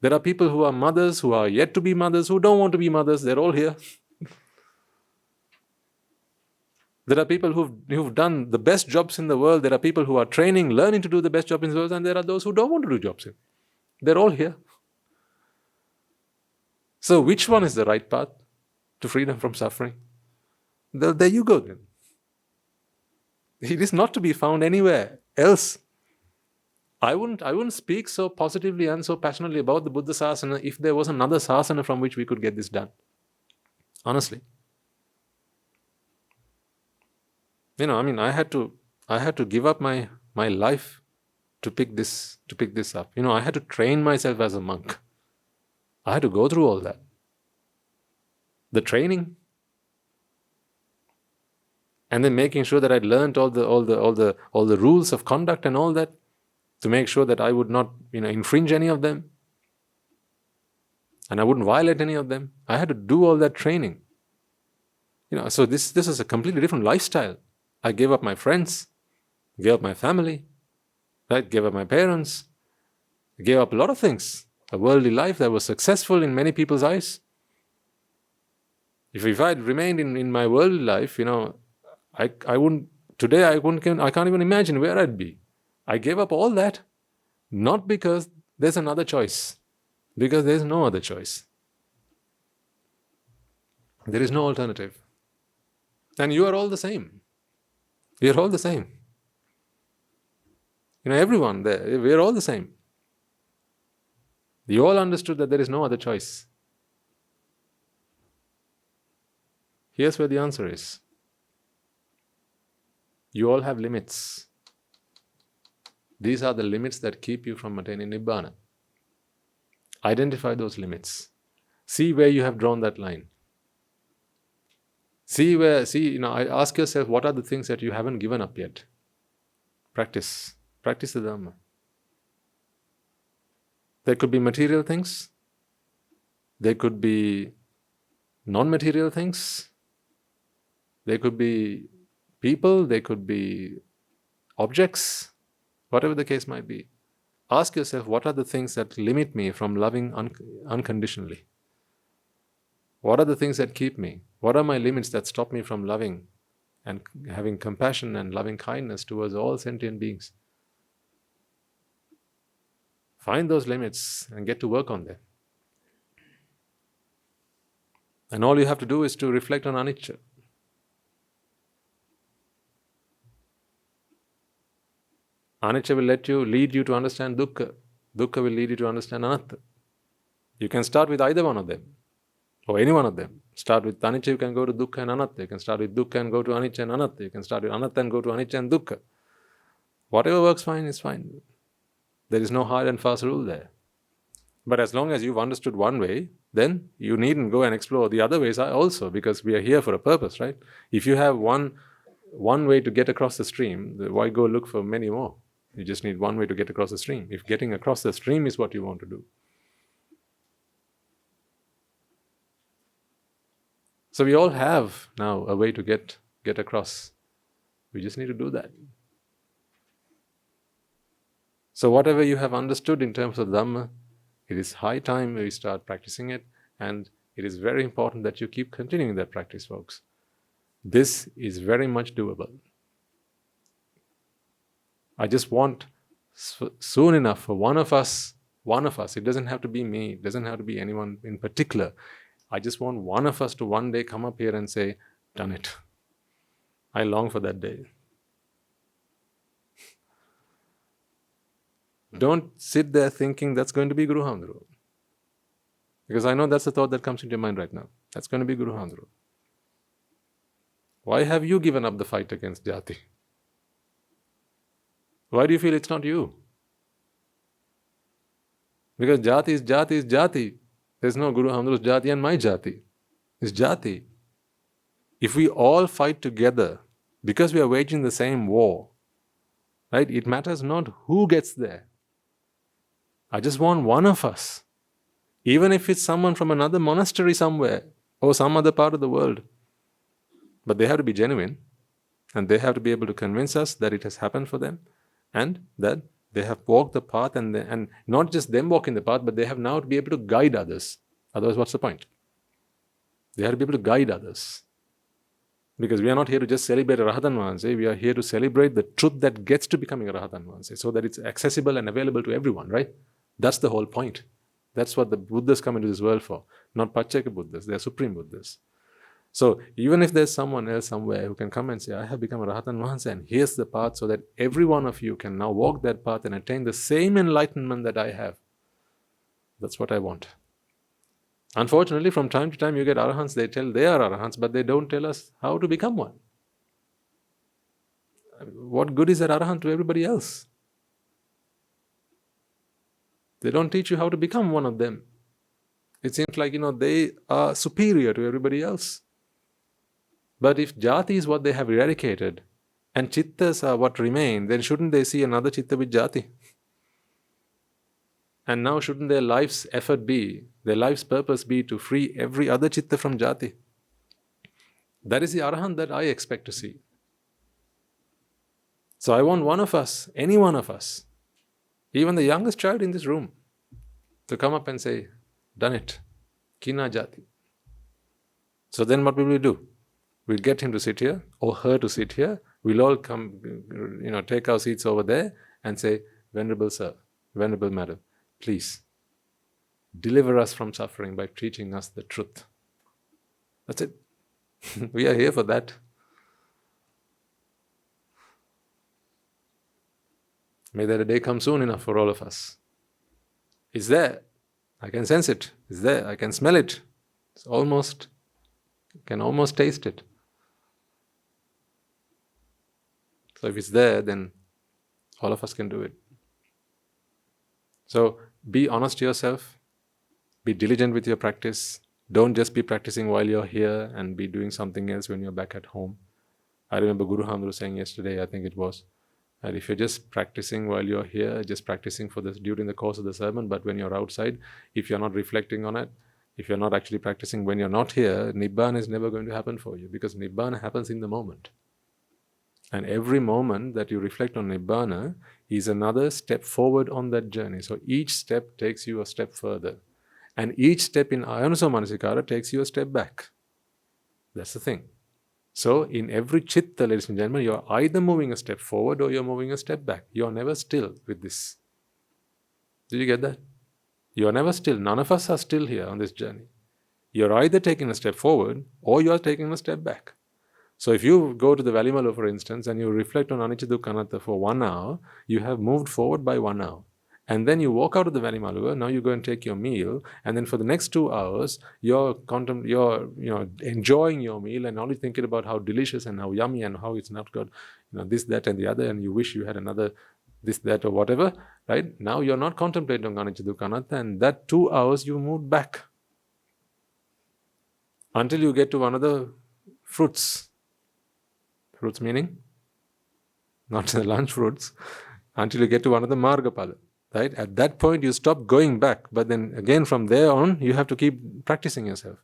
There are people who are mothers, who are yet to be mothers, who don't want to be mothers. They're all here. There are people who've done the best jobs in the world. There are people who are training, learning to do the best job in the world. And there are those who don't want to do jobs. They're all here. So which one is the right path to freedom from suffering? There you go then. It is not to be found anywhere else. I wouldn't speak so positively and so passionately about the Buddha Sásana if there was another Sásana from which we could get this done. Honestly. I had to give up my life to pick this up. I had to train myself as a monk. I had to go through all that. The training. And then making sure that I'd learned all the rules of conduct and all that, to make sure that I would not, infringe any of them. And I wouldn't violate any of them. I had to do all that training. So this is a completely different lifestyle. I gave up my friends, gave up my family, right? Gave up my parents, gave up a lot of things. A worldly life that was successful in many people's eyes. If I'd remained in my worldly life, I wouldn't. Today I can't even imagine where I'd be. I gave up all that, not because there's another choice, because there's no other choice. There is no alternative. And you are all the same. We are all the same. Everyone there, we are all the same. You all understood that there is no other choice. Here's where the answer is. You all have limits. These are the limits that keep you from attaining Nibbāna. Identify those limits. See where you have drawn that line. Ask yourself, what are the things that you haven't given up yet? Practice the Dhamma. There could be material things. There could be non-material things. There could be people. There could be objects. Whatever the case might be. Ask yourself, what are the things that limit me from loving unconditionally? What are the things that keep me? What are my limits that stop me from loving and having compassion and loving kindness towards all sentient beings? Find those limits and get to work on them. And all you have to do is to reflect on anicca. Anicca will lead you to understand Dukka. Dukka will lead you to understand anatta. You can start with either one of them, or any one of them. Start with anicca, you can go to Dukka and anatta. You can start with Dukka and go to anicca and anatta. You can start with anatta and go to anicca and Dukka. Whatever works fine is fine. There is no hard and fast rule there. But as long as you've understood one way, then you needn't go and explore the other ways also, because we are here for a purpose, right? If you have one way to get across the stream, why go look for many more? You just need one way to get across the stream. If getting across the stream is what you want to do. So we all have now a way to get across. We just need to do that. So whatever you have understood in terms of Dhamma, it is high time we start practicing it, and it is very important that you keep continuing that practice, folks. This is very much doable. I just want soon enough for one of us, it doesn't have to be me, it doesn't have to be anyone in particular. I just want one of us to one day come up here and say, done it. I long for that day. Don't sit there thinking that's going to be Guru Hamdru. Because I know that's the thought that comes into your mind right now. That's going to be Guru Hamdru. Why have you given up the fight against Jati? Why do you feel it's not you? Because Jati is Jati is Jati. There's no Guru Hamdru's Jati and my Jati. It's Jati. If we all fight together, because we are waging the same war, right? It matters not who gets there. I just want one of us. Even if it's someone from another monastery somewhere, or some other part of the world. But they have to be genuine, and they have to be able to convince us that it has happened for them, and that They have walked the path, and not just them walking the path, but they have now to be able to guide others. Otherwise, what's the point? They have to be able to guide others. Because we are not here to just celebrate a Rahatan Vahanse, we are here to celebrate the truth that gets to becoming a Rahatan Vahanse, so that it's accessible and available to everyone, right? That's the whole point. That's what the Buddhas come into this world for. Not Pacceka Buddhas, they are Supreme Buddhas. So even if there's someone else somewhere who can come and say, I have become a Rahatan Vahanse and here's the path, so that every one of you can now walk that path and attain the same enlightenment that I have. That's what I want. Unfortunately, from time to time you get Arahants, they tell they are Arahants, but they don't tell us how to become one. What good is that Arahant to everybody else? They don't teach you how to become one of them. It seems like, they are superior to everybody else. But if jati is what they have eradicated, and chittas are what remain, then shouldn't they see another chitta with jati? And now shouldn't their life's effort be, their life's purpose be to free every other chitta from jati? That is the Arahant that I expect to see. So I want one of us, any one of us, even the youngest child in this room, to come up and say, done it, kina jati. So then what will we do? We'll get him to sit here, or her to sit here. We'll all come, take our seats over there and say, Venerable Sir, Venerable Madam, please, deliver us from suffering by teaching us the truth. That's it. We are here for that. May that a day come soon enough for all of us. It's there. I can sense it. It's there. I can smell it. Can almost taste it. So if it's there, then all of us can do it. So be honest to yourself. Be diligent with your practice. Don't just be practicing while you're here and be doing something else when you're back at home. I remember Guru Hamdru saying yesterday, I think it was, that if you're just practicing while you're here, just practicing for this during the course of the sermon, but when you're outside, if you're not reflecting on it, if you're not actually practicing when you're not here, Nibbāna is never going to happen for you, because Nibbāna happens in the moment. And every moment that you reflect on Nibbāna is another step forward on that journey. So each step takes you a step further. And each step in Ayanuso Manasikara takes you a step back. That's the thing. So in every chitta, ladies and gentlemen, you're either moving a step forward or you're moving a step back. You're never still with this. Did you get that? You're never still. None of us are still here on this journey. You're either taking a step forward or you're taking a step back. So if you go to the Valimalo, for instance, and you reflect on Anicca Dukkha Anatta for 1 hour, you have moved forward by 1 hour. And then you walk out of the Valimalo, now you go and take your meal, and then for the next 2 hours, you're enjoying your meal and only thinking about how delicious and how yummy and how it's not got this, that and the other, and you wish you had another this, that or whatever, right? Now you're not contemplating Anicca Dukkha Anatta, and that 2 hours you moved back until you get to another fruits. Fruits meaning? Not the lunch fruits. Until you get to another Margapada. Right? At that point you stop going back. But then again from there on, you have to keep practicing yourself.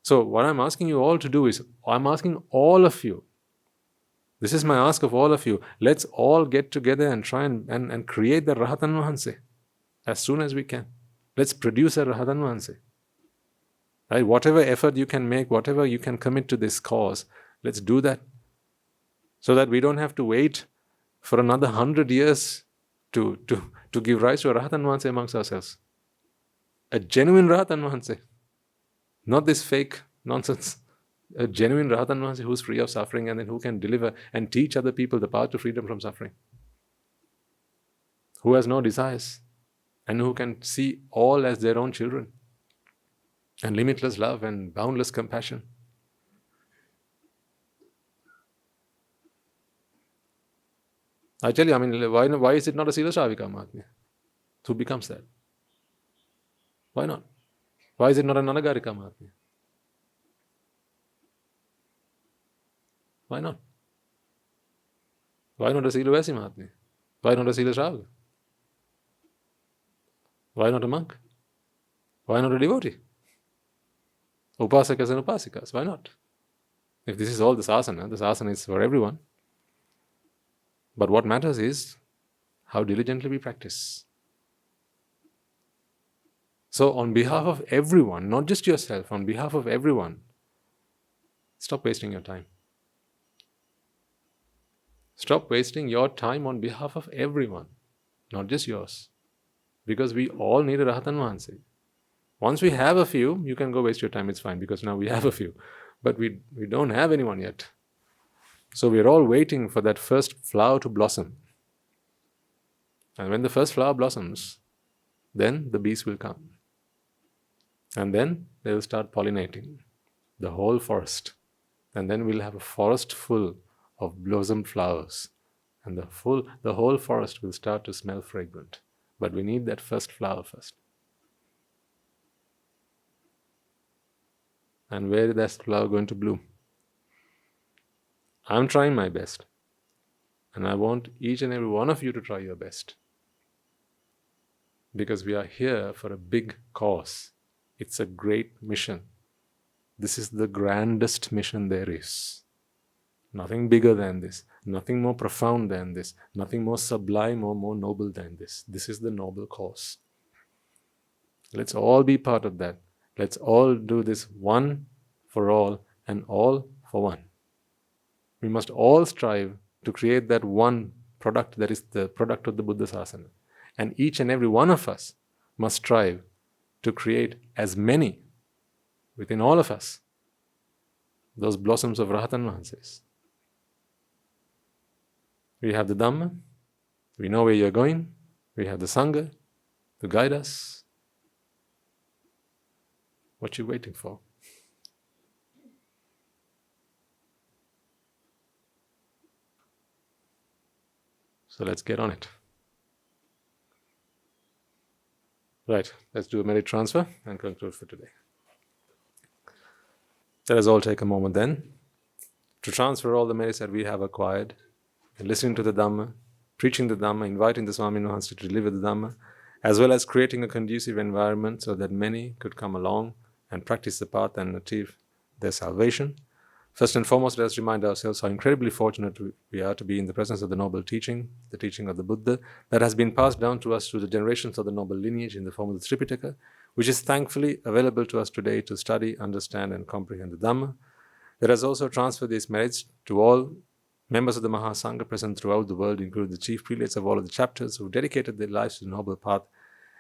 So what I'm asking you all to do is, I'm asking all of you, this is my ask of all of you, let's all get together and try and create the Rahatan Vahanse as soon as we can. Let's produce a Rahatan Vahanse. Right? Whatever effort you can make, whatever you can commit to this cause, let's do that. So that we don't have to wait for another 100 years to give rise to a Rahatan Vahanse amongst ourselves. A genuine Rahatan Vahanse. Not this fake nonsense. A genuine Rahatan Vahanse who's free of suffering and then who can deliver and teach other people the path to freedom from suffering. Who has no desires and who can see all as their own children. And limitless love and boundless compassion. I tell you, why is it not a Sila Shravika Mahatmya? Who becomes that? Why not? Why is it not an Anagarika Mahatmya? Why not? Why not a Sila Vasi Mahatmya? Why not a Sila Shravaka? Why not a monk? Why not a devotee? Upasakas and Upasikas, why not? If this is all the Sásana is for everyone. But what matters is how diligently we practice. So on behalf of everyone, not just yourself, on behalf of everyone, stop wasting your time. Stop wasting your time on behalf of everyone, not just yours. Because we all need a Rahatan Mahansi. Once we have a few, you can go waste your time, it's fine, because now we have a few. But we don't have anyone yet. So we're all waiting for that first flower to blossom. And when the first flower blossoms, then the bees will come. And then they will start pollinating the whole forest. And then we'll have a forest full of blossomed flowers. And the whole forest will start to smell fragrant. But we need that first flower first. And where is that flower going to bloom? I'm trying my best. And I want each and every one of you to try your best. Because we are here for a big cause. It's a great mission. This is the grandest mission there is. Nothing bigger than this. Nothing more profound than this. Nothing more sublime or more noble than this. This is the noble cause. Let's all be part of that. Let's all do this one for all and all for one. We must all strive to create that one product that is the product of the Buddha Sásana. And each and every one of us must strive to create as many within all of us, those blossoms of Rahatan Mahansis. We have the Dhamma, we know where you're going, we have the Sangha to guide us. What are you waiting for? So let's get on it. Right, let's do a merit transfer and conclude for today. Let us all take a moment then to transfer all the merits that we have acquired in listening to the Dhamma, preaching the Dhamma, inviting the Swami Nuhansi to deliver the Dhamma, as well as creating a conducive environment so that many could come along and practice the path and achieve their salvation. First and foremost, let us remind ourselves how incredibly fortunate we are to be in the presence of the noble teaching, the teaching of the Buddha, that has been passed down to us through the generations of the noble lineage in the form of the Tripitaka, which is thankfully available to us today to study, understand and comprehend the Dhamma. Let us also transfer these merits to all members of the Mahasangha present throughout the world, including the chief prelates of all of the chapters who dedicated their lives to the noble path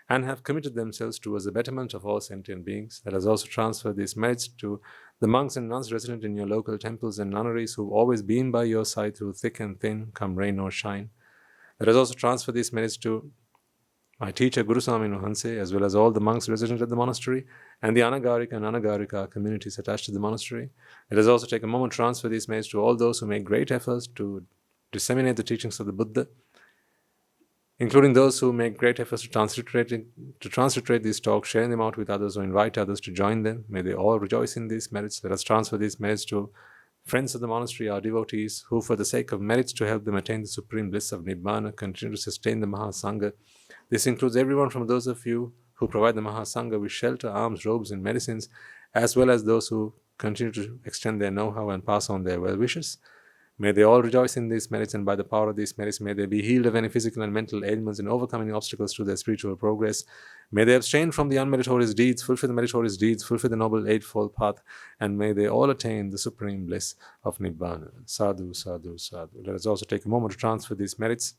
and have committed themselves towards the betterment of all sentient beings. Let us also transfer these merits to the monks and nuns resident in your local temples and nunneries who have always been by your side through thick and thin, come rain or shine. Let us also transfer these merits to my teacher, Guru Swami Nuhansi, as well as all the monks resident at the monastery and the Anagarika and Anagarika communities attached to the monastery. Let us also take a moment to transfer these merits to all those who make great efforts to disseminate the teachings of the Buddha, including those who make great efforts to transliterate these talks, sharing them out with others or invite others to join them. May they all rejoice in these merits. Let us transfer these merits to friends of the monastery, our devotees, who for the sake of merits to help them attain the supreme bliss of Nibbāna continue to sustain the Mahasangha. This includes everyone from those of you who provide the Mahasangha with shelter, arms, robes and medicines, as well as those who continue to extend their know-how and pass on their well wishes. May they all rejoice in these merits, and by the power of these merits, may they be healed of any physical and mental ailments and overcoming obstacles to their spiritual progress. May they abstain from the unmeritorious deeds, fulfill the meritorious deeds, fulfill the noble eightfold path, and may they all attain the supreme bliss of Nibbāna. Sadhu, sadhu, sadhu. Let us also take a moment to transfer these merits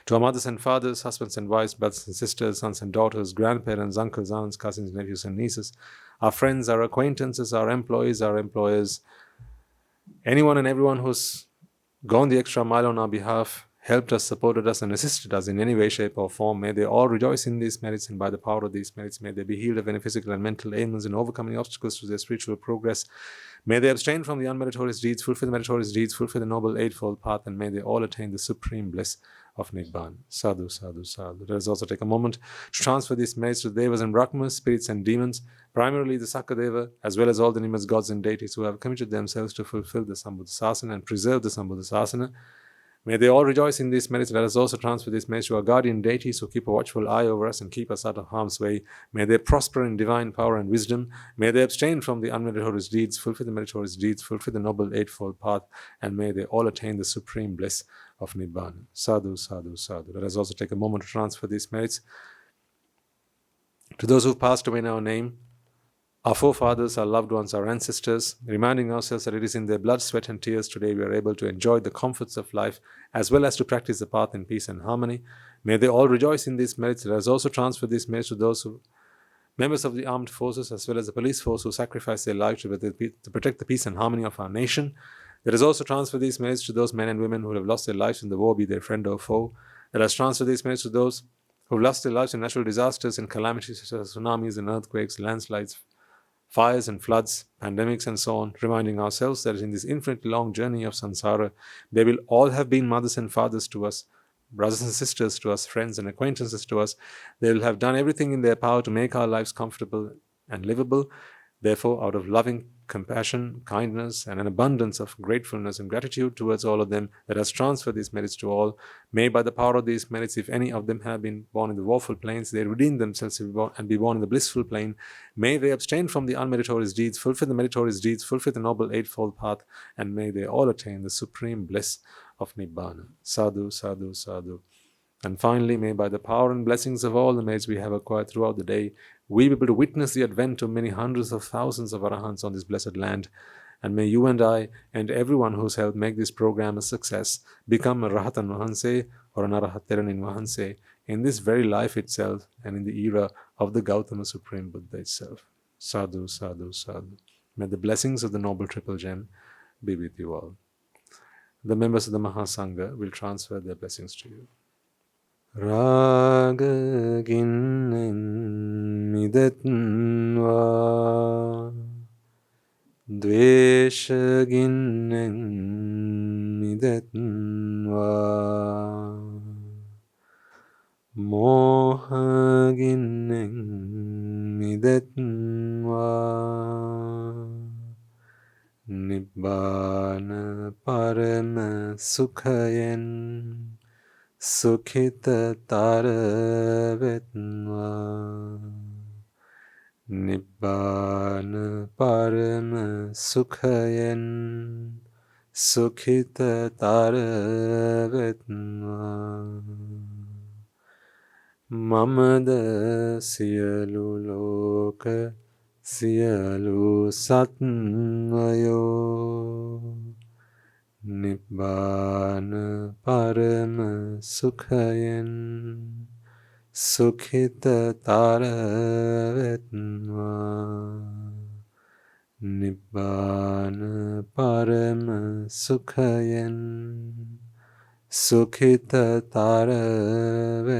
to our mothers and fathers, husbands and wives, brothers and sisters, sons and daughters, grandparents, uncles, aunts, cousins, nephews and nieces, our friends, our acquaintances, our employees, our employers, anyone and everyone who's gone the extra mile on our behalf, helped us, supported us and assisted us in any way, shape or form. May they all rejoice in these merits, and by the power of these merits, may they be healed of any physical and mental ailments and overcoming obstacles to their spiritual progress. May they abstain from the unmeritorious deeds, fulfill the meritorious deeds, fulfill the noble eightfold path, and may they all attain the supreme bliss of Nibbāna. Sadhu, sadhu, sadhu. Let us also take a moment to transfer these merits to the Devas and Brahmas, spirits and demons, primarily the Sakadeva, as well as all the Nimas, gods and deities who have committed themselves to fulfill the Sambuddha Sásana and preserve the Sambuddha Sásana. May they all rejoice in these merits. Let us also transfer these merits to our guardian deities who keep a watchful eye over us and keep us out of harm's way. May they prosper in divine power and wisdom. May they abstain from the unmeritorious deeds, fulfill the meritorious deeds, fulfill the noble eightfold path, and may they all attain the supreme bliss of Nibbāna. Sadhu, sadhu, sadhu. Let us also take a moment to transfer these merits to those who've passed away in our name, our forefathers, our loved ones, our ancestors, reminding ourselves that it is in their blood, sweat and tears today we are able to enjoy the comforts of life as well as to practice the path in peace and harmony. May they all rejoice in these merits. Let us also transfer these merits to those members of the armed forces as well as the police force who sacrifice their lives to protect the peace and harmony of our nation. Let us also transfer these merits to those men and women who have lost their lives in the war, be they friend or foe. Let us transfer these merits to those who have lost their lives in natural disasters and calamities such as tsunamis and earthquakes, landslides, fires and floods, pandemics and so on, reminding ourselves that in this infinitely long journey of samsara, they will all have been mothers and fathers to us, brothers and sisters to us, friends and acquaintances to us. They will have done everything in their power to make our lives comfortable and livable. Therefore, out of loving compassion, kindness, and an abundance of gratefulness and gratitude towards all of them, let us transfer these merits to all. May by the power of these merits, if any of them have been born in the woeful planes, they redeem themselves and be born in the blissful plane. May they abstain from the unmeritorious deeds, fulfill the meritorious deeds, fulfill the noble eightfold path, and may they all attain the supreme bliss of Nibbāna. Sadhu, sadhu, sadhu. And finally, may by the power and blessings of all the merits we have acquired throughout the day, we be able to witness the advent of many hundreds of thousands of Arahants on this blessed land. And may you and I and everyone who's helped make this program a success become a Rahatan Vahanse or an Arahateranin Vahanse in this very life itself and in the era of the Gautama Supreme Buddha itself. Sadhu, sadhu, sadhu. May the blessings of the Noble Triple Gem be with you all. The members of the Mahasangha will transfer their blessings to you. Raga ginnen midatnva dvesha ginnen midatnva moha ginnen midatnva Nibbāna parama sukhayen Sukhita taravetnva Nibbāna parama sukhayen Sukhita taravetnva Mamada siyalu lóka siyalu satnvayo Nibbāna parama sukhayen Sukhita taravetnva Nibbāna parama sukhayen Sukhita taravetnva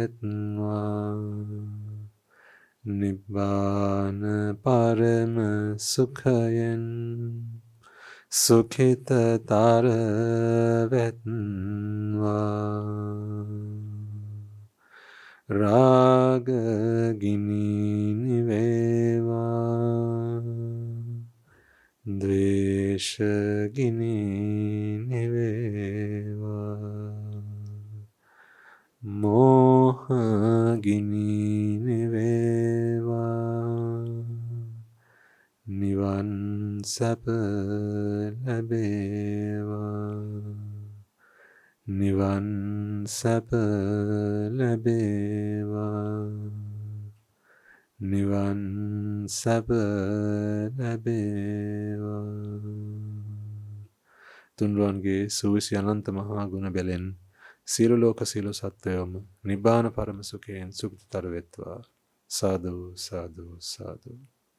Nibbāna parama sukhayen Sukhita taravetnva Raga gini niveva Dvesha gini niveva Moha gini niveva Nivan sapa labeva Nivan sapa labeva Nivan sapa labeva Tunrange suvisi ananta mahaguna belen Silo loka silo satyam Nibbāna parama sukhayen Sukhita taravetva Sadhu, sadhu, sadhu.